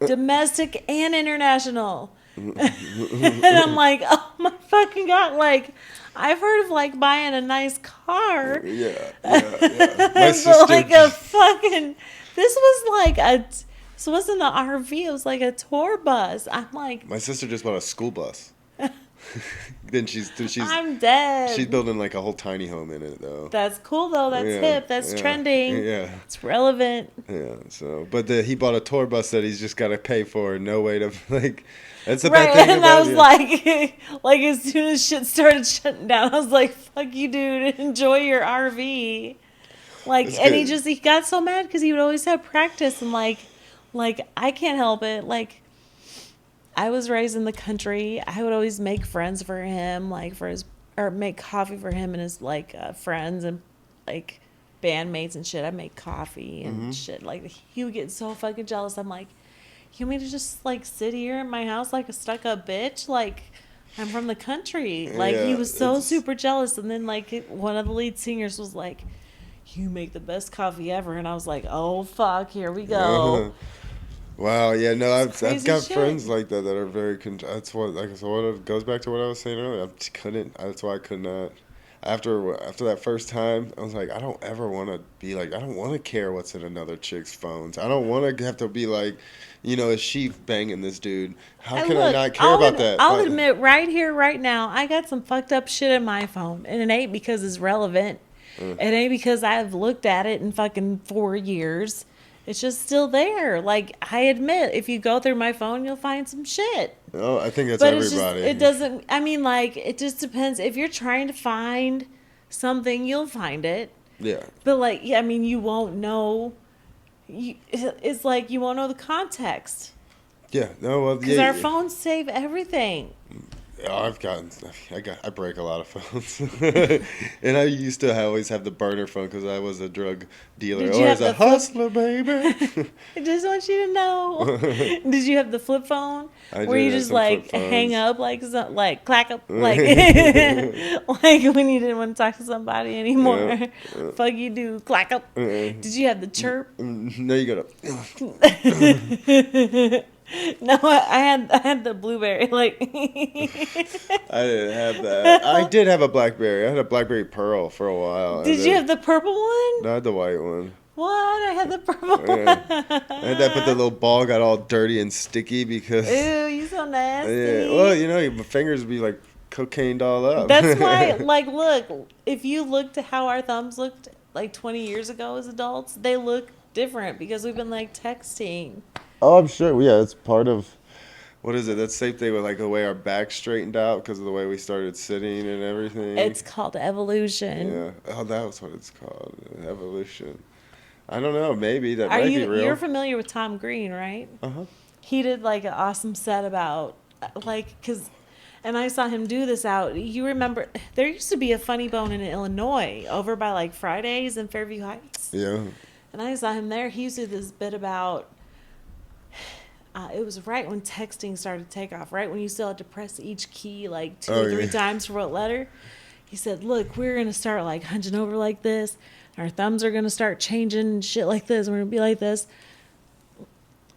B: domestic and international. And I'm like, oh my fucking god! Like, I've heard of like buying a nice car.
A: Yeah. My
B: But
A: sister.
B: like a fucking, this wasn't an RV. It was like a tour bus. I'm like,
A: My sister just bought a school bus. Then she's
B: I'm dead.
A: she's building like a whole tiny home in it though.
B: That's cool though. That's
A: Yeah,
B: hip. That's
A: yeah,
B: trending.
A: Yeah.
B: It's relevant.
A: Yeah. So, but he bought a tour bus that he's just got to pay for. No way to like. That's the
B: Right,
A: bad thing
B: and
A: about
B: I was
A: it.
B: like as soon as shit started shutting down, I was like, "Fuck you, dude! Enjoy your RV." Like,
A: That's
B: and
A: good.
B: he got so mad because he would always have practice, and like I can't help it. Like, I was raised in the country. I would always make friends for him, like or make coffee for him and his like friends and like bandmates and shit. I make coffee and shit. Like he would get so fucking jealous. I'm like, you want me to just like sit here in my house like a stuck up bitch? Like I'm from the country. Like he
A: Yeah,
B: was so
A: it's-
B: super jealous. And then like one of the lead singers was like, you make the best coffee ever. And I was like, oh fuck, here we go.
A: Wow, yeah, no, I've
B: crazy
A: got
B: shit.
A: friends like that are very. That's what, like, so what it goes back to what I was saying earlier. I just couldn't. That's why I could not. After that first time, I was like, I don't ever want to be like. I don't want to care what's in another chick's phones. I don't want to have to be like, is she banging this dude? How
B: And
A: can I
B: look,
A: not care about that?
B: I'll
A: But-
B: admit right here, right now, I got some fucked up shit in my phone. And it ain't because it's relevant. It ain't because I've looked at it in fucking 4 years. It's just still there. Like, I admit, if you go through my phone, you'll find some shit.
A: Oh, I think that's
B: But
A: everybody.
B: it doesn't, I mean, like, it just depends. If you're trying to find something, you'll find it.
A: Yeah.
B: But, like, yeah, I mean, you won't know. It's like you won't know the context.
A: Yeah. No. Well.
B: Because
A: Yeah.
B: our phones save everything.
A: Oh, I break a lot of phones, and I used to always have the burner phone because I was a drug dealer
B: Did you
A: or
B: have
A: as a
B: the flip-
A: hustler, baby.
B: I just want you to know. Did you have the flip phone
A: I
B: where
A: did
B: you
A: have
B: just
A: some
B: like
A: flip
B: hang
A: phones.
B: up like clack up like like when you didn't want to talk to somebody anymore?
A: Yeah.
B: Fuck you do clack up. Did you have the chirp?
A: No, you gotta.
B: No, I had the blueberry like.
A: I didn't have that. I did have a BlackBerry. I had a BlackBerry Pearl for a while.
B: Did you have the purple one?
A: No, I had the white one.
B: What? I had the purple
A: Yeah.
B: one.
A: I had that, but the little ball got all dirty and sticky because.
B: Ew, you so nasty.
A: Yeah. Well, my fingers would be like cocained all up.
B: That's why, like, look, if you looked at how our thumbs looked like 20 years ago as adults, they look different because we've been like texting.
A: Oh, I'm sure. Yeah, it's part of. What is it? That same thing with like the way our back straightened out because of the way we started sitting and everything.
B: It's called evolution.
A: Yeah. Oh, that was what it's called. Evolution. I don't know. Maybe that
B: Are
A: might be
B: you you're
A: real.
B: familiar with Tom Green, right?
A: Uh-huh.
B: He did like an awesome set about like cuz and I saw him do this out. You remember there used to be a Funny Bone in Illinois over by like Fridays in Fairview Heights.
A: Yeah.
B: And I saw him there. He used to do this bit about it was right when texting started to take off, right when you still had to press each key like two
A: Oh,
B: or three
A: yeah.
B: times for what letter. He said, "Look, we're gonna start like hunching over like this. Our thumbs are gonna start changing and shit like this. We're gonna be like this."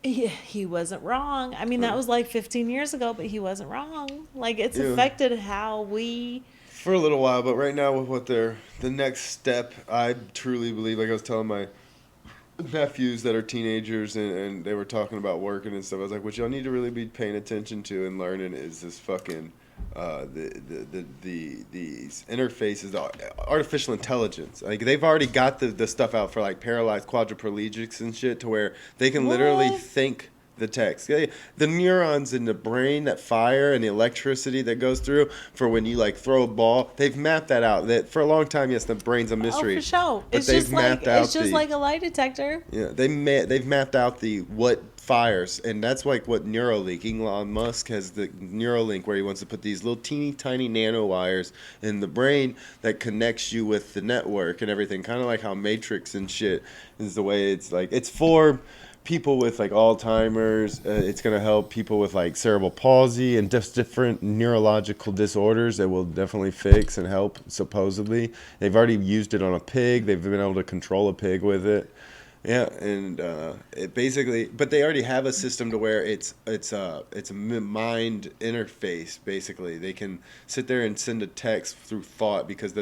B: He wasn't wrong. I mean, that was like 15 years ago, but he wasn't wrong. Like it's
A: Yeah.
B: affected how we.
A: For a little while, but right now with what they're the next step, I truly believe. Like I was telling my nephews that are teenagers and they were talking about working and stuff. I was like, what y'all need to really be paying attention to and learning is this fucking these interfaces, the artificial intelligence. Like they've already got the stuff out for like paralyzed quadriplegics and shit to where they can literally
B: What?
A: think the text. The neurons in the brain that fire and the electricity that goes through for when you like throw a ball, they've mapped that out. That for a long time, yes, the brain's a mystery.
B: Oh, for sure.
A: But
B: It's
A: they've
B: just like
A: mapped out
B: it's just
A: the
B: like a lie detector.
A: yeah, they've mapped out the what fires, and that's like what Neuralink. Elon Musk has the Neuralink where he wants to put these little teeny tiny nanowires in the brain that connects you with the network and everything. Kind of like how Matrix and shit is the way it's like. It's for people with like Alzheimer's. It's gonna help people with like cerebral palsy and just different neurological disorders that will definitely fix and help. Supposedly, they've already used it on a pig. They've been able to control a pig with it. Yeah, and it basically, but they already have a system to where it's a mind interface. Basically, they can sit there and send a text through thought because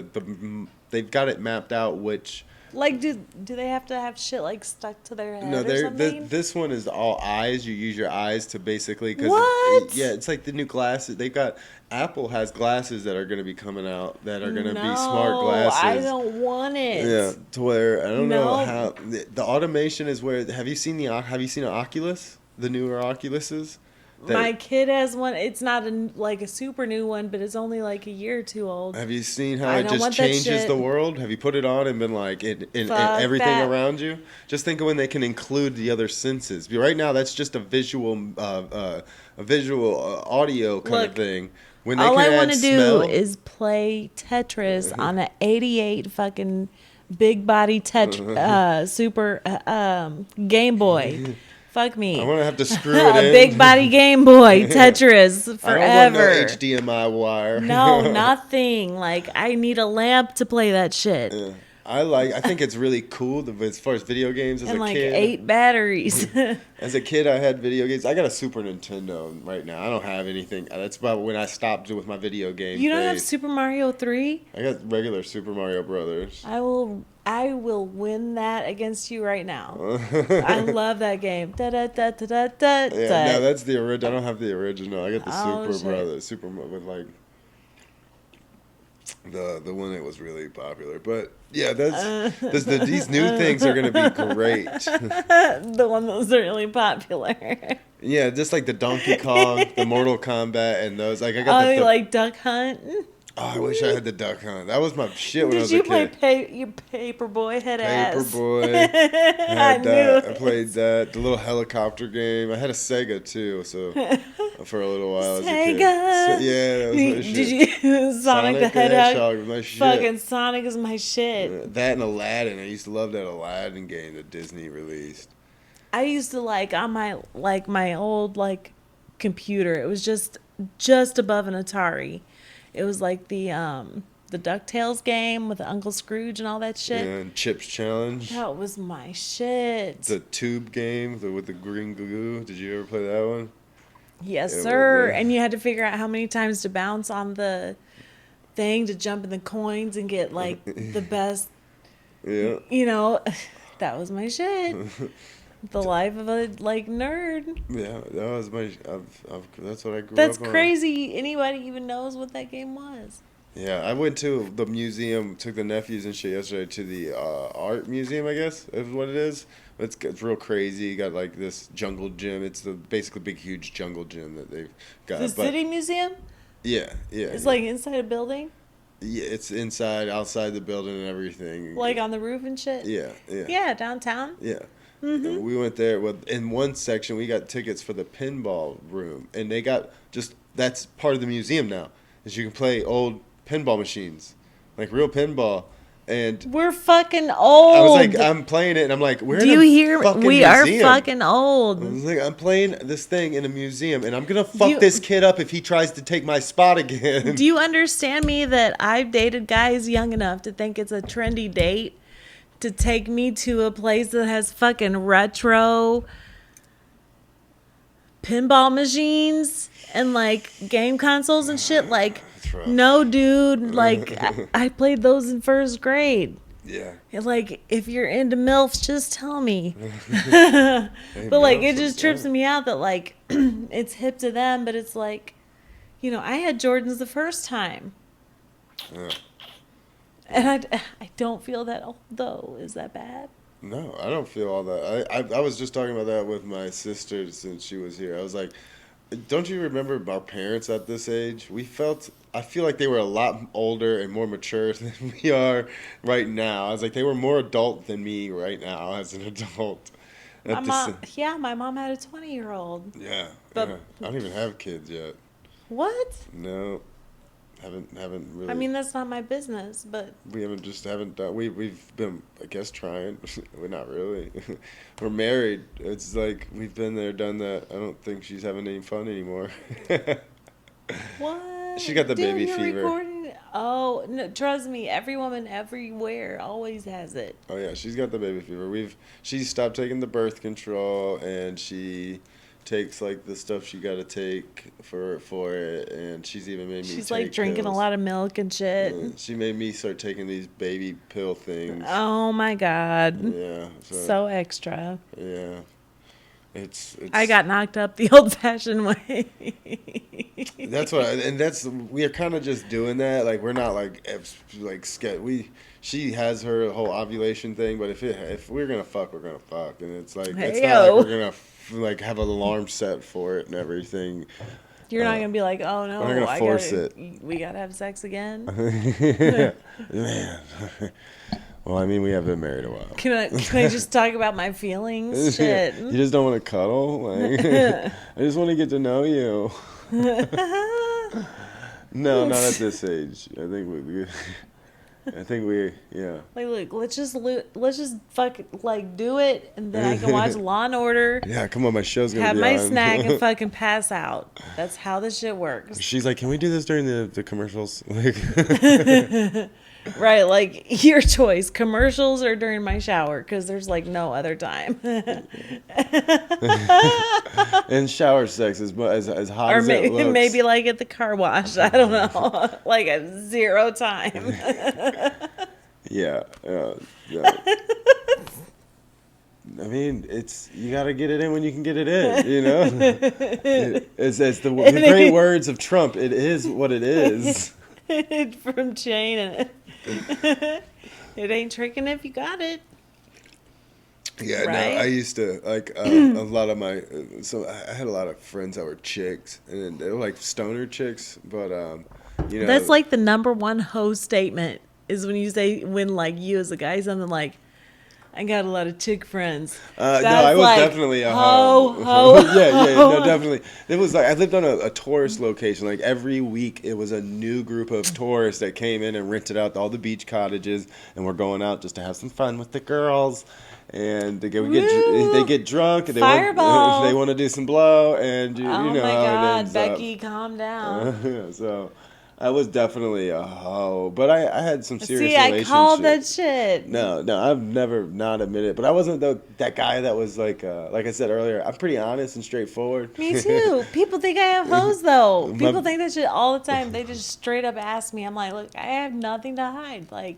A: they've got it mapped out which.
B: Like, do they have to have shit like stuck to their head
A: No,
B: or something?
A: this one is all eyes. You use your eyes to basically
B: What?
A: yeah, it's like the new glasses. They've got Apple has glasses that are going to be be smart glasses.
B: I don't want it.
A: Yeah, to where I don't know
B: No.
A: how the automation is where have you seen an Oculus? The newer Oculuses?
B: My kid has one. It's not like a super new one, but it's only like a year or two old.
A: Have you seen how
B: I
A: it
B: don't
A: just
B: want that
A: changes
B: shit.
A: the world? Have you put it on and been like in
B: Fuck
A: everything
B: that.
A: around you? Just think of when they can include the other senses. Right now, that's just a visual audio kind
B: Look,
A: of thing. When they
B: All
A: can
B: I
A: add
B: want to do
A: smell,
B: is play Tetris on an 88 fucking big body super Game Boy. Fuck me.
A: I'm gonna have to screw it
B: A
A: in.
B: big body Game Boy Tetris forever.
A: I don't want no HDMI wire.
B: No, nothing. Like I need a lamp to play that shit.
A: Yeah. I think it's really cool as far as video games as
B: And
A: a
B: like
A: kid.
B: 8 batteries.
A: As a kid, I had video games. I got a Super Nintendo right now. I don't have anything. That's about when I stopped with my video game
B: You don't have
A: phase.
B: Super Mario 3?
A: I got regular Super Mario Brothers.
B: I will win that against you right now. I love that game. Da da da da da da.
A: Yeah, no, that's the original. I don't have the original. I got the
B: Oh,
A: Super
B: shit.
A: Brothers. With like the one that was really popular. But yeah, these new things are gonna be great.
B: The one that was really popular.
A: Yeah, just like the Donkey Kong, the Mortal Kombat, and those. Like I got
B: Oh,
A: the
B: like Duck Hunt.
A: oh, I wish I had the Duck Hunt. That was my shit when I
B: Did
A: was
B: you
A: a
B: play
A: kid.
B: your Paperboy head ass?
A: Paperboy. I
B: I
A: had
B: knew
A: that. I
B: it.
A: played that. The little helicopter game. I had a Sega too, so for a little while as a kid.
B: Sega.
A: So, yeah, that was my shit.
B: Did you Sonic the Hedgehog?
A: was my shit.
B: Fucking Sonic is my shit.
A: That and Aladdin. I used to love that Aladdin game that Disney released.
B: I used to like on my old like computer. It was just above an Atari. It was like the DuckTales game with Uncle Scrooge and all that shit.
A: And Chips Challenge.
B: That was my shit.
A: The tube game with the green goo. Did you ever play that one?
B: Yes,
A: Yeah,
B: sir.
A: well, yeah.
B: And you had to figure out how many times to bounce on the thing to jump in the coins and get like the best.
A: Yeah.
B: You know, that was my shit. The life of a like nerd.
A: Yeah, that was my. That's what I grew
B: That's
A: up on.
B: crazy. Anybody even knows what that game was?
A: Yeah, I went to the museum, took the nephews and shit yesterday to the art museum, I guess is what it is. It's real crazy. You got like this jungle gym. It's the basically big, huge jungle gym that they've
B: The
A: got. But
B: city museum
A: yeah, yeah,
B: is
A: yeah.
B: like inside a building,
A: Yeah, it's inside, outside the building and everything.
B: like on the roof and shit.
A: Yeah, yeah,
B: Yeah, downtown.
A: yeah. And we went there. Well, in one section, we got tickets for the pinball room, and they got just that's part of the museum now. Is you can play old pinball machines, like real pinball. And
B: We're fucking
A: I was
B: old.
A: like, I'm playing it, and I'm like, we're
B: Do
A: in
B: you
A: a
B: hear?
A: fucking
B: We are
A: museum.
B: fucking
A: I
B: old.
A: was like, I'm playing this thing in a museum, and I'm gonna fuck
B: you-
A: this kid up if he tries to take my spot again.
B: Do you understand me that I've dated guys young enough to think it's a trendy date to take me to a place that has fucking retro pinball machines and like game consoles and shit? Like,
A: That's rough.
B: no, dude. Like, I played those in first grade.
A: Yeah.
B: Like, if you're into MILFs, just tell me.
A: Hey,
B: But like,
A: man,
B: it just trips me out that like it's hip to them, but it's like, you know, I had Jordans the first time,
A: Yeah.
B: and I don't feel that old though. Is that bad?
A: No, I don't feel all that. I was just talking about that with my sister since she was here. I was like, don't you remember our parents at this age? I feel like they were a lot older and more mature than we are right now. I was like, they were more adult than me right now as an adult.
B: My mom, yeah, my mom had a 20-year-old.
A: Yeah,
B: But-
A: yeah. I don't even have kids yet.
B: What?
A: No, haven't really.
B: I mean, that's not my business, but
A: we haven't done. We've been, I guess, trying. We're not really. We're married. It's like we've been there, done that. I don't think she's having any fun anymore.
B: what?
A: She got the
B: Dude,
A: baby
B: you're
A: fever.
B: Recording? Oh, no, trust me, every woman everywhere always has it.
A: Oh yeah, she's got the baby fever. She stopped taking the birth control, and she takes like the stuff she got to take for it, and she's even made me.
B: She's
A: take
B: like drinking
A: pills.
B: a lot of milk and shit.
A: She made me start taking these baby pill things.
B: Oh my god.
A: Yeah.
B: So extra.
A: Yeah. It's
B: I got knocked up the old-fashioned way.
A: That's we are kind of just doing that. Like we're not like scared. She has her whole ovulation thing, but if we're gonna fuck, we're gonna fuck, and it's like it's not
B: Heyo.
A: like we're gonna like have an alarm set for it and everything.
B: You're not gonna be like, oh no,
A: we're not gonna force it.
B: We gotta have sex again.
A: Man. Well, I mean, we have been married a while.
B: Can I just talk about my feelings? Shit.
A: You just don't want to cuddle? Like, I just want to get to know you. No, not at this age. I think we, yeah.
B: Like, look, let's just fuck like do it, and then I can watch Law and Order,
A: Yeah, come on, my show's gonna
B: have
A: be
B: my
A: on.
B: snack, and fucking pass out. That's how this shit works.
A: She's like, can we do this during the commercials? Like,
B: Right, like your choice, commercials or during my shower, because there's like no other time.
A: and shower sex is as hot
B: Or
A: as it looks.
B: maybe like at the car wash. I don't know. Like at 0 time.
A: Yeah. I mean, you gotta get it in when you can get it in, you know? It's the great words of Trump. It is what it is.
B: From Jane, and it ain't tricking if you got it.
A: Yeah,
B: Right?
A: no, I used to, like, a lot of my, so I had a lot of friends that were chicks, and they were, like, stoner chicks, but, you know.
B: That's like the number one hoe statement is when like you as a guy something like, I got a lot of chick friends.
A: No, I was
B: like,
A: definitely a
B: ho.
A: yeah, no, definitely. It was like I lived on a tourist location. Like every week, it was a new group of tourists that came in and rented out all the beach cottages, and we're going out just to have some fun with the girls. And they get drunk, and
B: Fireball.
A: they want to do some blow, and you
B: Oh
A: know
B: my
A: how it
B: God,
A: ends
B: Becky,
A: up.
B: calm down.
A: So I was definitely a hoe, but I had some serious
B: See, I
A: relationships.
B: called that shit.
A: No, I've never not admitted it, but I wasn't that guy that was like I said earlier, I'm pretty honest and straightforward.
B: Me too. People think I have hoes though.
A: My-
B: People think that shit all the time. They just straight up ask me. I'm like, look, I have nothing to hide. Like,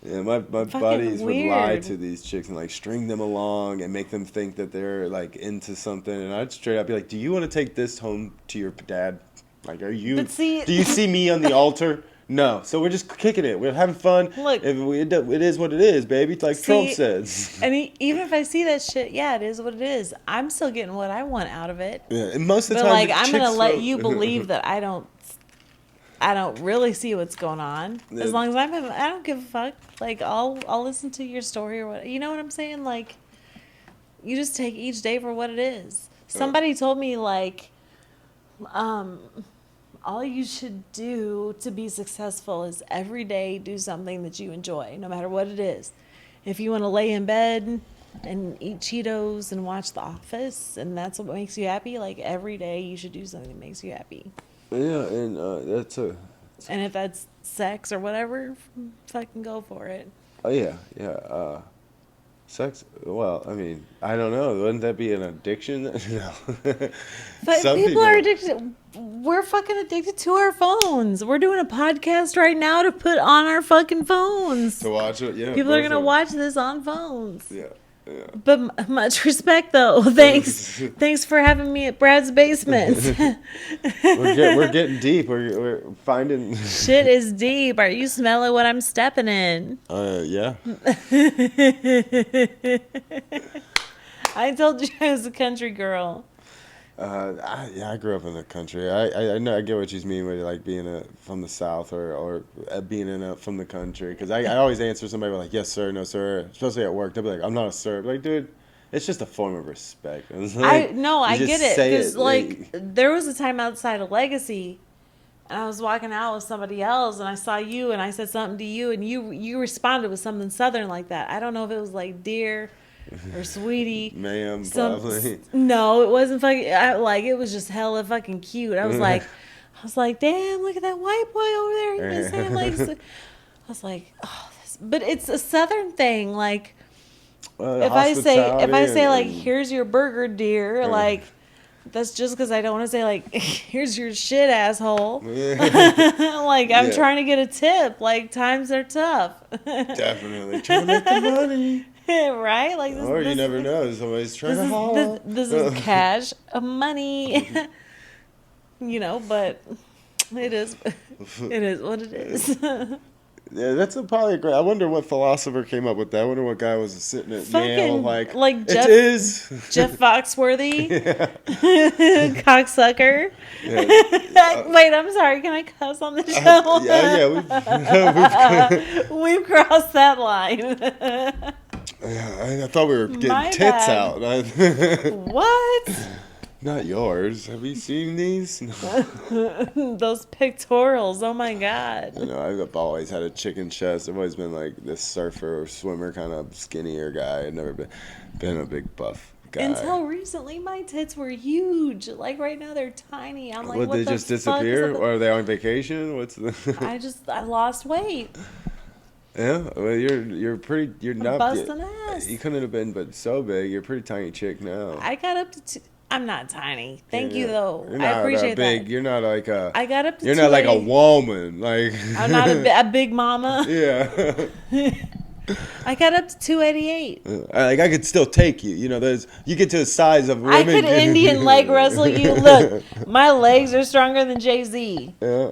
A: Yeah, my buddies would lie
B: weird.
A: to these chicks and like string them along and make them think that they're like into something, and I'd straight up be like, "Do you want to take this home to your dad? Like,
B: But see-
A: do you see me on the altar? No, so we're just kicking it. We're having fun.
B: Look.
A: It is what it is, baby. Like Trump
B: See,
A: says.
B: and even if I see that shit, yeah, it is what it is. I'm still getting what I want out of it.
A: Yeah, and most of the
B: But
A: time,
B: like,
A: the
B: I'm gonna
A: chicks
B: let
A: will-
B: you believe that I don't really see what's going on. As long as I don't give a fuck. Like, I'll listen to your story or what. You know what I'm saying? Like, you just take each day for what it is. Somebody told me like, all you should do to be successful is every day do something that you enjoy, no matter what it is. If you want to lay in bed and eat Cheetos and watch The Office, and that's what makes you happy, like every day you should do something that makes you happy.
A: Yeah, and that's a.
B: And if that's sex or whatever, fucking go for it.
A: Oh yeah, yeah. Sex. Well, I mean, I don't know. Wouldn't that be an addiction? No.
B: But
A: Some
B: people are addicted. We're fucking addicted to our phones. We're doing a podcast right now to put on our fucking phones.
A: to watch it. Yeah.
B: People are
A: both
B: gonna
A: of
B: watch this on phones.
A: them. Yeah. Yeah.
B: But much respect, though. Thanks for having me at Brad's basement.
A: We're getting deep. We're finding.
B: Shit is deep. Are you smelling what I'm stepping in?
A: Yeah.
B: I told you I was a country girl.
A: I grew up in the country. I know I get what you mean with like being from the South or being from the country. Because I always answer somebody with like yes sir, no sir. Especially at work, they'll be like I'm not a sir. Like dude, it's just a form of respect. It's like,
B: I
A: you
B: get
A: just
B: it
A: say
B: because like there was a time outside of Legacy, and I was walking out with somebody else, and I saw you, and I said something to you, and you responded with something Southern like that. I don't know if it was like dear or sweetie,
A: ma'am, probably.
B: No, it wasn't fucking. It was just hella fucking cute. I was like, damn, look at that white boy over there. You know, saying like, I was like, oh, but it's a Southern thing. Like, if I say like, here's your burger, dear, like. That's just because I don't want to say like, here's your shit, asshole. Like I'm trying to get a tip. Like times are tough.
A: Definitely trying to make the money.
B: Right? Like this,
A: Or you never know. Somebody's trying to holler.
B: This is cash, money. But it is what it is.
A: Yeah, that's probably great. I wonder what philosopher came up with that. I wonder what guy was sitting at Yale like
B: Jeff,
A: it is.
B: Jeff Foxworthy, cocksucker.
A: Yeah.
B: Wait, I'm sorry. Can I cuss on the show? We've crossed that line.
A: I thought we were getting tits out.
B: What?
A: Not yours. Have you seen these?
B: Those pictorials. Oh my god.
A: I know. I've always had a chicken chest. I've always been like this surfer or swimmer kind of skinnier guy. I've never been a big buff guy.
B: Until recently, my tits were huge. Like right now, they're tiny. I'm like,
A: what they just disappear? Or are they on vacation? What's the?
B: I lost weight.
A: Yeah, well, you're pretty. You're not
B: busting ass.
A: You couldn't have been, but so big. You're a pretty tiny chick now.
B: I got up to. I'm not tiny. Thank you though.
A: You're not
B: I appreciate
A: big.
B: that.
A: You're not like a.
B: I got up to.
A: You're not like a woman. Like.
B: I'm not a big mama.
A: Yeah.
B: I got up to 288.
A: Like I could still take you. You get to the size of women.
B: I could Indian leg wrestle you. Look, my legs are stronger than Jay-Z.
A: Yeah.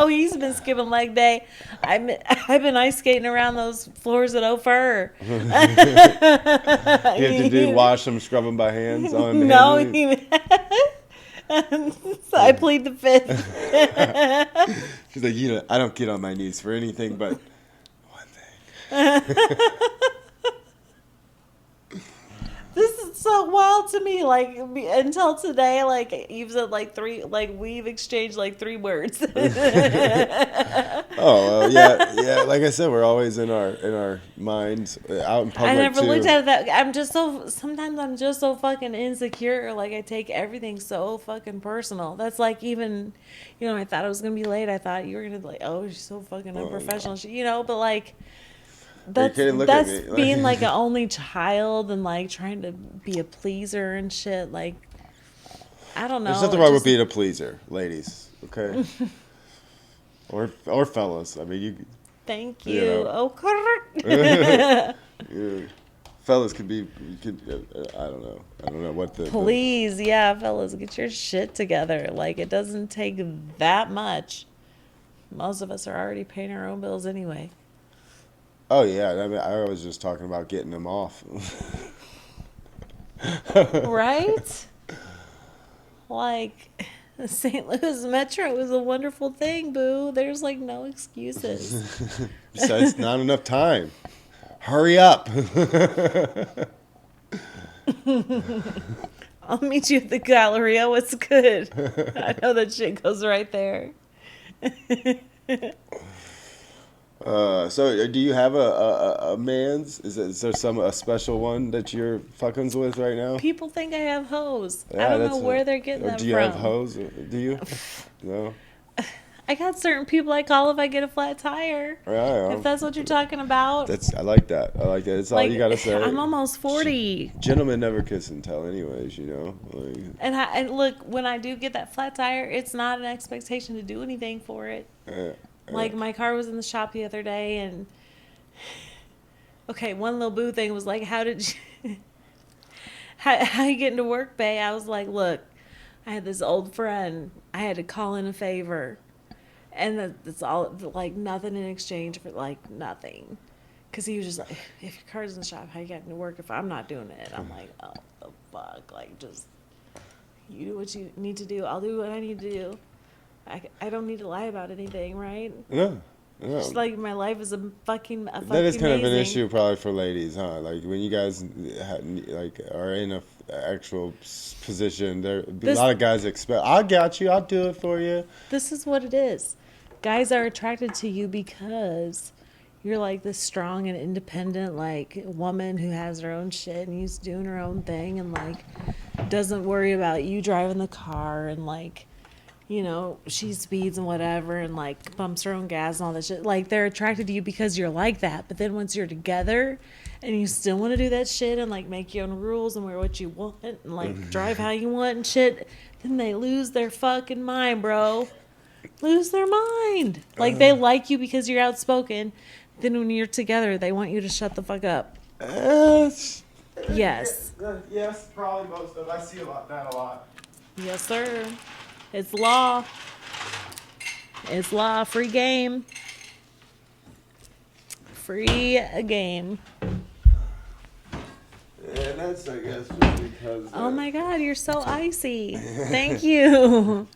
B: He's been skipping leg day. I've been ice skating around those floors at Ophir.
A: You have to wash them, scrub them by hands on.
B: No, so I plead the fifth.
A: She's like, I don't get on my knees for anything but one thing.
B: This is so wild to me. Like until today, like you've said like three, like we've exchanged like 3 words.
A: Oh yeah. Like I said, we're always in our minds out in public.
B: I never
A: too.
B: looked at it that. Sometimes I'm just so fucking insecure. Like I take everything so fucking personal. That's like even, I thought it was gonna be late. I thought you were gonna be like, oh, she's so fucking unprofessional. No. But like. That's being like an only child and like trying to be a pleaser and shit. Like, I don't know.
A: There's nothing wrong with being a pleaser, ladies. Okay, or fellas. I mean, you.
B: Thank you. Oh,
A: Yeah. fellas could be. You could. I don't know. I don't know what the.
B: Please, yeah, fellas, get your shit together. Like, it doesn't take that much. Most of us are already paying our own bills anyway.
A: Oh yeah, I mean, I was just talking about getting them off.
B: Right? Like, the St. Louis Metro is a wonderful thing, boo. There's like no excuses.
A: Besides, not enough time. Hurry up.
B: I'll meet you at the Galleria. What's good? I know that shit goes right there.
A: So do you have a man's? Is there a special one that you're fuckings with right now?
B: People think I have hoes. I
A: Yeah,
B: don't know
A: that's
B: where they're getting
A: or
B: that
A: do you
B: from.
A: have hoes? Do you? No.
B: I got certain people I call if I get a flat tire.
A: Yeah,
B: If that's what you're talking about.
A: I like that. I like that. It's all
B: Like,
A: you gotta say.
B: I'm almost 40.
A: Gentlemen never kiss and tell, anyways. You know. Like,
B: And look, when I do get that flat tire, it's not an expectation to do anything for it. Like, my car was in the shop the other day, and okay, one little boo thing was like, how did you, how you get into work, bae? I was like, look, I had this old friend. I had to call in a favor, and that's all. Like, nothing in exchange for like nothing, because he was just like, if your car's in the shop, how you get into work if I'm not doing it? I'm like, oh the fuck, like just you do what you need to do. I'll do what I need to do. I don't need to lie about anything, right?
A: no. No.
B: Just like my life is a fucking
A: That is kind
B: amazing.
A: of an issue probably for ladies, huh? Like when you guys like are in a actual position, there be a lot of guys expect, I got you, I'll do it for you.
B: This is what it is. Guys are attracted to you because you're like this strong and independent like woman who has her own shit and she's doing her own thing and like doesn't worry about you driving the car and like, you know, she speeds and whatever and like bumps her own gas and all that shit. Like, they're attracted to you because you're like that. But then once you're together and you still want to do that shit and like make your own rules and wear what you want and like drive how you want and shit, then they lose their fucking mind, bro. Lose their mind. Like, they like you because you're outspoken. Then when you're together, they want you to shut the fuck up. Yes.
A: Yes, probably most of. I see that a lot.
B: Yes, sir. It's law. It's law. Free game. Free game.
A: Yeah, that's I guess just because.
B: Oh my God, you're so icy. Thank you.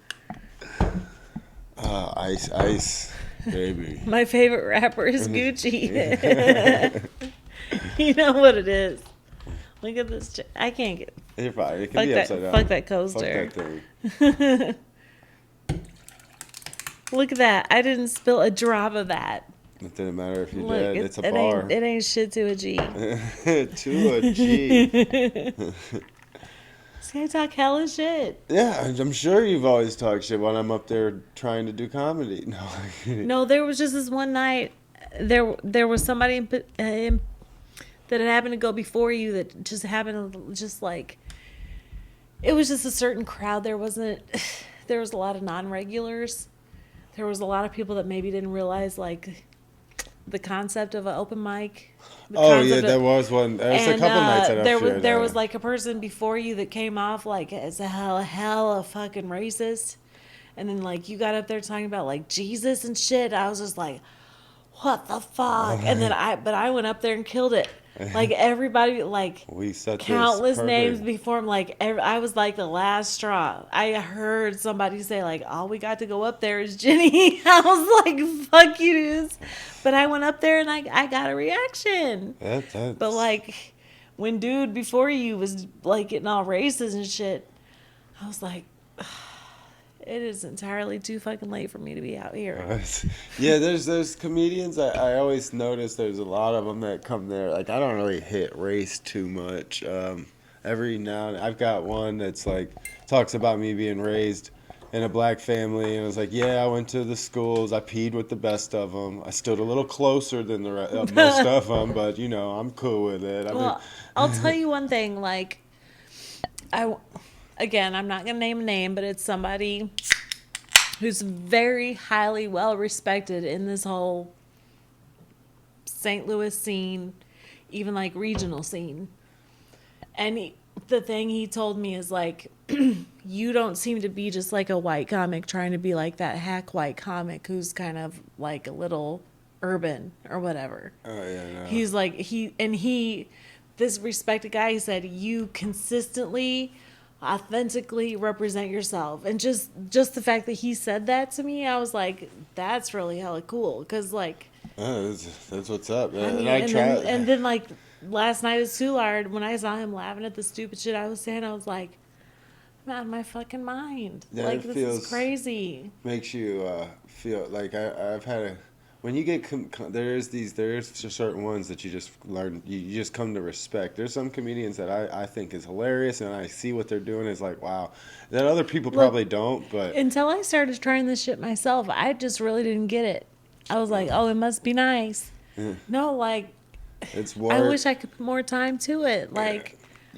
A: Ice, baby.
B: My favorite rapper is Gucci. You know what it is. Look at this. I can't get.
A: You're fine. It can
B: Fuck
A: be
B: that.
A: upside down.
B: Fuck that coaster.
A: Fuck that thing.
B: Look at that. I didn't spill a drop of that.
A: It didn't matter if you
B: Look,
A: did. It's a bar.
B: It ain't shit to a G.
A: To a G.
B: This guy talk hella shit.
A: Yeah, I'm sure you've always talked shit when I'm up there trying to do comedy. No.
B: No, there was just this one night. There was somebody that had happened to go before you that just happened to just like. It was just a certain crowd. There was a lot of non-regulars. There was a lot of people that maybe didn't realize like the concept of an open mic.
A: Oh yeah, there was one. There was a couple nights that
B: there was like a person before you that came off like as a hella fucking racist, and then like you got up there talking about like Jesus and shit. I was just like, what the fuck? And then I went up there and killed it. Like everybody, like
A: we set
B: countless names before him. Like I was like the last straw. I heard somebody say like, all we got to go up there is Jenny. I was like, fuck you dudes. But I went up there and I got a reaction. But like when dude before you was like getting all racist and shit, I was like, it is entirely too fucking late for me to be out here.
A: Yeah, there's comedians. I always notice there's a lot of them that come there. Like I don't really hit race too much. Every now and I've got one that's like talks about me being raised in a black family, and I was like, yeah, I went to the schools. I peed with the best of them. I stood a little closer than the most of them, but you know, I'm cool with it.
B: Well, I'll tell you one thing. Like, again, I'm not gonna name a name, but it's somebody who's very highly well respected in this whole St. Louis scene. even like regional scene. And the thing he told me is like, you don't seem to be just like a white comic trying to be like that hack white comic who's kind of like a little urban or whatever.
A: Oh yeah, no.
B: He's like, this respected guy, he said, you consistently, authentically represent yourself. And just the fact that he said that to me, I was like, that's really hella cool. Because like,
A: that's what's up, man.
B: and then like last night at Soulard, when I saw him laughing at the stupid shit I was saying, I was like, I'm out of my fucking mind.
A: Yeah,
B: like, this is crazy.
A: Makes you feel like I've had a. When you get there's certain ones that you just learn, you just come to respect. There's some comedians that I think is hilarious, and I see what they're doing is like, wow, that other people probably don't. But
B: until I started trying this shit myself, I just really didn't get it. I was like, oh, it must be nice. No, like,
A: it's work.
B: I wish I could put more time to it. Like,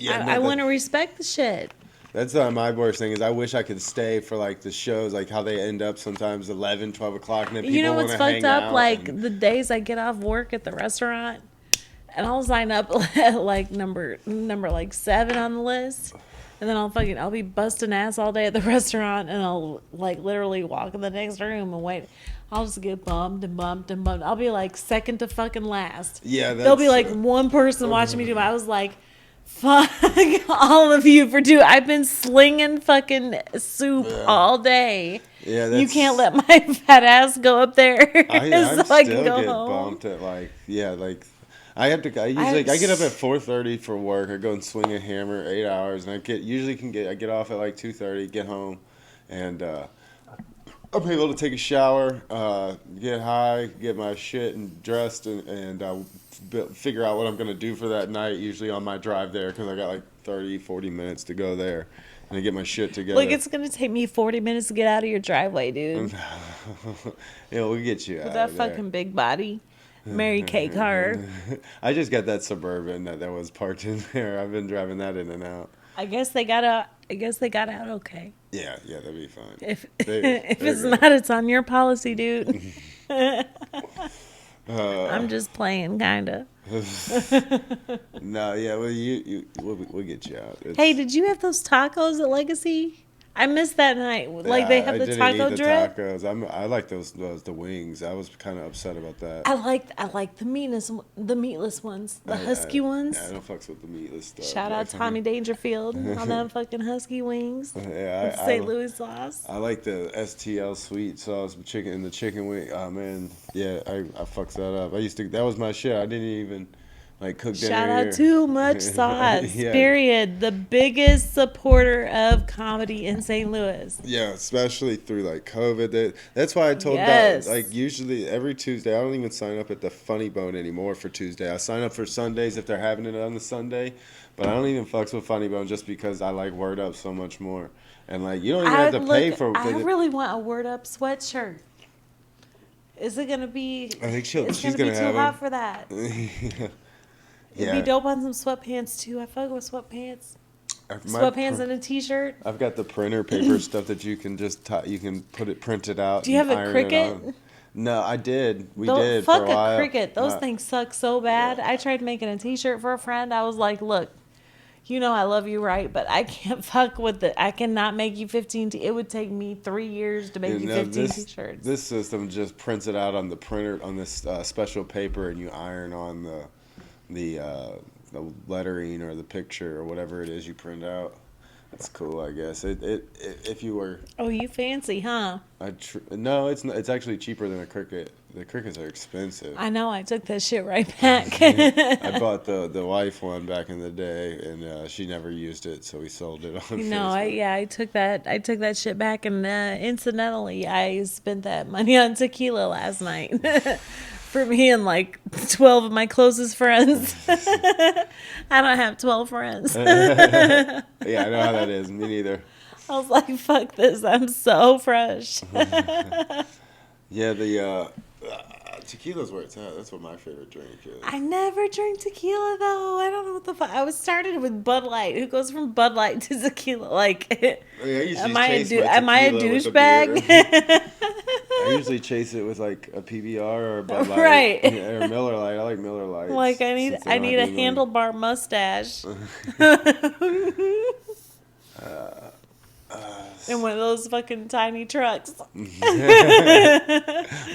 B: I want to respect the shit.
A: That's my worst thing is I wish I could stay for like the shows, like how they end up sometimes 11, 12 o'clock, and then people
B: you know what's fucked up? Like
A: and...
B: the days I get off work at the restaurant, and I'll sign up at like number like 7 on the list, and then I'll be busting ass all day at the restaurant, and I'll like literally walk in the next room and wait. I'll just get bumped and bumped and bumped. I'll be like second to fucking last.
A: Yeah,
B: there'll be like one person watching me do it. I was like, fuck all of you for I've been slinging fucking soup all day. Yeah, you can't let my fat ass go up there
A: so I can go home. Bumped at like I get up at 4:30 for work. I go and swing a hammer 8 hours, and I get off at like 2:30, get home, and I'm able to take a shower, get high, get my shit and dressed, and figure out what I'm going to do for that night, usually on my drive there, because I got like 30, 40 minutes to go there, and I get my shit together.
B: Look, it's going to take me 40 minutes to get out of your driveway, dude.
A: Yeah, we'll get you out
B: with that fucking big body. Mary Kay car.
A: I just got that Suburban that was parked in there. I've been driving that in and out.
B: I guess they got out okay.
A: Yeah, that'd be fine.
B: If it's not, it's on your policy, dude. I'm just playing, kinda.
A: No, yeah, well, we'll get you out.
B: Hey, did you have those tacos at Legacy? I missed that night. Like, they have the taco drip.
A: Tacos. I like the wings. I was kind of upset about that.
B: I like the meatless ones, the husky ones.
A: Yeah, I don't fucks with the meatless stuff.
B: Shout out Tommy Dangerfield on them fucking husky wings.
A: Yeah,
B: St. Louis sauce.
A: I like the STL sweet sauce chicken and the chicken wing. Oh man, yeah, I fucks that up. That was my shit. I didn't even. Like cook dinner.
B: Shout out Too Much Sauce. Yeah. Period. The biggest supporter of comedy in St. Louis.
A: Yeah, especially through like COVID. That's why I told that. Like usually every Tuesday, I don't even sign up at the Funny Bone anymore for Tuesday. I sign up for Sundays if they're having it on the Sunday, but I don't even fucks with Funny Bone just because I like Word Up so much more. And like you don't even have to pay for.
B: I really want a Word Up sweatshirt. Is it gonna be?
A: I think she's gonna
B: be
A: have
B: too hot for that.
A: Yeah.
B: It'd be dope on some sweatpants too. I fuck with sweatpants. Sweatpants and a t-shirt.
A: I've got the printer paper stuff that you can just you can print it out.
B: Do you have a Cricut?
A: No, I did. We did
B: fuck
A: for a while.
B: Cricut. Those things suck so bad. Yeah. I tried making a t-shirt for a friend. I was like, look, you know I love you, right? But I can't fuck with it. I cannot make you 15. It would take me 3 years to make you 15 t-shirts.
A: This system just prints it out on the printer on this special paper, and you iron on the lettering or the picture or whatever it is you print out. That's cool, I guess. If you were.
B: Oh, you fancy, huh?
A: No, it's not, it's actually cheaper than a Cricut. The Cricuts are expensive.
B: I know. I took that shit right back.
A: I bought the wife one back in the day, and she never used it, so we sold it on.
B: No, I took that shit back, and incidentally, I spent that money on tequila last night. For me and like 12 of my closest friends. I don't have 12 friends.
A: Yeah, I know how that is. Me neither.
B: I was like, fuck this. I'm so fresh.
A: Yeah, the tequila's where it's at. That's what my favorite drink is.
B: I never drink tequila, though. I don't know what the fuck. I was started with Bud Light. Who goes from Bud Light to tequila? Like,
A: yeah,
B: am I a douchebag?
A: I usually chase it with like a PBR or a Bud Light
B: Right.
A: or Miller Lite. I like Miller Lights.
B: Like I need
A: since they
B: I
A: don't
B: need
A: have
B: a
A: any money.
B: handlebar mustache. In one of those fucking tiny trucks.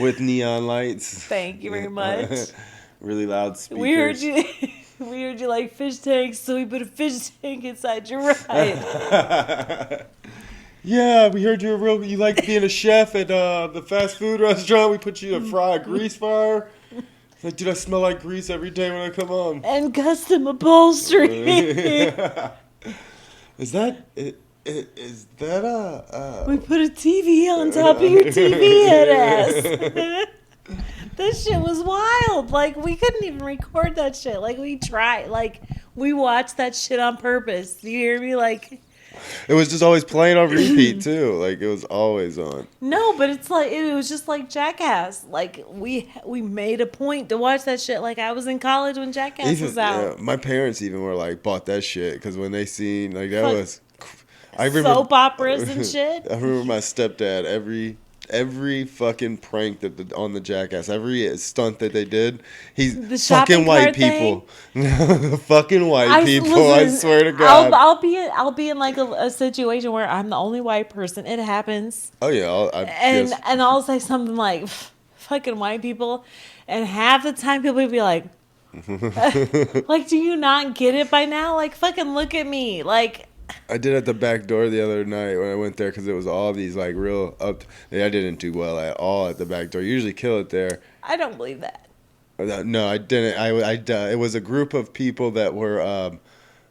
A: With neon lights.
B: Thank you very much.
A: Really loud speakers.
B: We heard you. We heard you like fish tanks, so we put a fish tank inside your ride.
A: Yeah, we heard you like being a chef at the fast food restaurant. We put you in a grease fire. It's like, dude, I smell like grease every day when I come home.
B: And custom upholstery.
A: Is that a?
B: We put a TV on top of your TV head ass. This shit was wild. Like, we couldn't even record that shit. Like, we tried. Like, we watched that shit on purpose. Do you hear me? Like,
A: It was just always playing on repeat too. Like it was always on.
B: no, but it's like, it was just like Jackass. Like, we made a point to watch that shit. Like, I was in college when Jackass was out.
A: Yeah, my parents even were like bought that shit because when they seen like that
B: Fuck.
A: was. I remember
B: Soap operas and shit.
A: I remember my stepdad every fucking prank on the Jackass, every stunt that they did, he's
B: The
A: fucking
B: shopping
A: white
B: cart
A: people. Fucking white people. I swear to God.
B: I'll be in like a situation where I'm the only white person. It happens.
A: Oh yeah,
B: And I'll say something like fucking white people, and half the time people will be like like, do you not get it by now? Like, fucking look at me. Like,
A: I did at the back door the other night when I went there because it was all these like real up. I didn't do well at all at the back door. You usually kill it there.
B: I don't believe that.
A: No, I didn't. It was a group of people that were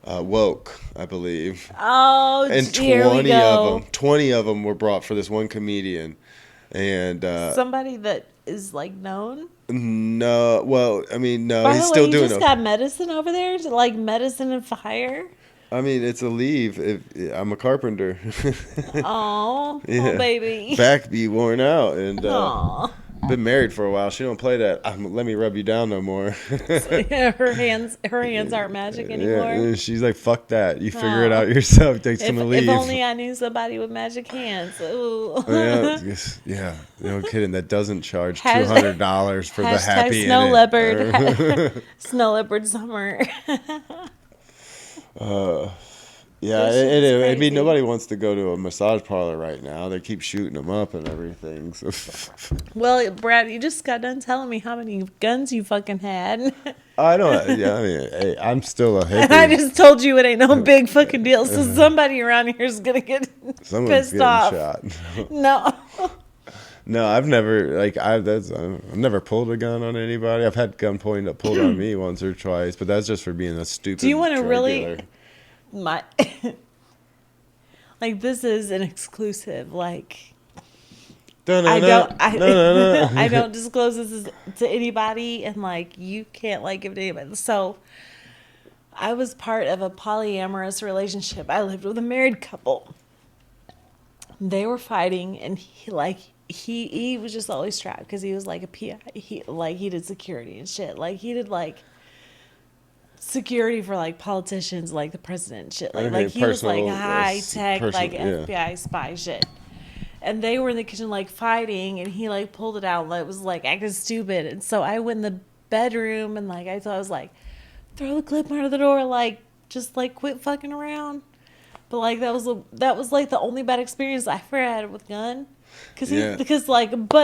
A: woke, I believe.
B: Oh,
A: And
B: here we go.
A: 20 of them were brought for this one comedian. And
B: Somebody that is like known.
A: no, well, I mean, no,
B: By
A: he's
B: the
A: still
B: way, you
A: doing
B: just
A: it.
B: got medicine over there, like medicine and fire.
A: I mean, it's a leave. I'm a carpenter.
B: Oh,
A: Yeah.
B: oh, baby.
A: Back be worn out, and
B: Aw.
A: been married for a while. She don't play that. Let me rub you down no more.
B: her hands aren't magic anymore.
A: Yeah, she's like, fuck that. You figure it
B: Oh.
A: out yourself. Take some leave.
B: If only I knew somebody with magic hands. Ooh.
A: Yeah, no kidding. That doesn't charge
B: Has-
A: $200 for the
B: Hashtag
A: happy
B: snow
A: in it.
B: leopard. Snow leopard summer.
A: Yeah,
B: This shit is
A: I mean,
B: crazy.
A: nobody wants to go to a massage parlor right now. They keep shooting them up and everything. So.
B: Well, Brad, you just got done telling me how many guns you fucking had.
A: I don't. Yeah, I mean, hey, I'm still a hippie.
B: And I just told you it ain't no big fucking deal. So somebody around here is going to get
A: Someone's
B: pissed
A: getting
B: off.
A: shot.
B: No.
A: No, I've never I've never pulled a gun on anybody. I've had gun pulled on me once or twice, but that's just for being a stupid.
B: Do you want to
A: drug
B: really...
A: dealer.
B: My... like, this is an exclusive. Like... I don't disclose this to anybody, and like you can't like give it to anybody. So I was part of a polyamorous relationship. I lived with a married couple. They were fighting, and he was just always trapped because he was like a PI. He did security and shit. Like he did like security for like politicians, like the president and shit. Like he was like high tech, like FBI spy shit. And they were in the kitchen like fighting, and he like pulled it out, like was like acting stupid. And so I went in the bedroom, and like I was like, throw the clip under the door, like just like quit fucking around. But like that was like the only bad experience I ever had with gun, but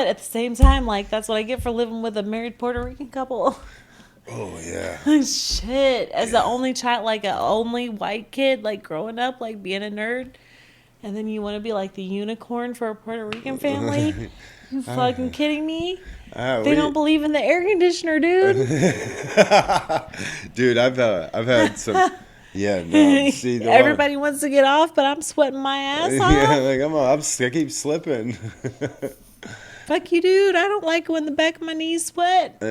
B: at the same time, like that's what I get for living with a married Puerto Rican couple.
A: Oh yeah.
B: Shit, as the only child, like an only white kid, like growing up, like being a nerd. And then you want to be like the unicorn for a Puerto Rican family? You fucking kidding me? They don't believe in the air conditioner, dude.
A: Dude, I've had some. Yeah, no. See,
B: Everybody wants to get off, but I'm sweating my ass off.
A: Yeah, like I keep slipping.
B: Fuck you, dude. I don't like when the back of my knees sweat.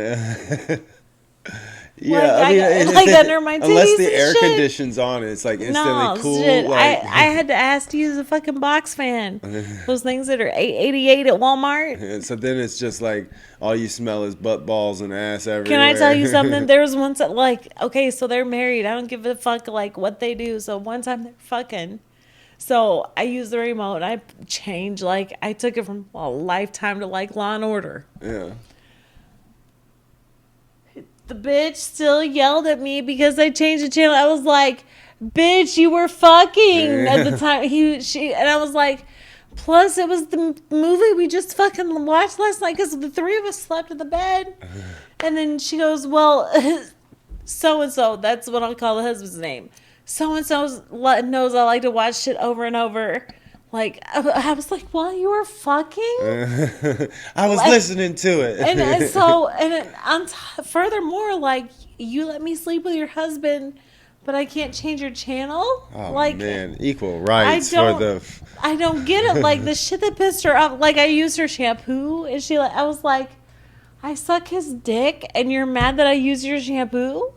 A: Yeah,
B: like under my titties
A: unless the
B: and
A: air
B: shit.
A: condition's on, it's like instantly cool.
B: Shit.
A: Like,
B: I had to ask to use a fucking box fan. Those things that are $8.88 at Walmart.
A: And so then it's just like all you smell is butt balls and ass everywhere.
B: Can I tell you something? There was one like, okay, so they're married. I don't give a fuck like what they do. So one time they're fucking, So I used the remote and I changed, like, I took it from Lifetime to like Law and Order.
A: Yeah.
B: The bitch still yelled at me because I changed the channel. I was like, bitch, you were fucking at the time. And I was like, plus it was the movie we just fucking watched last night because the three of us slept in the bed. And then she goes, well, so-and-so, that's what I'll call the husband's name. So-and-so knows I like to watch shit over and over. Like, I was like, well, you were fucking?
A: I was listening to it.
B: Furthermore, like, you let me sleep with your husband, but I can't change your channel?
A: Oh,
B: like,
A: man. Equal rights for the...
B: I don't get it. Like, the shit that pissed her off. Like, I used her shampoo, and I was like, I suck his dick, and you're mad that I use your shampoo?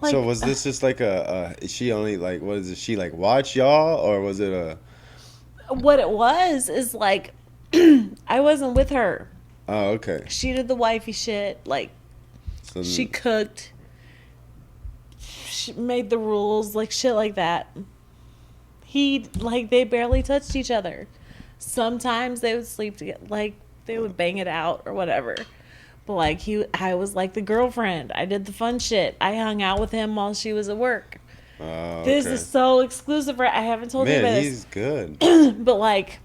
A: So was this just like is she only like, what is it? She like watch y'all, or was it a...
B: What it was is like, I wasn't with her.
A: Oh, okay.
B: She did the wifey shit. Like,
A: So,
B: she cooked. She made the rules, like shit like that. They barely touched each other. Sometimes they would sleep together, like they would bang it out or whatever. But like I was like the girlfriend. I did the fun shit. I hung out with him while she was at work. This is so exclusive. I haven't told you about this.
A: He's good.
B: But like,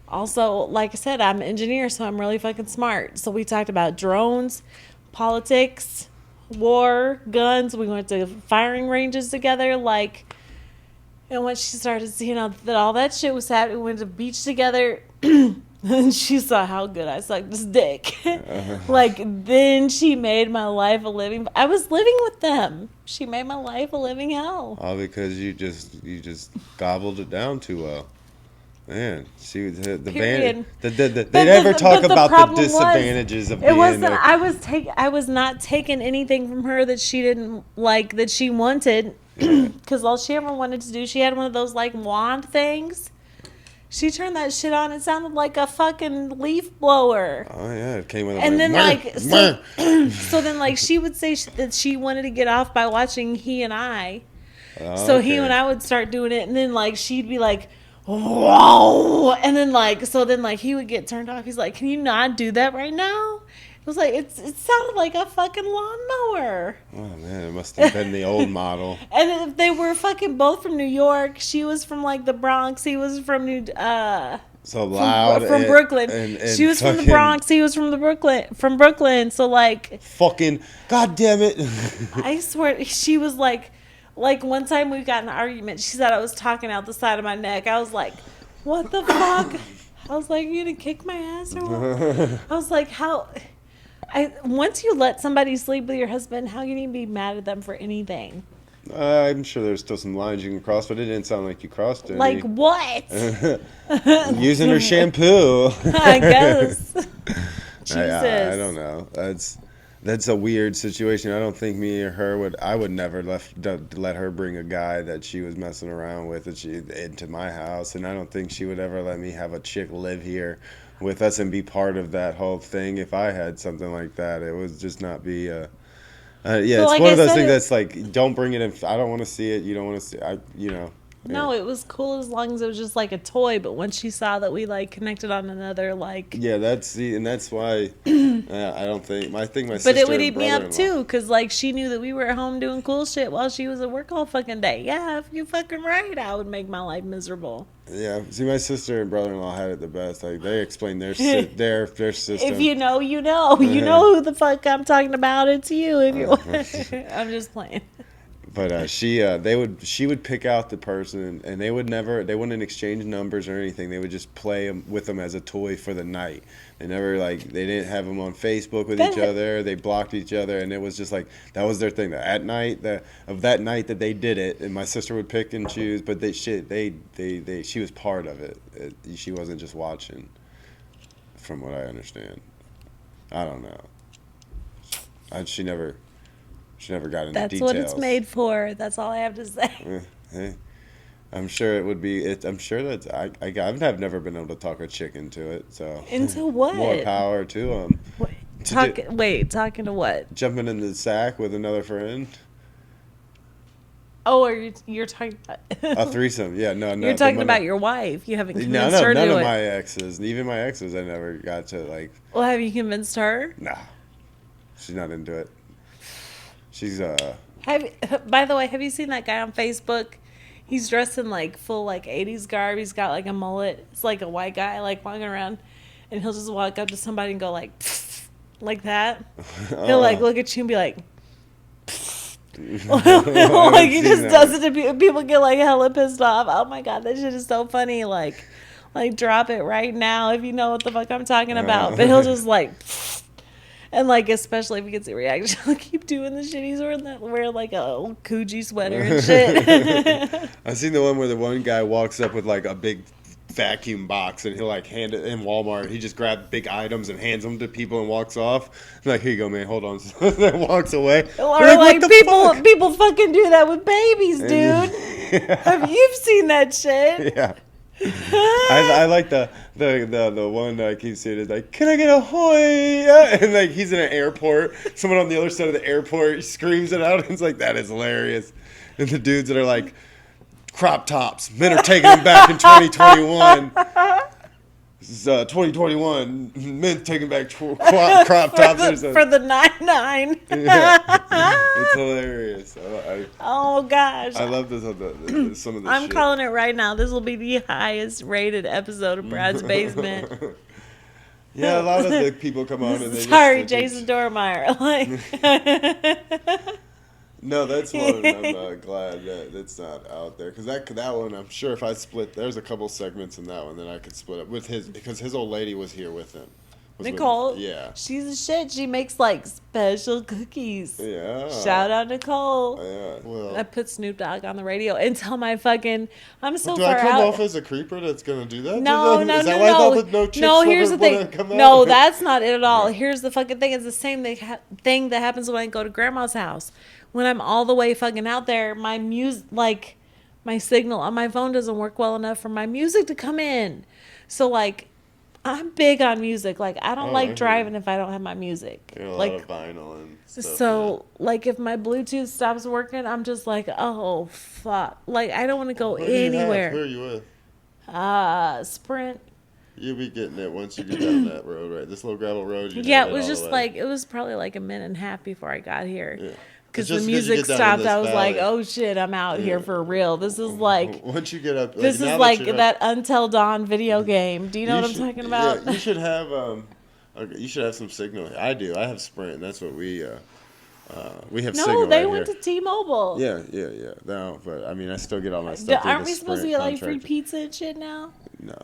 B: also, like I said, I'm an engineer, so I'm really fucking smart. So we talked about drones, politics, war, guns. We went to firing ranges together. Like, and when she started seeing that all that shit was happening, we went to the beach together. And she saw how good I sucked this dick. Like, then she made my life a living... I was living with them. She made my life a living hell.
A: All because you just gobbled it down too well. Man, she was the band. They never talk about the disadvantages of being.
B: It wasn't. I was not taking anything from her that she didn't like, that she wanted. Because all she ever wanted to do, she had one of those like wand things. She turned that shit on. It sounded like a fucking leaf blower.
A: Oh yeah, it came with.
B: And then like so then like she would say that she wanted to get off by watching He and I.
A: Oh,
B: so He and I would start doing it, and then like she'd be like, whoa, and then like he would get turned off. He's like, can you not do that right now? It was like it sounded like a fucking lawnmower.
A: Oh man, it must have been the old model.
B: And if they were fucking both from New York, she was from like the Bronx, he was from
A: so loud
B: from Brooklyn.
A: And
B: she was from the Bronx, he was from Brooklyn. So like
A: fucking goddamn it.
B: I swear she was like one time we got in an argument. She said I was talking out the side of my neck. I was like, what the fuck? I was like, you gonna kick my ass or what? I was like, how? Once you let somebody sleep with your husband, how can you be mad at them for anything?
A: I'm sure there's still some lines you can cross, but it didn't sound like you crossed any.
B: Like what?
A: Using her shampoo.
B: I guess. Jesus.
A: I don't know. That's a weird situation. I don't think me or her I would never let her bring a guy that she was messing around with into my house, and I don't think she would ever let me have a chick live here with us and be part of that whole thing. If I had something like that, it would just not be it's like one of those things that's like, don't bring it in. I don't want to see it. You don't want to see
B: No, it was cool as long as it was just like a toy. But once she saw that we like connected on another, like
A: that's why I don't think my sister.
B: But it would eat me up too, because like she knew that we were at home doing cool shit while she was at work all fucking day. Yeah, if you're fucking right, I would make my life miserable.
A: Yeah, see, my sister and brother-in-law had it the best. Like they explained their system.
B: If you know, you know, you know who the fuck I'm talking about. It's you. If you, I'm just playing.
A: But she would pick out the person, and they wouldn't exchange numbers or anything. They would just play with them as a toy for the night. They never they didn't have them on Facebook with each other. They blocked each other, and it was just like that was their thing. At night, that night that they did it, and my sister would pick and choose, but she was part of it. She wasn't just watching, from what I understand. I don't know. She never got into
B: That's
A: details.
B: what it's made for. That's all I have to say.
A: Hey, I'm sure it would be. I'm sure that I've never been able to talk a chick into it. So
B: into what?
A: More power to them.
B: Talking to what?
A: Jumping in the sack with another friend.
B: Oh, you're talking about
A: A threesome. Yeah, no.
B: you're talking about your wife. You haven't convinced her to
A: none
B: do
A: of
B: it.
A: my exes, even my exes, I never got to like.
B: Well, have you convinced her?
A: Nah, she's not into it. She's
B: By the way, have you seen that guy on Facebook? He's dressed in like full like 80s garb. He's got like a mullet. It's like a white guy like walking around, and he'll just walk up to somebody and go like like that. He'll like look at you and be like like he just does it to people. People get like hella pissed off. Oh my god, that shit is so funny. Like drop it right now if you know what the fuck I'm talking about. But he'll just like and like especially if he gets a reaction, he'll keep doing the shit. He's wearing like a old Coogee sweater and shit.
A: I've seen the one where the one guy walks up with like a big vacuum box and he'll like hand it in Walmart. He just grabs big items and hands them to people and walks off. I'm like, here you go, man. Hold on. Then walks away.
B: Or
A: They're
B: like
A: "What the fuck?"
B: people fucking do that with babies, dude.
A: Yeah.
B: Have you seen that shit?
A: Yeah. I like the one that I keep seeing is like, can I get a hoy? And like he's in an airport. Someone on the other side of the airport screams it out. And it's like, that is hilarious. And the dudes that are like, crop tops. Men are taking them back in 2021. This is 2021. Men taking back crop tops.
B: For the 9-9.
A: Yeah. It's hilarious.
B: Oh gosh.
A: I love some of the
B: I'm
A: shit.
B: calling it right now. This will be the highest rated episode of Brad's Basement.
A: Yeah, a lot of the people come on and they
B: Sorry,
A: just think
B: Jason Dormeyer. Like
A: No, that's one I'm glad that it's not out there because that one I'm sure if I split, there's a couple segments in that one that I could split up with his because his old lady was here with him.
B: Nicole,
A: yeah,
B: she's a shit. She makes like special cookies.
A: Yeah.
B: Shout out Nicole.
A: Yeah. Well,
B: I put Snoop Dogg on the radio until my fucking. I'm so
A: do
B: far
A: I come
B: out.
A: off as a creeper that's gonna do that?
B: No,
A: Is that why I thought that no chicks
B: no. Here's the
A: wanna
B: thing.
A: come out?
B: No, that's not it at all. Here's the fucking thing. It's the same thing that happens when I go to grandma's house. When I'm all the way fucking out there, my my signal on my phone doesn't work well enough for my music to come in. So like. I'm big on music. Like I don't like driving if I don't have my music.
A: You know, a
B: like
A: lot of vinyl and stuff.
B: so like if my Bluetooth stops working, I'm just like, oh fuck. Like I don't want to go
A: Who do you have?
B: anywhere.
A: Who are you with?
B: Sprint.
A: You'll be getting it once you get down that road, right? This little gravel road.
B: Yeah, it was just like it was probably like a minute and a half before I got here.
A: Yeah.
B: Because
A: It's
B: the
A: just 'cause you
B: music
A: get down in
B: stopped,
A: this
B: I was like,
A: valley.
B: "Oh shit, I'm out here for real." This is like,
A: once you get up.
B: this
A: now
B: is like
A: you're
B: that Until Dawn video game. Do you know
A: You
B: what I'm
A: should-
B: talking about?
A: Yeah, you should have you should have some signal. I do. I have Sprint. And that's what we have. Signal
B: No, they
A: right
B: went
A: here.
B: to T-Mobile.
A: Yeah. No, but I mean, I still get all my stuff.
B: Aren't
A: through
B: we
A: the
B: supposed to
A: Sprint
B: get like free
A: contract.
B: pizza and shit now?
A: No,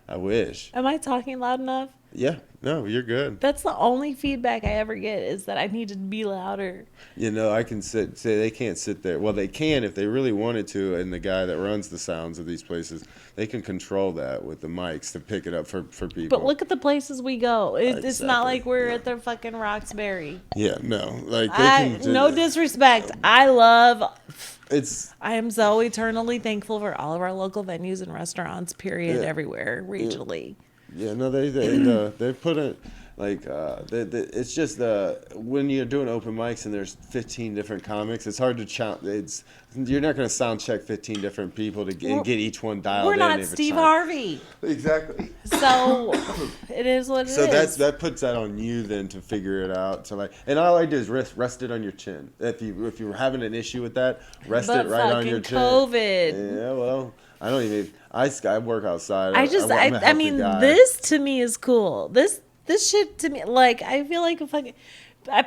A: I wish.
B: Am I talking loud enough?
A: Yeah, no, you're good.
B: That's the only feedback I ever get is that I need to be louder.
A: You know, I can say they can't sit there. Well, they can if they really wanted to, and the guy that runs the sounds of these places, they can control that with the mics to pick it up for people.
B: But look at the places we go. It's not
A: Exactly,
B: like we're
A: yeah.
B: at the fucking Roxbury.
A: Yeah, no, like they can.
B: No disrespect. I am so eternally thankful for all of our local venues and restaurants, period,
A: Yeah.
B: everywhere, regionally.
A: Yeah, no, they put it like it's just when you're doing open mics and there's 15 different comics, it's hard to count. You're not going to sound check 15 different people and get each one dialed in.
B: We're not
A: if it's
B: Steve
A: not-
B: Harvey.
A: Exactly.
B: So it is what it is.
A: So that puts that on you then to figure it out. So like, and all I do is rest it on your chin. If you're having an issue with that, rest
B: But
A: it right on your chin.
B: COVID.
A: Yeah, well, I don't even. I work outside.
B: I
A: I'm a
B: mean,
A: healthy guy.
B: this to me is cool. This shit to me, like, I feel like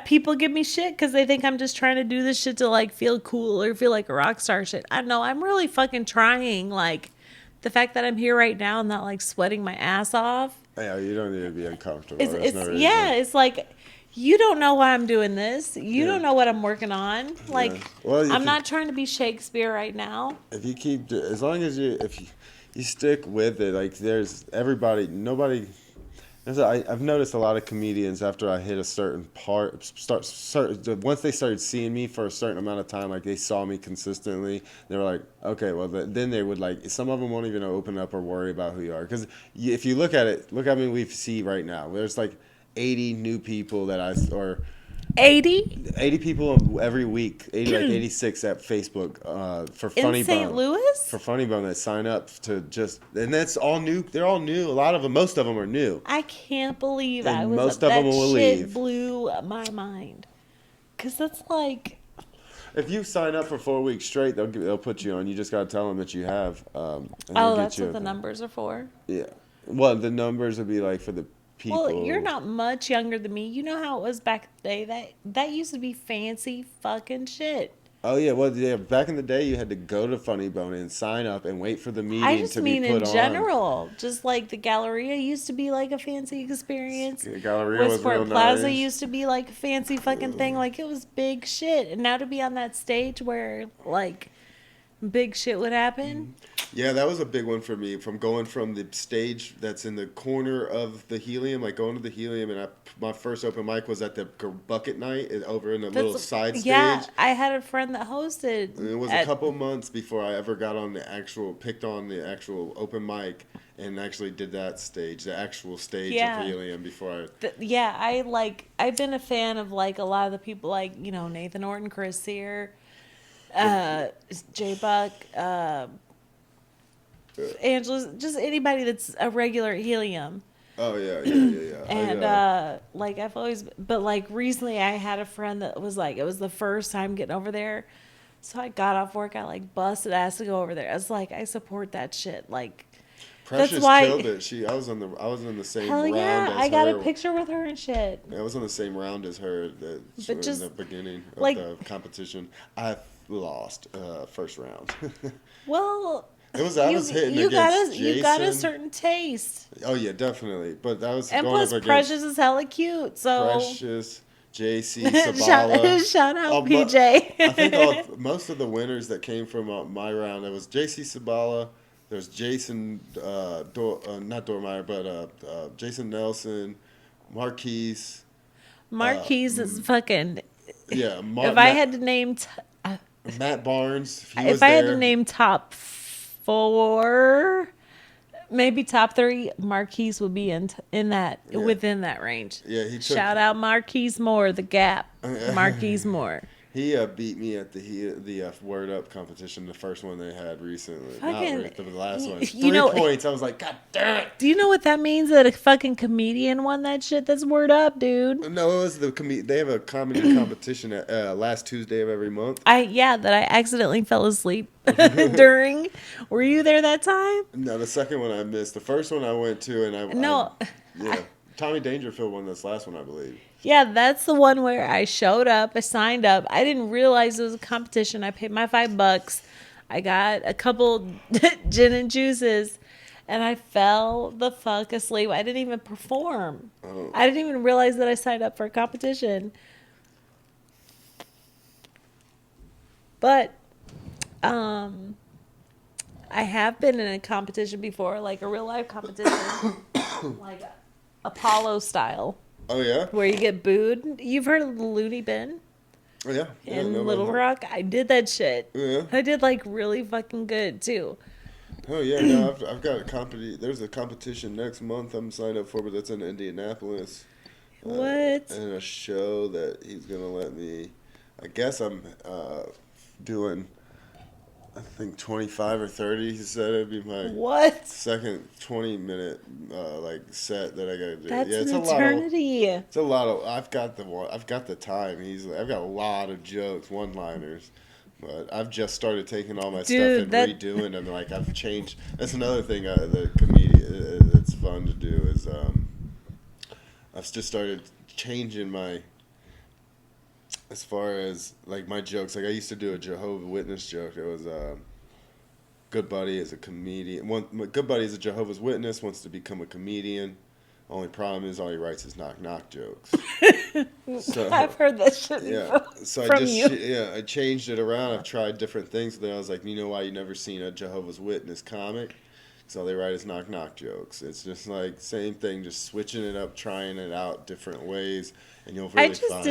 B: people give me shit because they think I'm just trying to do this shit to like feel cool or feel like a rock star shit. I know I'm really fucking trying. Like, the fact that I'm here right now and not like sweating my ass off.
A: Yeah, you don't need to be uncomfortable.
B: It's like. You don't know why I'm doing this. You don't know what I'm working on. Like,
A: Well,
B: I'm not trying to be Shakespeare right now.
A: If you keep, as long as if you stick with it, like nobody. I've noticed a lot of comedians after I hit a certain once they started seeing me for a certain amount of time, like they saw me consistently, they were like, okay, well then they would like, some of them won't even open up or worry about who you are. Because if you look at it, look how many we see right now. There's like 80 new people that
B: 80
A: 80 people every week, 86 at Facebook for
B: in
A: Funny
B: St.
A: Bone.
B: Louis?
A: For Funny Bone that sign up to just, and that's all new. They're all new. A lot of them, most of them are new.
B: I can't believe I
A: And
B: was
A: most of them
B: that
A: will
B: shit
A: leave.
B: blew my mind. Cause that's like,
A: If you sign up for 4 weeks straight, they'll put you on. You just gotta tell them that you have. And
B: oh,
A: they'll get
B: that's
A: you.
B: what the numbers are for.
A: Yeah. Well, the numbers would be like for the
B: Well,
A: people.
B: you're not much younger than me. You know how it was back in the day. That used to be fancy fucking shit.
A: Oh yeah, well yeah. Back in the day, you had to go to Funny Bone and sign up and wait for the
B: I
A: meeting
B: just
A: to be
B: mean
A: put
B: in
A: on.
B: general, just like the Galleria used to be like a fancy experience.
A: Galleria was
B: Westport
A: real
B: Plaza
A: nice.
B: used to be like a fancy fucking thing. Like it was big shit. And now to be on that stage where like big shit would happen.
A: Yeah, that was a big one for me. From going from the stage that's in the corner of the Helium, like going to the Helium, and my first open mic was at the bucket night over in a little side stage.
B: Yeah, I had a friend that hosted.
A: And it was a couple months before I ever got on picked on the actual open mic and actually did that stage, the actual stage of Helium before
B: I've been a fan of like a lot of the people like, you know, Nathan Orton, Chris Sear, J Buck, Angela, just anybody that's a regular at Helium.
A: Oh yeah.
B: And like I've always, but like recently I had a friend that was like, it was the first time getting over there. So I got off work, I like busted ass to go over there. I was like, I support that shit. Like,
A: Precious
B: that's why
A: killed it. I was in the same
B: hell
A: round
B: yeah,
A: as
B: I got
A: her.
B: a picture with her and shit.
A: I was on the same round as her in the beginning of
B: like,
A: the competition. I lost first round.
B: Well,
A: I was hitting
B: you
A: against Jason.
B: You got a certain taste.
A: Oh yeah, definitely. But I was
B: And
A: going
B: plus,
A: up against
B: Precious is hella cute. So
A: Precious, JC, Sabala.
B: shout out PJ.
A: I think most of the winners that came from my round, it was JC Sabala. There's Jason, not Dormeyer, but Jason Nelson, Marquise.
B: Marquise is fucking.
A: Yeah,
B: If I had to name,
A: Matt Barnes.
B: if I had to name top 4, maybe top 3, Marquise would be in that within that range.
A: Yeah,
B: Shout out Marquise Moore, the Gap. Marquise Moore.
A: He beat me at the Word Up competition, the first one they had recently. Not the last one. 3 points. I was like, God damn it.
B: Do you know what that means? That a fucking comedian won that shit? That's Word Up, dude.
A: No, it was they have a comedy competition at last Tuesday of every month.
B: That I accidentally fell asleep during. Were you there that time?
A: No, the second one I missed. The first one I went to, and Tommy Dangerfield won this last one, I believe.
B: Yeah, that's the one where I showed up, I signed up. I didn't realize it was a competition. I paid my $5. I got a couple gin and juices, and I fell the fuck asleep. I didn't even perform. Oh. I didn't even realize that I signed up for a competition. But I have been in a competition before, like a real life competition, like Apollo style.
A: Oh yeah,
B: where you get booed. You've heard of the Looney Bin?
A: Oh yeah,
B: In Little Rock, I did that shit.
A: Yeah,
B: I did like really fucking good too.
A: Oh yeah, no, I've got a company. There's a competition next month I'm signed up for, but that's in Indianapolis.
B: What?
A: And a show that he's gonna let me. I guess I'm doing. I think 25 or 30. He said it'd be my second 20-minute set that I gotta do.
B: That's an eternity.
A: It's a lot of. I've got the time. I've got a lot of jokes, one-liners, but I've just started taking all my stuff and redoing them. Like I've changed. That's another thing. The comedian. It's fun to do is I've just started changing my. As far as like my jokes, like I used to do a Jehovah's Witness joke. It was good buddy is a comedian. Good buddy is a Jehovah's Witness, wants to become a comedian. Only problem is all he writes is knock knock jokes. So,
B: I've heard that shit before.
A: So I changed it around. I've tried different things. But then I was like, you know why you never seen a Jehovah's Witness comic? So all they write is knock knock jokes. It's just like same thing, just switching it up, trying it out different ways. And you'll really
B: I just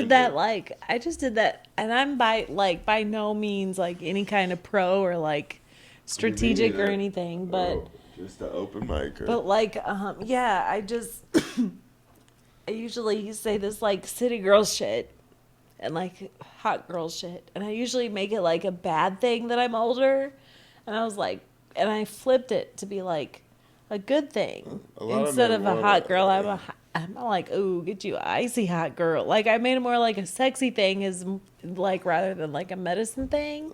B: did that, and I'm by no means like any kind of pro or like strategic or anything, but
A: just an open mic.
B: But like, I just I usually say this like city girl shit, and like hot girl shit. And I usually make it like a bad thing that I'm older. And I was like, and I flipped it to be like a good thing.
A: A lot of
B: Instead
A: men
B: of a
A: want
B: hot
A: to-
B: girl, I'm like, ooh, get you icy hot girl. Like I made it more like a sexy thing, is like rather than like a medicine thing.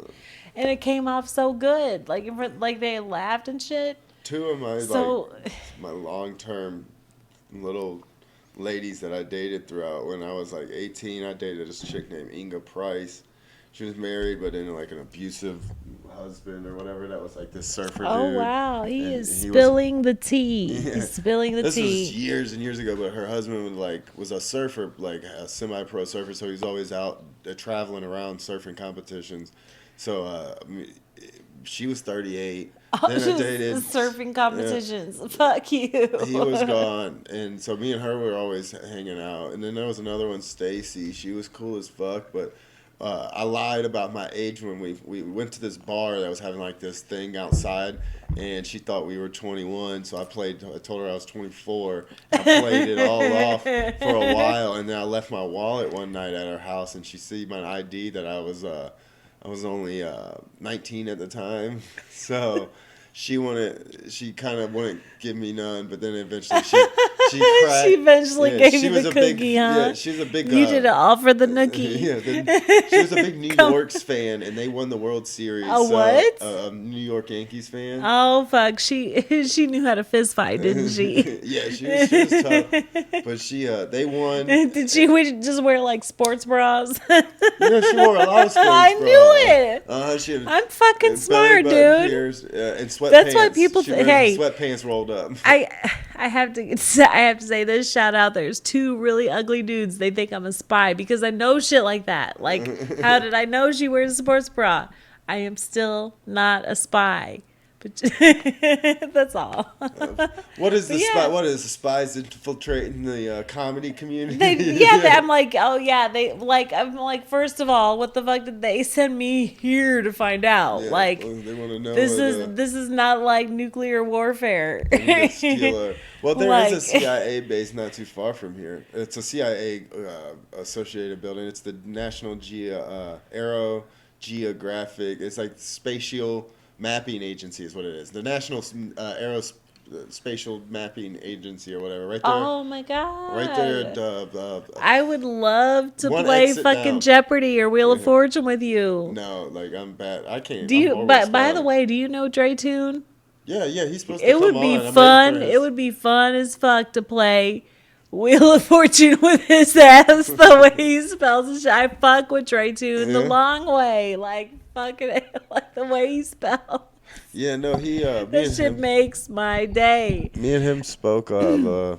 B: And it came off so good. Like they laughed and shit.
A: Two of my
B: So
A: my long term little ladies that I dated throughout when I was like 18. I dated this chick named Inga Price. She was married, but in like an abusive husband or whatever. That was like this surfer
B: oh
A: dude.
B: wow, he
A: And
B: is
A: he
B: spilling the tea.
A: Yeah.
B: He's spilling the
A: This
B: tea.
A: was years and years ago, but her husband was a surfer, like a semi-pro surfer, so he's always out traveling around surfing competitions. So she was 38.
B: Oh,
A: Then I
B: just
A: dated
B: surfing competitions. Fuck you.
A: He was gone, and so me and her were always hanging out. And then there was another one, Stacy. She was cool as fuck, but I lied about my age when we went to this bar that was having like this thing outside, and she thought we were 21. So I told her I was 24. I played it all off for a while, and then I left my wallet one night at her house, and she see my ID that I was only 19 at the time. So she kind of wouldn't give me none, but then eventually she cracked.
B: She eventually gave
A: she
B: you
A: was
B: the
A: a
B: cookie,
A: big,
B: huh?
A: Yeah, she's a big.
B: You did it all for the nookie.
A: Yeah, she was a big New York's fan, and they won the World Series.
B: A what?
A: A New York Yankees fan.
B: Oh fuck, she knew how to fist fight, didn't she?
A: Yeah, she was tough, but they won.
B: Did she just wear like sports bras?
A: Yeah, she wore a lot of sports
B: I
A: bras.
B: knew it.
A: She had
B: I'm fucking
A: belly
B: smart,
A: button
B: dude.
A: pierced, and sweatpants.
B: That's why people
A: She wears
B: hey.
A: sweatpants rolled up.
B: I have to say this shout out. There's two really ugly dudes. They think I'm a spy because I know shit like that. Like, how did I know she wears a sports bra? I am still not a spy. But that's all.
A: What is the
B: yeah.
A: spy? What is the spies infiltrating the comedy community?
B: I'm like, oh yeah, I'm like, first of all, what the fuck did they send me here to find out?
A: Yeah,
B: like,
A: well, they want to know.
B: this is not like nuclear warfare.
A: Well, there
B: like,
A: is a CIA base not too far from here. It's a CIA associated building. It's the National Aero Geographic. It's like Spatial Mapping Agency is what it is. The National Aerospatial Mapping Agency or whatever. Right there.
B: Oh my god.
A: Right there.
B: I would love to
A: One
B: play
A: exit
B: fucking
A: down.
B: Jeopardy or Wheel of Fortune with you.
A: No, like I'm bad. I can't.
B: Do you? But by the way, do you know Dre Tune?
A: Yeah, he's supposed to
B: It
A: come
B: would
A: on.
B: be
A: I'm
B: fun.
A: ready for
B: It would be fun as fuck to play Wheel of Fortune with his ass the way he spells his shit. I fuck with Dre Tune the long way, like fucking like the way he spells.
A: Yeah, no,
B: That shit makes my day.
A: Me and him spoke 2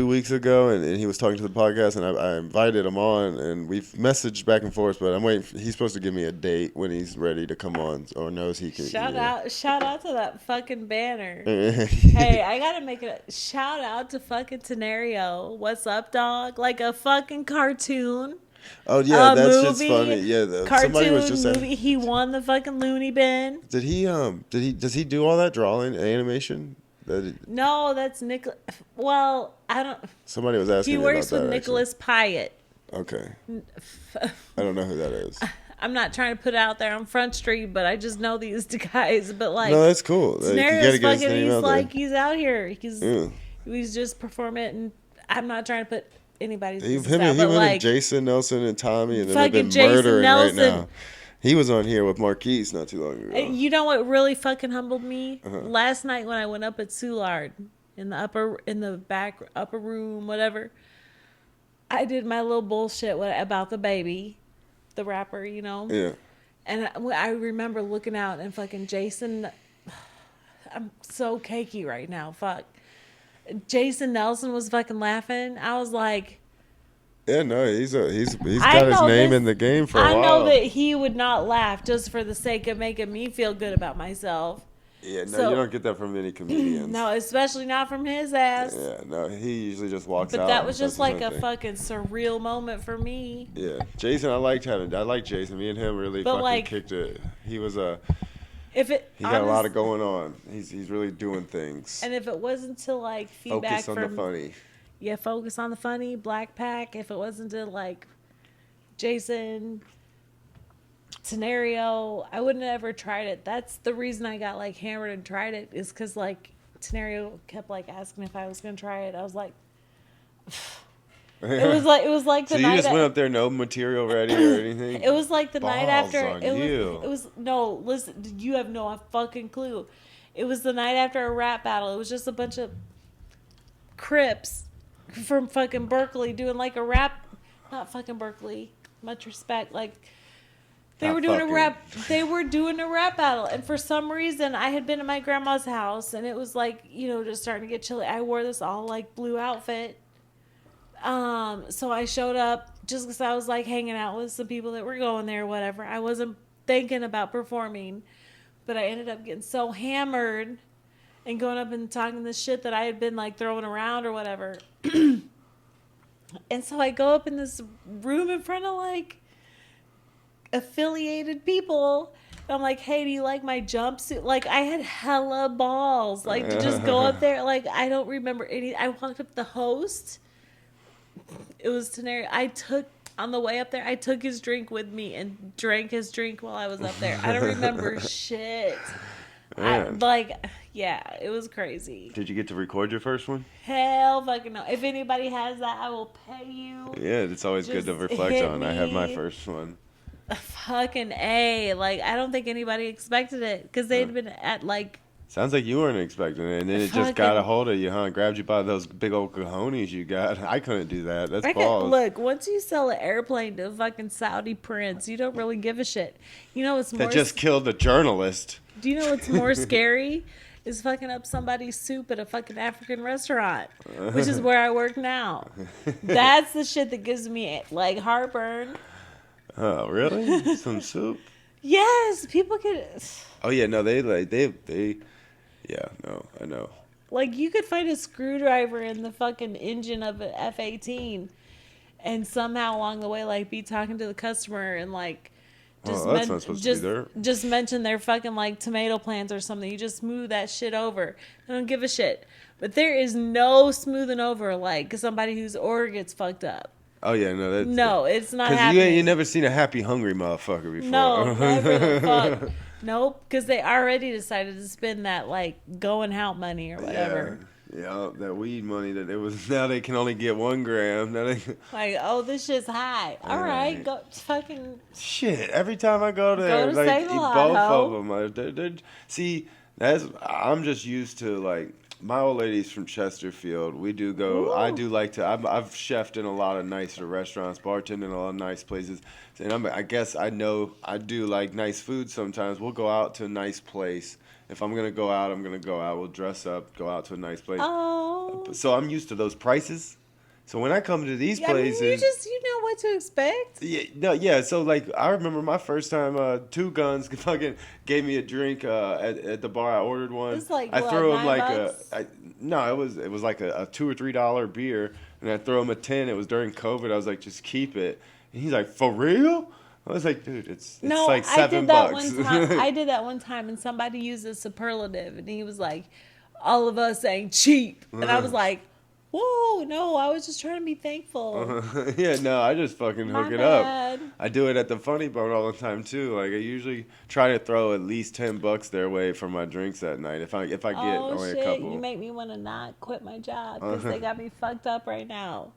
A: weeks ago, and he was talking to the podcast, and I invited him on, and we've messaged back and forth, but I'm waiting. He's supposed to give me a date when he's ready to come on, or knows he can.
B: Shout out to that fucking banner. Hey, I gotta make a shout out to fucking Tenario. What's up, dog? Like a fucking cartoon.
A: Oh yeah, that's
B: movie,
A: just funny. Yeah,
B: cartoon
A: somebody was just
B: movie. He won the fucking Looney Bin.
A: Does he do all that drawing animation?
B: No, that's Nicholas. Well, I don't.
A: Somebody was asking.
B: He
A: me
B: works
A: about
B: with
A: that,
B: Nicholas Pyatt.
A: Okay. I don't know who that is.
B: I'm not trying to put it out there on Front Street, but I just know these guys. But like,
A: no, that's cool.
B: Tenario's fucking. He's out here. He's just performing, and I'm not trying to put anybody's business out, but like
A: Jason Nelson and Tommy, and then they've
B: fucking
A: been
B: Jason
A: murdering
B: Nelson.
A: right now. He was on here with Marquise not too long ago.
B: You know what really fucking humbled me? Last night when I went up at Soulard in the back upper room, whatever, I did my little bullshit about the baby, the rapper, you know?
A: Yeah.
B: And I remember looking out and fucking Jason, I'm so cakey right now, fuck. Jason Nelson was fucking laughing. I was like,
A: yeah, no, he's got his name in the game for a while.
B: I know that he would not laugh just for the sake of making me feel good about myself.
A: Yeah, no, you don't get that from many comedians.
B: No, especially not from his ass.
A: Yeah, no, he usually just walks out.
B: But that was just like a fucking surreal moment for me.
A: Yeah, Jason, I like Jason. Me and him really fucking kicked it. He was he got a lot of going on. He's really doing things.
B: And if it wasn't until like feedback
A: focus on the funny.
B: Yeah, focus on the funny, Black Pack. If it wasn't to like Jason, Tenario. I wouldn't have ever tried it. That's the reason I got like hammered and tried it, is because like Tenario kept like asking if I was gonna try it. I was like, it was like
A: So
B: the
A: you
B: night.
A: just went up there, no material ready or anything?
B: It was like the night
A: Balls
B: after.
A: on
B: It
A: you.
B: was no. Listen, you have no fucking clue. It was the night after a rap battle. It was just a bunch of Crips from fucking Berkeley doing like a rap. Not fucking Berkeley. Much respect. Like they
A: Not
B: were doing
A: fucking.
B: a rap. They were doing a rap battle, and for some reason, I had been at my grandma's house, and it was like, you know, just starting to get chilly. I wore this all like blue outfit. So I showed up just because I was like hanging out with some people that were going there, whatever. I wasn't thinking about performing, but I ended up getting so hammered and going up and talking this shit that I had been like throwing around or whatever. And so I go up in this room in front of like affiliated people. And I'm like, hey, do you like my jumpsuit? Like, I had hella balls. Like, to just go up there. Like, I don't remember any. I walked up to the host. It was Teneri. On the way up there, I took his drink with me and drank his drink while I was up there. I don't remember shit. Yeah, it was crazy.
A: Did you get to record your first one?
B: Hell fucking no. If anybody has that, I will pay you.
A: Yeah, it's always good to
B: Just
A: reflect
B: hit
A: on. I have my
B: me.
A: first one.
B: Fucking A. Like, I don't think anybody expected it because they'd been at like.
A: Sounds like you weren't expecting it, and then it just
B: Fucking-
A: got a hold of you, huh? Grabbed you by those big old cojones you got. I couldn't do that. That's balls.
B: Look, once you sell an airplane to a fucking Saudi prince, you don't really give a shit. You know what's more?
A: That just killed a journalist.
B: Do you know what's more scary? Is fucking up somebody's soup at a fucking African restaurant, which is where I work now. That's the shit that gives me like heartburn.
A: Oh, really? Some soup?
B: Yes, people could.
A: Oh yeah, no, yeah, no, I know.
B: Like, you could find a screwdriver in the fucking engine of an F-18 and somehow along the way, like, be talking to the customer and, like,
A: That's not supposed to be there.
B: just mention their fucking, like, tomato plants or something. You just smooth that shit over. I don't give a shit. But there is no smoothing over, like, somebody whose order gets fucked up.
A: Oh yeah, no, that's
B: No, it's not
A: because
B: happening.
A: you never seen a happy hungry motherfucker before.
B: No, never the fuck. Nope, because they already decided to spend that, like, going out money or whatever.
A: Yeah, that weed money that it was. Now they can only get 1 gram. Now they
B: Like, oh, this shit's high. All right, go fucking.
A: shit. Every time I go there,
B: Go to
A: like
B: Save a Lot,
A: both
B: ho.
A: of them, see, I'm just used to like. My old lady's from Chesterfield. We do go.
B: Ooh.
A: I do like to. I've chefed in a lot of nicer restaurants, bartended in a lot of nice places, and I guess I know I do like nice food. Sometimes we'll go out to a nice place. If I'm gonna go out, I'm gonna go out. We'll dress up, go out to a nice place.
B: Oh.
A: So I'm used to those prices. So when I come to these
B: I mean,
A: places,
B: you know what to expect.
A: yeah, no, yeah. So like, I remember my first time. Two Guns fucking gave me a drink at the bar. I ordered one.
B: It's like,
A: I
B: what,
A: threw him
B: $9?
A: no, it was like a $2 or $3 beer, and I threw him a 10. It was during COVID. I was like, just keep it. And he's like, for real? I was like, dude, it's
B: No,
A: like
B: I
A: $7.
B: did that one time. I did that one time, and somebody used a superlative, and he was like, "All of us ain't cheap," and I was like, "Whoa, no, I was just trying to be thankful."
A: Yeah, no, I just fucking
B: My
A: hook it
B: bad.
A: up. I do it at the Funny Bone all the time too. Like I usually try to throw at least $10 their way for my drinks that night. If I get
B: Oh
A: only
B: shit!
A: a couple.
B: You make me want to not quit my job because they got me fucked up right now.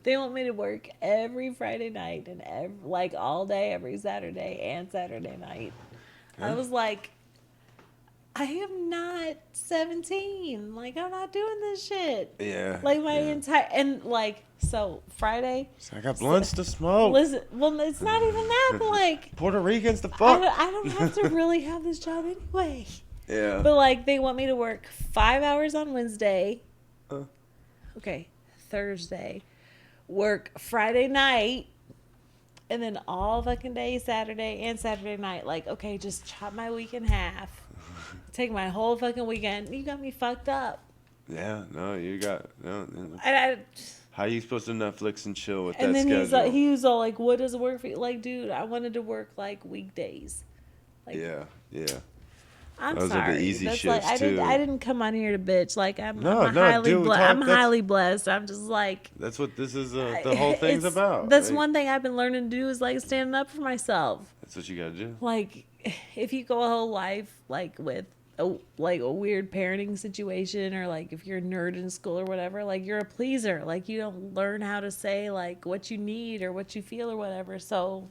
B: They want me to work every Friday night and like all day every Saturday and Saturday night. I was like, I am not 17. Like, I'm not doing this shit.
A: Yeah.
B: Like my
A: yeah.
B: entire and like so Friday.
A: So I got blunts to smoke.
B: Listen, well, it's not even that, but like
A: Puerto Ricans to
B: I
A: fuck.
B: don't have to really have this job anyway.
A: Yeah.
B: But like they want me to work 5 hours on Wednesday.
A: Uh.
B: Okay, Thursday. Work Friday night. And then all fucking day Saturday and Saturday night. Like, okay, just chop my week in half. Take my whole fucking weekend. You got me fucked up.
A: Yeah. No, you got no.
B: And
A: How you supposed to Netflix and chill with
B: and
A: that
B: then
A: schedule?
B: he was all like, "What does work for you?" Like, dude, I wanted to work like weekdays. Like,
A: Yeah. Yeah.
B: I'm
A: Those are the
B: sorry.
A: easy
B: That's like
A: shifts too.
B: I didn't come on here to bitch. Like I'm
A: No,
B: a
A: no,
B: highly
A: dude,
B: I'm
A: talk.
B: highly blessed. I'm just like
A: That's what this is. The whole thing's
B: it's
A: about.
B: that's
A: Like,
B: one thing I've been learning to do is like standing up for myself.
A: that's what you gotta do.
B: Like if you go a whole life like with a weird parenting situation, or like if you're a nerd in school or whatever, like you're a pleaser. Like you don't learn how to say like what you need or what you feel or whatever. So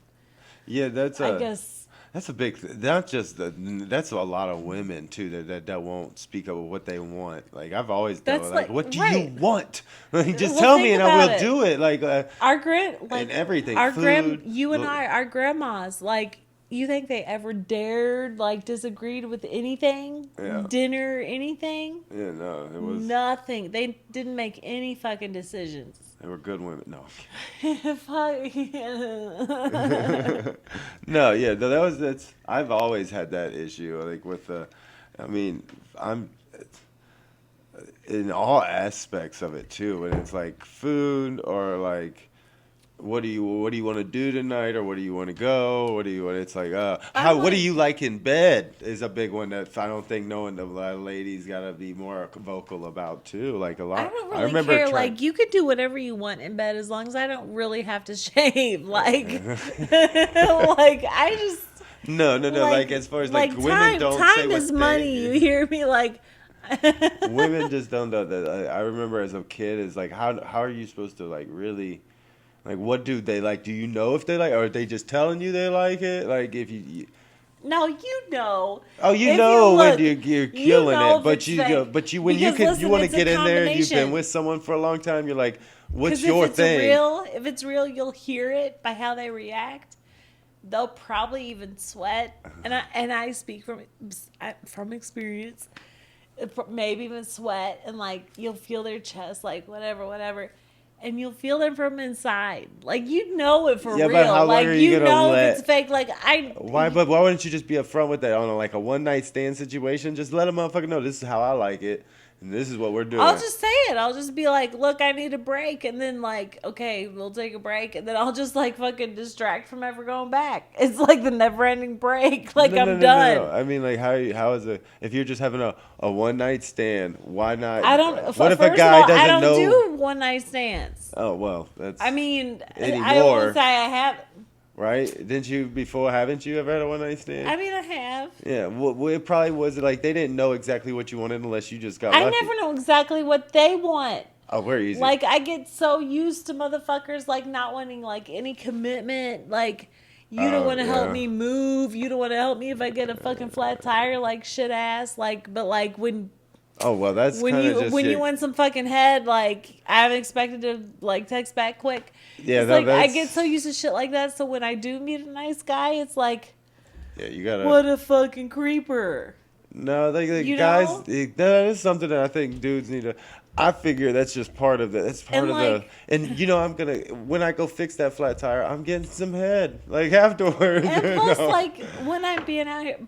A: Yeah,
B: I guess
A: that's a big. Not just that's a lot of women too that won't speak up what they want. Like I've always done.
B: that's
A: Like,
B: like
A: what do you
B: right.
A: want? Like, just
B: Well,
A: tell me
B: think
A: and I
B: about
A: will
B: it.
A: do it. Like
B: Like
A: and everything,
B: our
A: food.
B: you and I, our grandmas, like you think they ever dared like disagreed with anything,
A: Yeah,
B: dinner, anything?
A: yeah. No, it was.
B: Nothing. They didn't make any fucking decisions.
A: They were good women. No.
B: Fuck.
A: No, yeah, no, that's. I've always had that issue, like with the. I mean, I'm in all aspects of it too, and it's like food or like. What do you want to do tonight, or what do you want to go? What do you want? It's like
B: I'm
A: what do
B: like,
A: you like in bed is a big one that I don't think knowing the ladies got to be more vocal about too. Like a
B: I
A: lot.
B: don't
A: I
B: really
A: remember
B: care.
A: trying.
B: Like you could do whatever you want in bed as long as I don't really have to shave. Like, like I just
A: No, no, no. Like as far as like women don't say
B: time
A: what
B: is
A: they.
B: money. You hear me? Like.
A: Women just don't know that. I remember as a kid, is like how are you supposed to like really, like what do they like? Do you know if they like, or are they just telling you they like it? Like if
B: No, you know.
A: oh, you
B: If
A: know when
B: look,
A: you're
B: you
A: killing
B: know
A: it,
B: if
A: but
B: it's fake.
A: but you when you
B: Because
A: can you
B: listen,
A: want to
B: it's a
A: get in there and you've been
B: combination.
A: with someone for a long time, you're like, what's
B: Because
A: your thing?
B: if it's real, you'll hear it by how they react. They'll probably even sweat, and I speak from experience. Maybe even sweat, and like you'll feel their chest, like whatever, and you'll feel them from inside. Like you know it for
A: Yeah,
B: real.
A: but how long
B: Like
A: are you
B: you
A: gonna
B: know if
A: let?
B: it's fake. Like
A: Why? But why wouldn't you just be upfront with that on like a one night stand situation? Just let a motherfucker know this is how I like it, and this is what we're doing.
B: I'll just say it. I'll just be like, look, I need a break. And then, like, okay, we'll take a break. And then I'll just, like, fucking distract from ever going back. It's like the never ending break. Like,
A: No, no,
B: I'm
A: no, no,
B: done.
A: no. I mean, like, how is it? If you're just having a one night stand, why not?
B: I don't,
A: What if
B: first
A: a
B: of
A: guy
B: all, I
A: doesn't
B: don't
A: know?
B: do one night stands.
A: Oh well, that's
B: I mean, I
A: anymore,
B: won't say I have.
A: right? Didn't you before? Haven't you ever had a one night stand?
B: I mean, I have.
A: Yeah. Well, it probably was like they didn't know exactly what you wanted unless you just got
B: I
A: lucky.
B: never know exactly what they want.
A: Oh, we're easy.
B: Like, I get so used to motherfuckers, like, not wanting, like, any commitment. Like, you don't
A: Oh,
B: want to help
A: yeah.
B: me move. You don't want to help me if I get a fucking flat tire, like, shit ass. Like, but, like,
A: Oh well, that's kind of just
B: you want some fucking head, like, I haven't expected to, like, text back quick.
A: Yeah,
B: It's
A: no,
B: like, I
A: that's
B: get so used to shit like that. So when I do meet a nice guy, it's like,
A: yeah. You gotta.
B: what a fucking creeper.
A: No, the
B: You
A: guys.
B: know?
A: That is something that I think dudes need to. I figure that's just part of it. That's part
B: And,
A: of
B: like-
A: the. And you know, I'm gonna when I go fix that flat tire, I'm getting some head like afterwards.
B: And
A: you
B: plus,
A: know?
B: like, when I'm being out here,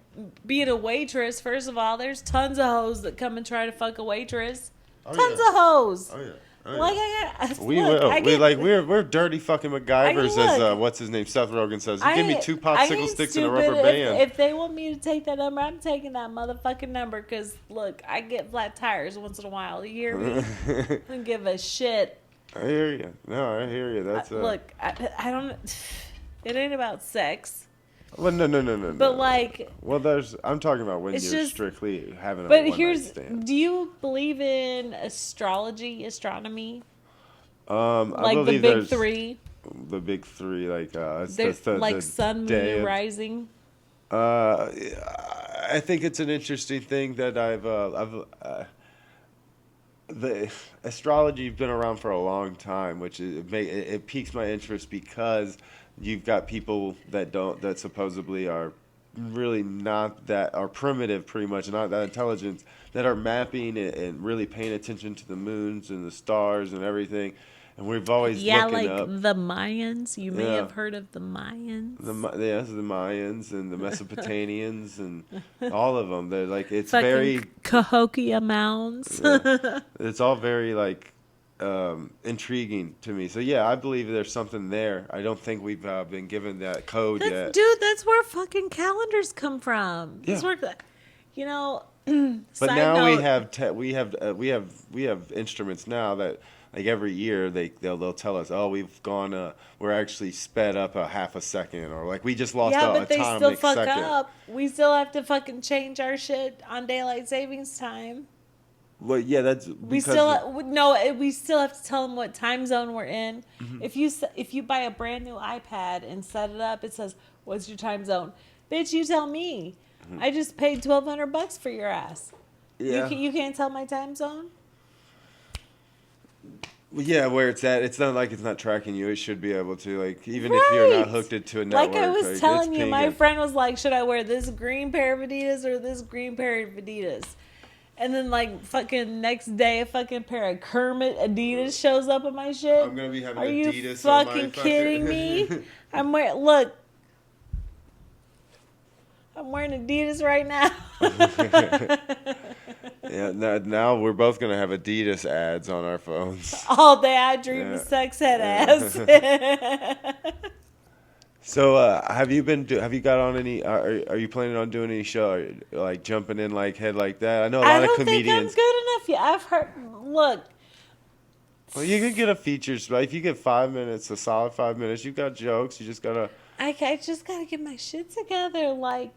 B: being a waitress, first of all, there's tons of hoes that come and try to fuck a waitress.
A: Oh,
B: Tons
A: yeah.
B: of hoes.
A: Oh yeah. Oh,
B: Like,
A: yeah.
B: I
A: We
B: look,
A: will.
B: I get,
A: We're dirty fucking MacGyvers, as
B: look.
A: what's his name, Seth Rogen says.
B: I
A: Give me
B: ain't-
A: two
B: I
A: popsicle
B: ain't
A: sticks and a
B: stupid.
A: rubber band.
B: If they want me to take that number, I'm taking that motherfucking number. Because, look, I get flat tires once in a while. You hear me? I don't give a shit.
A: I hear you. No, I hear you. That's
B: Look, I don't. It ain't about sex.
A: Well, no.
B: But, like,
A: Well, I'm talking about when
B: It's
A: you're
B: just-
A: strictly having a
B: but
A: one
B: here's.
A: night stand.
B: Do you believe in astronomy?
A: I
B: Like the
A: believe
B: big
A: there's
B: three?
A: the big three, like
B: There's like
A: the
B: sun, moon,
A: day
B: and
A: of-
B: rising.
A: I think it's an interesting thing that the astrology's been around for a long time, which it piques my interest because you've got people that supposedly are really not that are primitive, pretty much not that intelligent, that are mapping and really paying attention to the moons and the stars and everything. And we've always
B: Yeah,
A: looking
B: like
A: up
B: the Mayans. You may
A: Yeah.
B: have heard of the Mayans.
A: the Mayans and the Mesopotamians and all of them. They're like it's
B: Fucking
A: very
B: Cahokia Mounds.
A: yeah. It's all very like intriguing to me. So yeah, I believe there's something there. I don't think we've been given that code yet.
B: Dude, that's where fucking calendars come from. That's
A: Yeah.
B: where, You know,
A: But
B: side
A: now we
B: note,
A: have we have instruments now that like every year they'll tell us, oh, we're actually sped up a half a second, or like we just lost
B: yeah,
A: a
B: but they still
A: atomic
B: fuck
A: second.
B: up. We still have to fucking change our shit on daylight savings time.
A: Well, yeah, that's
B: We
A: because
B: still no. We still have to tell them what time zone we're in.
A: Mhm.
B: If you buy a brand new iPad and set it up, it says, "What's your time zone?" Bitch, you tell me.
A: Mhm.
B: I just paid $1,200 for your ass.
A: Yeah.
B: You can't tell my time zone.
A: Well, yeah, where it's at, it's not like it's not tracking you. It should be able to, like, even if you're not
B: Right.
A: hooked into a
B: Like I
A: network,
B: was
A: like, it's
B: telling you, my
A: pinging.
B: friend was like, "Should I wear this green pair of Adidas or this green pair of Adidas?" And then like fucking next day, a fucking pair of Kermit Adidas shows up on my shit.
A: I'm gonna be having
B: Are you
A: Adidas on my
B: fucking kidding me?
A: fucking.
B: Look, I'm wearing Adidas right now.
A: Yeah, now we're both gonna have Adidas ads on our phones.
B: All day I dream of
A: Yeah.
B: sex head ass.
A: Yeah. So, have you got on any? Are you planning on doing any show, like jumping in like head like that? I know a
B: I
A: lot of
B: don't think I'm
A: comedians.
B: good enough yet. I've heard. Look,
A: Well, you can get a feature spot if you get 5 minutes, a solid 5 minutes. You've got jokes. You just gotta.
B: I just gotta get my shit together. Like,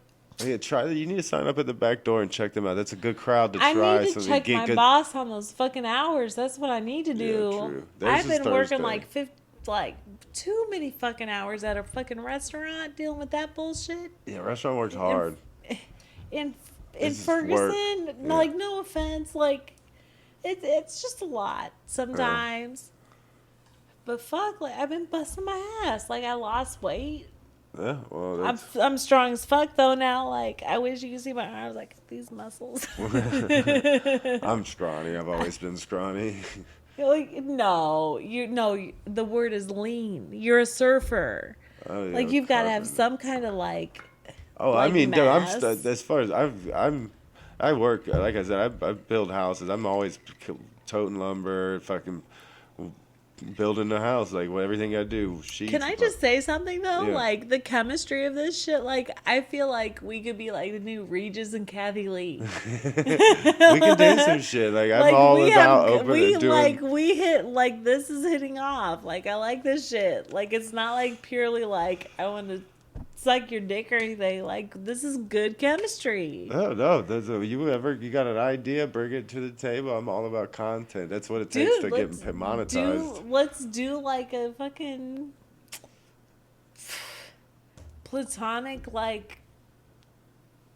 A: Yeah, try. You need to sign up at the back door and check them out. That's a good crowd to
B: I need
A: try.
B: to
A: So you
B: check
A: get
B: my
A: good.
B: boss on those fucking hours. That's what I need to
A: Yeah,
B: do.
A: true. Theirs
B: I've
A: is
B: been working
A: Thursday.
B: like like too many fucking hours at a fucking restaurant dealing with that bullshit.
A: Yeah, restaurant works
B: In
A: hard.
B: in
A: This is work.
B: Ferguson,
A: Yeah.
B: like no offense, like it's just a lot
A: Yeah.
B: sometimes. But fuck, like I've been busting my ass. Like I lost weight.
A: Yeah. Well, that's.
B: I'm strong as fuck though now. Like I wish you could see my arms. Like these muscles.
A: I'm scrawny. I've always been scrawny.
B: Like no, the word is lean. You're a surfer.
A: Oh yeah.
B: Like you've got to have
A: carpenter.
B: some kind of like
A: Oh, I
B: like
A: mean, dude,
B: mass.
A: as far as I work, like I said, I build houses. I'm always toting lumber, fucking building the house, like everything I do. Sheets.
B: Can I just say something though?
A: Yeah.
B: Like the chemistry of this shit. Like I feel like we could be like the new Regis and Kathy Lee.
A: We can do some shit. Like I'm all about doing.
B: Like we hit like this is hitting off. Like I like this shit. Like it's not like purely like I want to suck your dick or anything. Like this is good chemistry.
A: No. You got an idea? Bring it to the table. I'm all about content. That's what it takes to get monetized.
B: Let's do like a fucking platonic like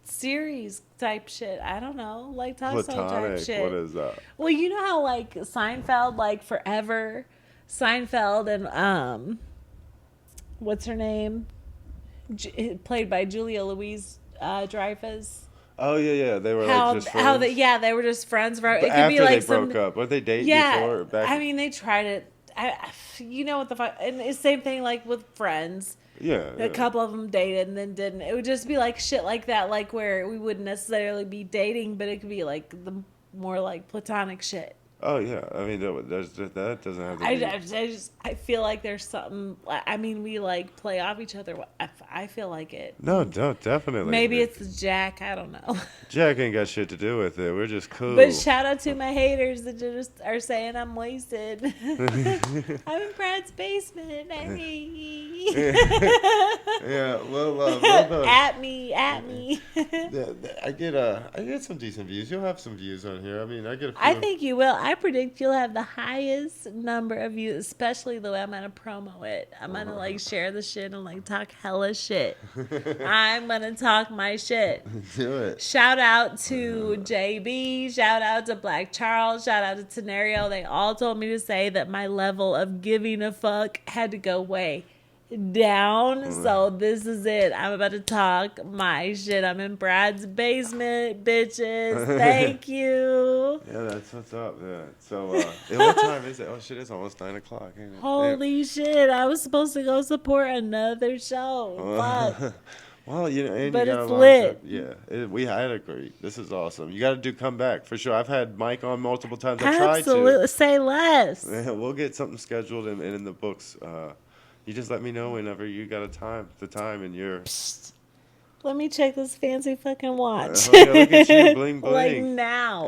B: series type shit. I don't know, like talk show type
A: Platonic.
B: shit.
A: What is that?
B: Well, you know how like Seinfeld, like forever, Seinfeld and what's her name, played by Julia Louise Dreyfus.
A: Oh yeah. They were like just friends.
B: They were just friends. It could
A: After
B: be like
A: they broke up, were they dating before? Or back?
B: I mean, they tried it. You know what the fuck? And it's same thing like with Friends.
A: Yeah.
B: A couple of them dated and then didn't. It would just be like shit like that, like where we wouldn't necessarily be dating, but it could be like the more like platonic shit.
A: Oh yeah, I mean that doesn't have to be.
B: I feel like there's something. I mean, we like play off each other. I feel like it.
A: No, definitely.
B: Maybe it's the Jack. I don't know.
A: Jack ain't got shit to do with it. We're just cool.
B: But shout out to my haters that just are saying I'm wasted. I'm in Brad's basement.
A: Yeah, well,
B: At me.
A: I get some decent views. You'll have some views on here. I mean, I get a few.
B: I think you will. I predict you'll have the highest number of views, especially the way I'm gonna promo it. I'm gonna like share the shit and like talk hella shit. I'm gonna talk my shit.
A: Do it.
B: Shout out to JB. Shout out to Black Charles. Shout out to Tenario. They all told me to say that my level of giving a fuck had to go way down. So this is it. I'm about to talk my shit. I'm in Brad's basement, bitches. Thank you.
A: Yeah, that's what's up. Yeah. So, what time is it? Oh shit, it's almost 9:00. Ain't it?
B: Holy shit. I was supposed to go support another show. Fuck.
A: Well, and
B: But
A: you got
B: it's
A: a lot
B: lit.
A: I'd agree. This is awesome. You got to come back for sure. I've had Mike on multiple times. I tried
B: Absolutely.
A: to.
B: Say less.
A: Yeah, we'll get something scheduled and in the books. You just let me know whenever you got the time, and you're.
B: Let me check this fancy fucking watch.
A: Oh, yeah, look at you, bling
B: Like
A: bling.
B: now.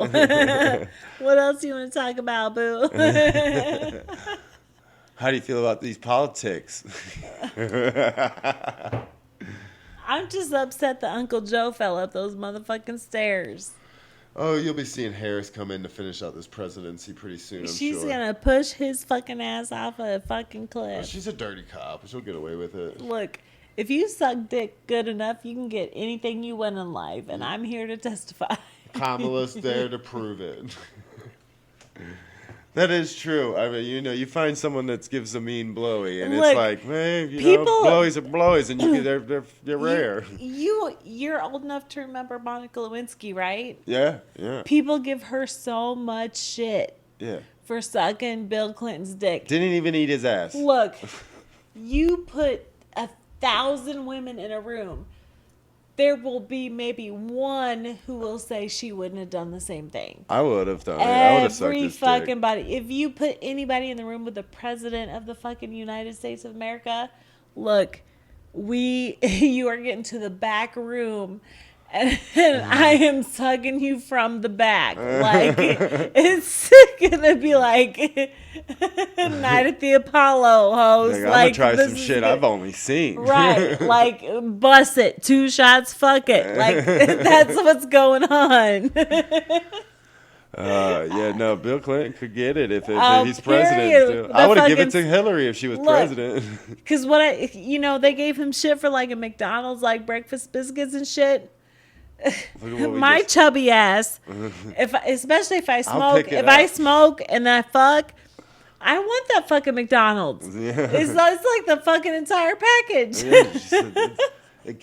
B: What else do you want to talk about, boo?
A: How do you feel about these politics?
B: I'm just upset that Uncle Joe fell up those motherfucking stairs.
A: Oh, you'll be seeing Harris come in to finish out this presidency pretty soon, I'm
B: She's
A: sure.
B: gonna push his fucking ass off a fucking
A: Well,
B: cliff.
A: she's a dirty cop. She'll get away with it.
B: Look, if you suck dick good enough, you can get anything you want in life, and I'm here to testify.
A: Kamala's there to prove it. That is true. I mean, you find someone that gives a mean blowy, and
B: Look,
A: it's like, hey,
B: people-
A: blowies are blowies, and they're rare.
B: You're old enough to remember Monica Lewinsky, right?
A: Yeah.
B: People give her so much shit
A: Yeah.
B: for sucking Bill Clinton's dick.
A: Didn't even eat his ass.
B: Look, you put 1,000 women in a room. There will be maybe one who will say she wouldn't have done the same thing.
A: I would have done it. I would have sucked
B: Every
A: his
B: fucking
A: dick.
B: body. If you put anybody in the room with the president of the fucking United States of America, look, you are getting to the back room. And I am tugging you from the back. Like, it's gonna be like Night at the Apollo, host.
A: Like, I'm gonna try
B: this
A: some
B: is
A: shit
B: good.
A: I've only seen.
B: Right, like, bust it, 2 shots, fuck it. Like, that's what's going on.
A: Yeah, no, Bill Clinton could get it if
B: Oh,
A: he's president.
B: period.
A: Still.
B: The
A: I would have given it
B: fucking-
A: to Hillary if she was
B: Look,
A: president.
B: Because they gave him shit for like a McDonald's, like breakfast biscuits and shit.
A: Look at what we
B: My
A: just-
B: chubby ass, especially if I smoke,
A: pick it
B: if I
A: up.
B: smoke and I fuck, I want that fucking McDonald's.
A: Yeah.
B: It's like the fucking entire package.
A: Yeah, it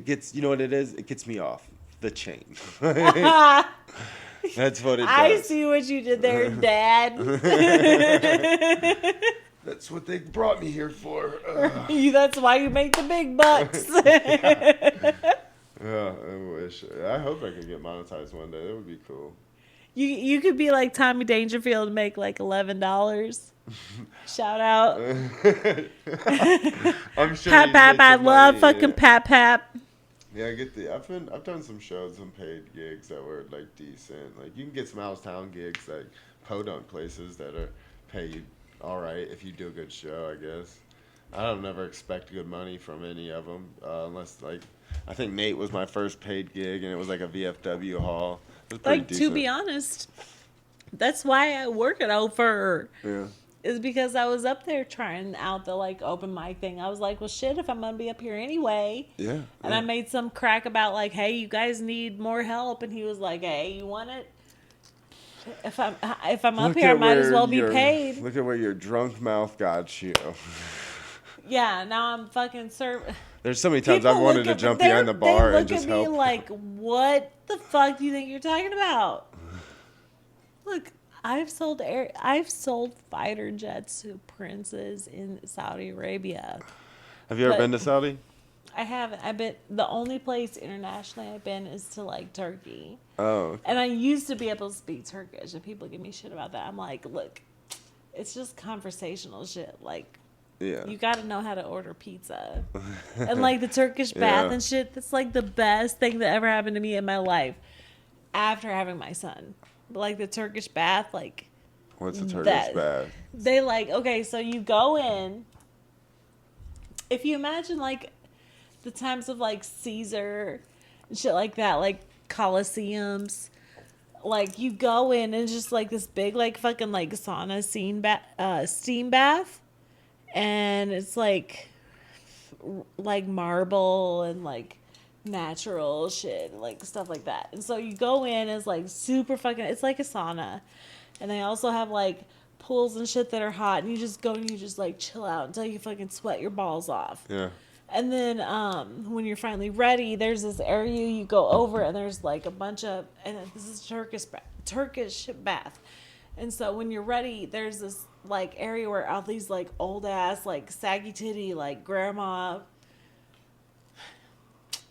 A: gets. You know what it is? It gets me off the chain. That's what it does.
B: I see what you did there, Dad.
A: That's what they brought me here for.
B: That's why you make the big bucks.
A: Yeah, I wish. I hope I could get monetized one day. That would be cool.
B: You could be like Tommy Dangerfield and make like $11. Shout out.
A: I'm sure.
B: Pap
A: he'd
B: pap,
A: get
B: I
A: some
B: love
A: money,
B: fucking
A: yeah.
B: pap pap.
A: Yeah, I've done some shows, some paid gigs that were like decent. Like you can get some out of town gigs, like podunk places that are pay you all right if you do a good show. I guess I don't never expect good money from any of them unless like I think Nate was my first paid gig and it was like a VFW hall. It was pretty
B: Like,
A: decent.
B: to be honest, that's why I work at Ofer.
A: Yeah.
B: Is because I was up there trying out the like open mic thing. I was like, well, shit, if I'm gonna be up here anyway.
A: Yeah.
B: And I made some crack about like, hey, you guys need more help, and he was like, hey, you want it? If I'm up
A: Look
B: here, I
A: at
B: might as
A: where
B: well be
A: your-
B: paid.
A: Look at where your drunk mouth got you.
B: Yeah, now I'm fucking serving.
A: There's so many times I've wanted to jump behind the bar and just
B: They look at
A: help.
B: me like, what the fuck do you think you're talking about? Look, I've sold fighter jets to princes in Saudi Arabia.
A: Have you ever
B: but-
A: been to Saudi?
B: I haven't. I've been, the only place internationally I've been is to like Turkey.
A: Oh.
B: And I used to be able to speak Turkish, and people give me shit about that. I'm like, look, it's just conversational shit. Like,
A: Yeah.
B: you got to know how to order pizza. And like the Turkish bath
A: Yeah.
B: and shit, that's like the best thing that ever happened to me in my life after having my son. Like the Turkish bath, like,
A: What's a Turkish
B: that-
A: bath?
B: they like, okay, so you go in. If you imagine like the times of like Caesar and shit like that, like Colosseums, like you go in and just like this big like fucking like sauna steam bath, and it's like marble and like natural shit, like stuff like that. And so you go in, it's like super fucking, it's like a sauna, and they also have like pools and shit that are hot, and you just go and you just like chill out until you fucking sweat your balls off.
A: Yeah.
B: And then when you're finally ready, there's this area you go over, and there's like a bunch of, and this is Turkish bath. And so when you're ready, there's this like area where all these like old ass like saggy titty like grandma,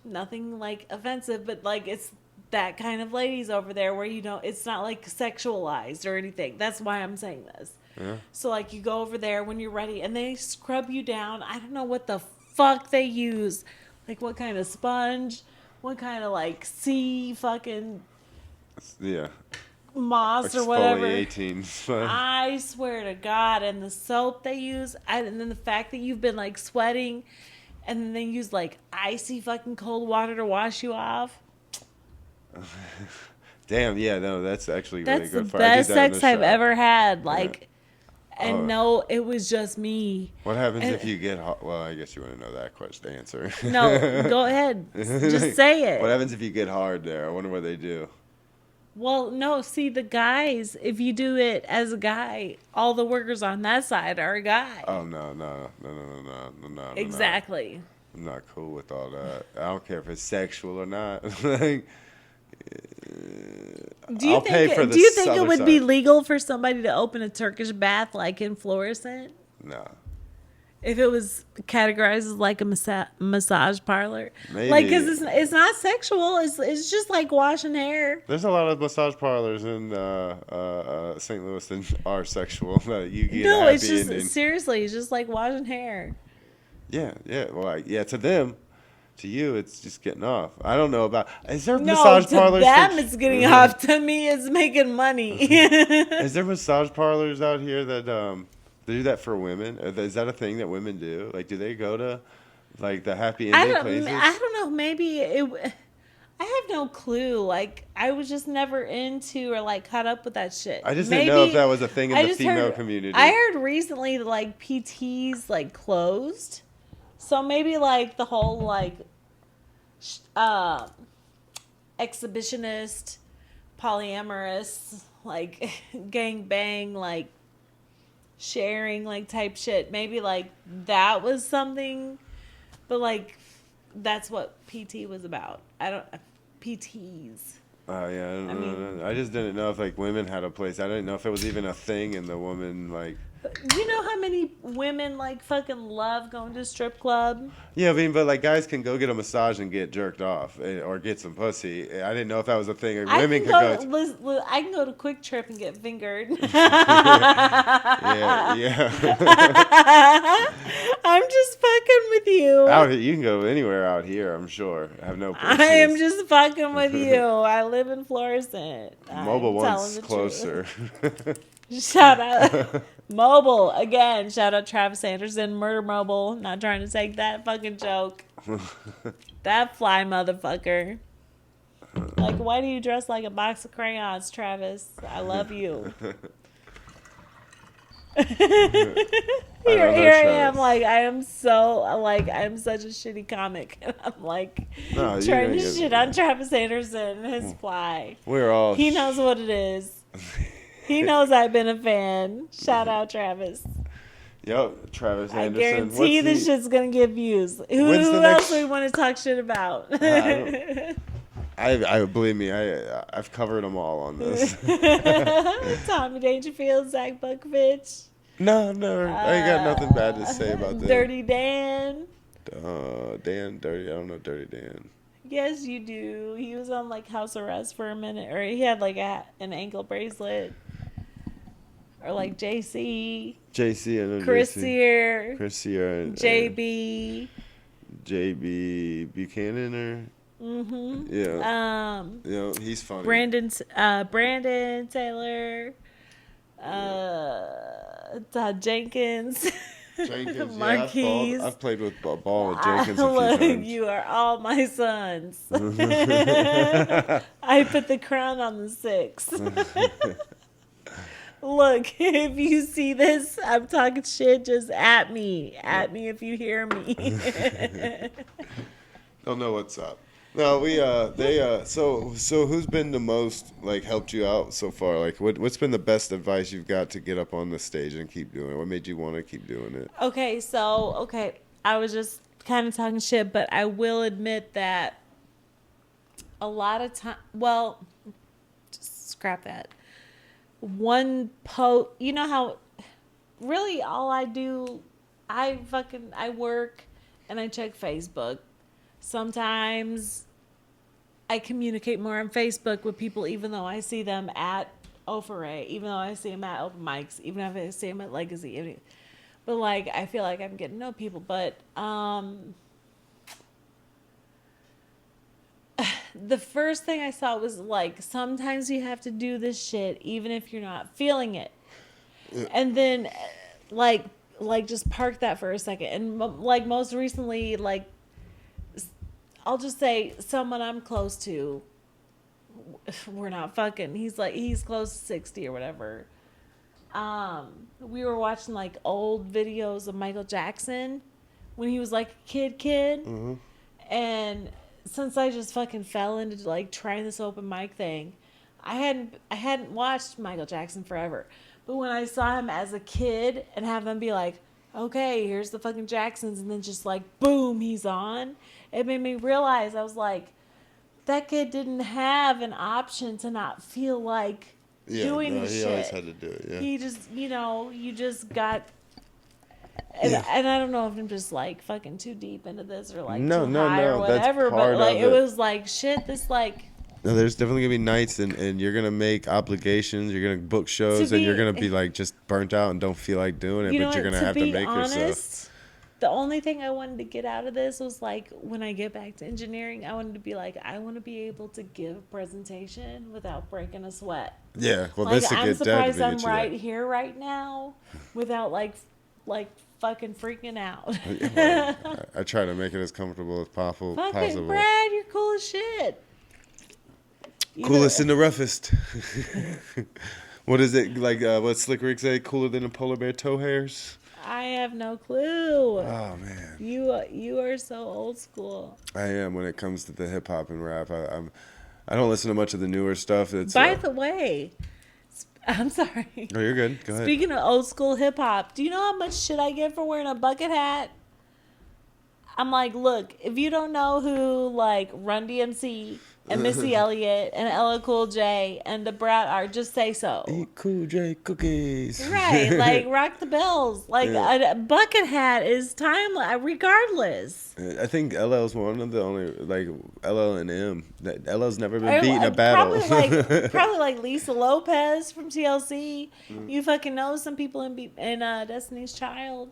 B: nothing like offensive, but like it's that kind of ladies over there where you don't, it's not like sexualized or anything. That's why I'm saying this.
A: Yeah.
B: So like you go over there when you're ready, and they scrub you down. I don't know what the fuck they use, Like what kind of sponge? What kind of like sea fucking
A: Yeah,
B: moss or whatever?
A: exfoliating sponge.
B: I swear to God, and the soap they use, and then the fact that you've been like sweating, and then they use like icy fucking cold water to wash you off.
A: Damn, yeah, no, that's actually really
B: That's the
A: good for. I did
B: best
A: that in the
B: sex I've
A: shower.
B: ever had.
A: Yeah.
B: Like, and
A: Oh,
B: no, it was just me.
A: what happens
B: And
A: if you get hot? Well, I guess you want to know that question answer.
B: no, go ahead, just say
A: What
B: it.
A: happens if you get hard there? I wonder what they do.
B: Well, no, see the guys. If you do it as a guy, all the workers on that side are a guy.
A: Oh no, no, no, no, no, no, no, no, no, no.
B: Exactly.
A: I'm not cool with all that. I don't care if it's sexual or not. Like,
B: Do you
A: I'll pay
B: think?
A: for the
B: Do you think it
A: other
B: would be
A: side.
B: legal for somebody to open a Turkish bath like in fluorescent
A: No,
B: if it was categorized as like a massage parlor?
A: maybe.
B: Like, cause it's not sexual. It's just like washing hair.
A: There's a lot of massage parlors in St. Louis that are sexual. That you get a
B: No, it's
A: happy
B: just
A: ending.
B: seriously, it's just like washing hair.
A: Yeah, yeah. Well, yeah. To them, to you, it's just getting off. I don't know about. Is there
B: No,
A: massage
B: to
A: parlors?
B: them it's getting off. To me, it's making money.
A: Is there massage parlors out here that do that for women? Is that a thing that women do? Like, do they go to like the happy ending places?
B: I don't know. Maybe it. I have no clue. Like, I was just never into or like caught up with that shit.
A: I just didn't
B: Maybe
A: know if that was a thing in
B: I
A: the
B: just
A: female
B: heard.
A: community.
B: I heard recently that like PTs like closed, so maybe like the whole like uh, exhibitionist, polyamorous, like gang bang, like sharing, like type shit. Maybe like that was something, but like that's what PT was about. I don't PTs.
A: Oh yeah,
B: I mean,
A: I just didn't know if like women had a place. I didn't know if it was even a thing in the woman like.
B: you know how many women like fucking love going to a strip club?
A: Yeah, I mean, but like guys can go get a massage and get jerked off or get some pussy. I didn't know if that was a thing. Like,
B: I
A: women
B: can
A: could
B: go.
A: go.
B: I can go to Quick Trip and get fingered.
A: Yeah, yeah.
B: I'm just fucking with you.
A: Out here, you can go anywhere out here. I'm sure. I have no issues.
B: I am just fucking with you. I live in Florissant.
A: Mobile
B: I'm
A: one's
B: telling the
A: closer.
B: truth. Shout out Mobile again. Shout out Travis Anderson, Murder Mobile. Not trying to take that fucking joke. That fly motherfucker. Like, why do you dress like a box of crayons, Travis? I love you. Here I am, like I am so like I'm such a shitty comic, and I'm like
A: No, you
B: trying to
A: ain't
B: shit on Travis Anderson and his fly.
A: We're all.
B: He knows what it is. He knows I've been a fan. Shout out Travis.
A: Yep, Travis
B: I
A: Anderson.
B: guarantee this shit's gonna get views. Who
A: When's the
B: else
A: next-
B: do we want to talk shit about?
A: I believe me. I've covered them all on this.
B: Tommy Dangerfield, Zach Bukovich.
A: No, no, I ain't got nothing bad to say about that.
B: Dirty Dan.
A: Dan, Dirty. I don't know Dirty Dan.
B: Yes, you do. He was on like house arrest for a minute, or he had like an ankle bracelet, or like JC,
A: JC, I know
B: Chris
A: JC.
B: Sear,
A: Chris Sear, and
B: JB.
A: JB Buchanan, or
B: Mm-hmm.
A: yeah, he's funny.
B: Brandon Taylor, Todd Jenkins.
A: Jenkins,
B: Marquise.
A: I've played with ball with Jenkins a few
B: Look,
A: times.
B: you are all my sons. I put the crown on the 6. Look, if you see this, I'm talking shit, just at me. At me if you hear me.
A: Don't know what's up. No, so who's been the most like helped you out so far? Like what's been the best advice you've got to get up on the stage and keep doing it? What made you want to keep doing it?
B: Okay, I was just kind of talking shit, but I will admit that a lot of time, well, just scrap that. You know how really all I do, I work and I check Facebook. Sometimes I communicate more on Facebook with people, even though I see them at Ofere, even though I see them at open mics, even if I see them at Legacy. But like, I feel like I'm getting to know people. But the first thing I saw was like, sometimes you have to do this shit even if you're not feeling it. And then like just park that for a second. And like most recently, like I'll just say someone I'm close to, we're not fucking. He's close to 60 or whatever. We were watching like old videos of Michael Jackson when he was like a kid.
A: Mm-hmm.
B: And since I just fucking fell into like trying this open mic thing, I hadn't watched Michael Jackson forever. But when I saw him as a kid and have them be like, okay, here's the fucking Jacksons, and then just like boom, he's on, it made me realize, I was like, that kid didn't have an option to not feel like doing his
A: he
B: shit.
A: always had to do it. Yeah.
B: He just, you just got. And I don't know if I'm just like fucking too deep into this or like too high or whatever, but like it was like shit. This like.
A: No, there's definitely gonna be nights and you're gonna make obligations. You're gonna book shows and you're gonna be like just burnt out and don't feel like doing it. But you're gonna have to make yourself.
B: The only thing I wanted to get out of this was like when I get back to engineering, I wanted to be like, I want to be able to give a presentation without breaking a sweat.
A: Yeah, well,
B: like,
A: this
B: I'm surprised I'm right
A: there.
B: here right now without like fucking freaking out.
A: I try to make it as comfortable as possible.
B: Fucking Brad, you're cool as shit.
A: Coolest in the roughest. What is it like? What Slick Rick say? Cooler than the polar bear toe hairs.
B: I have no clue.
A: Oh man,
B: you are so old school.
A: I am when it comes to the hip hop and rap. I don't listen to much of the newer stuff.
B: By the way, I'm sorry.
A: Oh, you're good. Go ahead.
B: Speaking of old school hip hop, do you know how much shit I get for wearing a bucket hat? I'm like, look, if you don't know who like Run DMC and Missy Elliott and LL Cool J and the Brat are, just say so.
A: Eat Cool J cookies.
B: Right, like rock the bells. Like a bucket hat is timeless, regardless.
A: I think LL's one of the only like LL and M. LL's never been beat in a battle.
B: Probably like Lisa Lopez from TLC. You fucking know some people in Destiny's Child.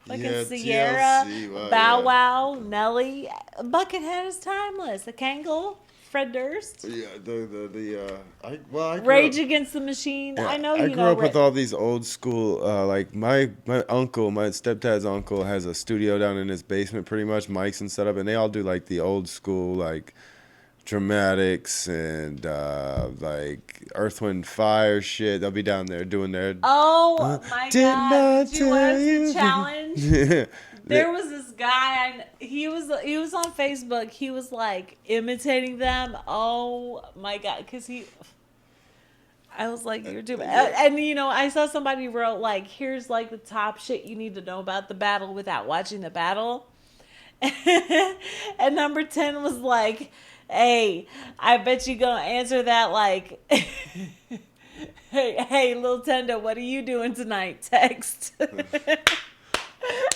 B: Fucking Sierra,
A: TLC,
B: Bow Wow, Nelly. Buckethead is timeless. The Kangle, Fred Durst.
A: Yeah, I
B: Rage Against the Machine.
A: Yeah,
B: I know
A: I
B: you
A: grew up with all these old school. Like my uncle, my stepdad's uncle, has a studio down in his basement, pretty much mics and setup, and they all do like the old school like dramatics and like Earth, Wind, Fire shit. They'll be down there doing their.
B: Oh my god! Did you watch the challenge?
A: Yeah.
B: There was this guy. He was on Facebook. He was like imitating them. Oh my god! Because I was like, you're doing, and I saw somebody wrote like, here's like the top shit you need to know about the battle without watching the battle. And number 10 was like, hey, I bet you gonna answer that like, hey, Lil Tendo, what are you doing tonight? Text.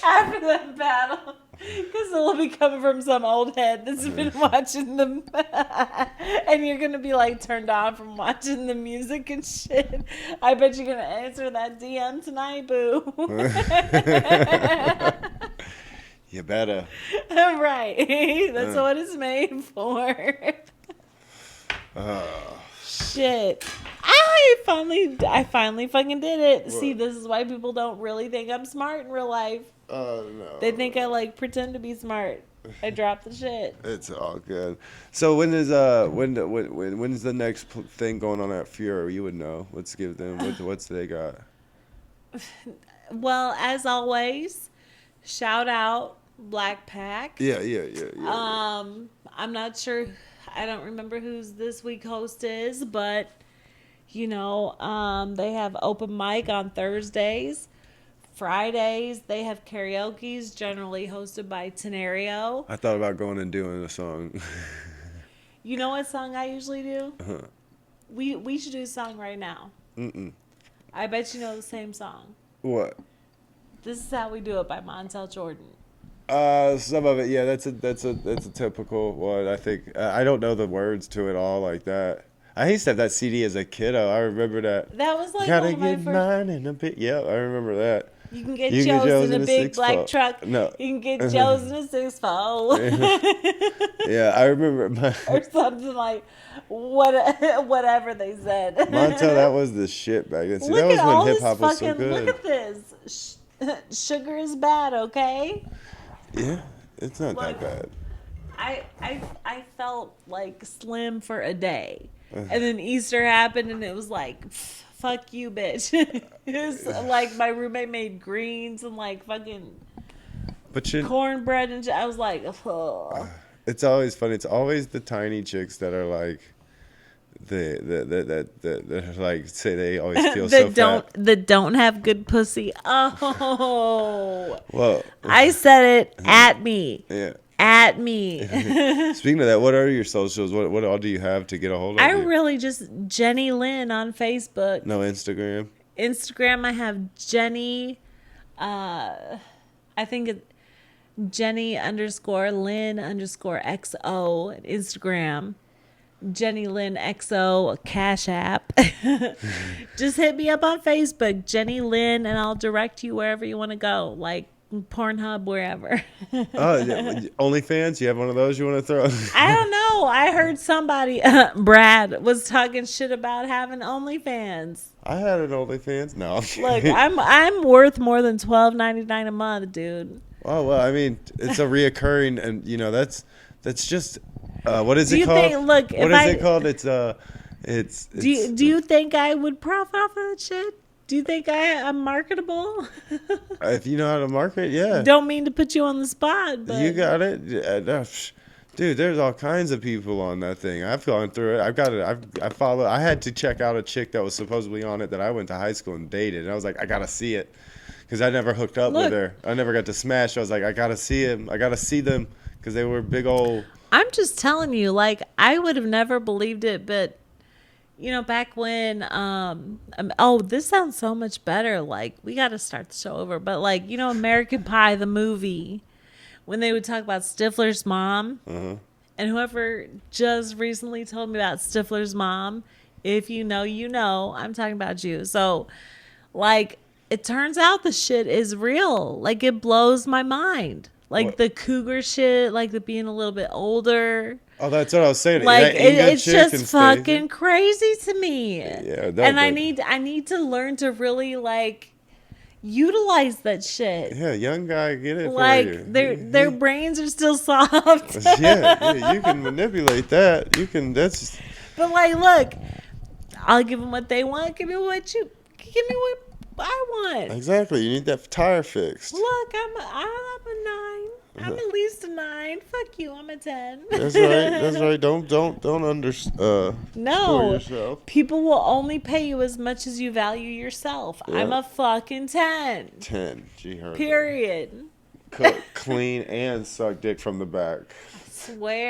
B: After the battle. Because it'll be coming from some old head that's been watching them. And you're going to be like turned on from watching the music and shit. I bet you're going to answer that DM tonight, boo.
A: You better.
B: Right. That's what it's made for. Shit. I finally fucking did it. What? See, this is why people don't really think I'm smart in real life.
A: No.
B: They think I like pretend to be smart. I dropped the shit.
A: It's all good. So when is the next thing going on at Fury? You would know. Let's give them what's they got.
B: Well, as always, shout out Black Pack.
A: Yeah.
B: I'm not sure. I don't remember who's this week host is, but they have open mic on Thursdays. Fridays, they have karaoke's, generally hosted by Tenario.
A: I thought about going and doing a song.
B: You know what song I usually do?
A: Uh-huh.
B: We should do a song right now.
A: Mm-mm.
B: I bet you know the same song.
A: What?
B: This Is How We Do It by Montel Jordan.
A: Some of it, yeah. That's a typical one. I think I don't know the words to it all like that. I used to have that CD as a kid. I remember that.
B: That was like
A: Gotta
B: one of my
A: get mine in a bit. Yeah, I remember that.
B: You can get
A: You can get
B: Joe's
A: Joe's
B: in a big
A: 6'4".
B: black truck.
A: No.
B: You can get Joe's in a 6'4".
A: Yeah, I remember
B: Or something like whatever they said.
A: Montel. That was the shit back then. See, that
B: Look at
A: was when
B: all
A: hip
B: this
A: hop was so
B: fucking. Look
A: good.
B: at this. Sugar is bad, okay?
A: Yeah, it's not
B: Look,
A: that bad.
B: I felt like slim for a day, and then Easter happened, and it was like, fuck you, bitch. It was like my roommate made greens and like fucking
A: But you,
B: cornbread, and I was like, ugh.
A: it's always funny. It's always the tiny chicks that are like, that like say they always feel so fat.
B: That don't have good pussy. Oh,
A: Well,
B: I said it at me.
A: yeah.
B: At me.
A: Speaking of that, what are your socials? What all do you have to get a hold of
B: I
A: you?
B: really just Jenny Lynn on Facebook.
A: No Instagram.
B: Instagram, I have Jenny. I think it Jenny _Lynn _XO Instagram. Jenny Lynn XO Cash App. Just hit me up on Facebook, Jenny Lynn, and I'll direct you wherever you want to go, like Pornhub, wherever.
A: Oh, yeah. OnlyFans? You have one of those you want to throw?
B: I don't know. I heard somebody, Brad, was talking shit about having OnlyFans.
A: I had an OnlyFans. No. I'm
B: Look,
A: kidding.
B: I'm worth more than $12.99 a month, dude.
A: Oh well, I mean, it's a reoccurring, and you know that's just what is
B: Do
A: it
B: you
A: called?
B: think? Look,
A: What is it called? It's
B: Do you think I would profit off of that shit? Do you think I'm marketable?
A: if you know how to market, yeah.
B: Don't mean to put you on the spot, but
A: You got it. Yeah, no, dude, there's all kinds of people on that thing. I've gone through it. I've got it. I follow. I had to check out a chick that was supposedly on it that I went to high school and dated, and I was like, I gotta see it, because I never hooked up with
B: Look.
A: her. I never got to smash. I was like, I gotta see him. I gotta see them, because they were big old.
B: I'm just telling you, like, I would have never believed it, but you know, back when oh, this sounds so much better. Like, we got to start the show over, but like, you know, American Pie the movie, when they would talk about Stifler's mom, and whoever just recently told me about Stifler's mom, if you know, you know, I'm talking about you. So, like, it turns out the shit is real. Like, it blows my mind. Like
A: What?
B: the cougar shit, like the being a little bit older.
A: Oh, that's what I was saying.
B: Like
A: That Inga
B: it's
A: chick
B: just
A: and Stacey.
B: fucking crazy to me.
A: Yeah,
B: And I need to learn to really like utilize that shit.
A: Yeah, young guy, get it
B: Like
A: for you.
B: their brains are still soft.
A: yeah, you can manipulate that. You can. That's.
B: But like, look, I'll give them what they want. Give me what I want.
A: Exactly. You need that tire fixed.
B: Look, I'm a 9. I'm at least a 9. Fuck you, I'm a 10.
A: That's right. That's right. Don't spoil
B: No,
A: yourself.
B: people will only pay you as much as you value yourself.
A: Yeah.
B: I'm a fucking 10.
A: 10. She heard.
B: Period.
A: Cook, clean, and suck dick from the back.
B: Swear.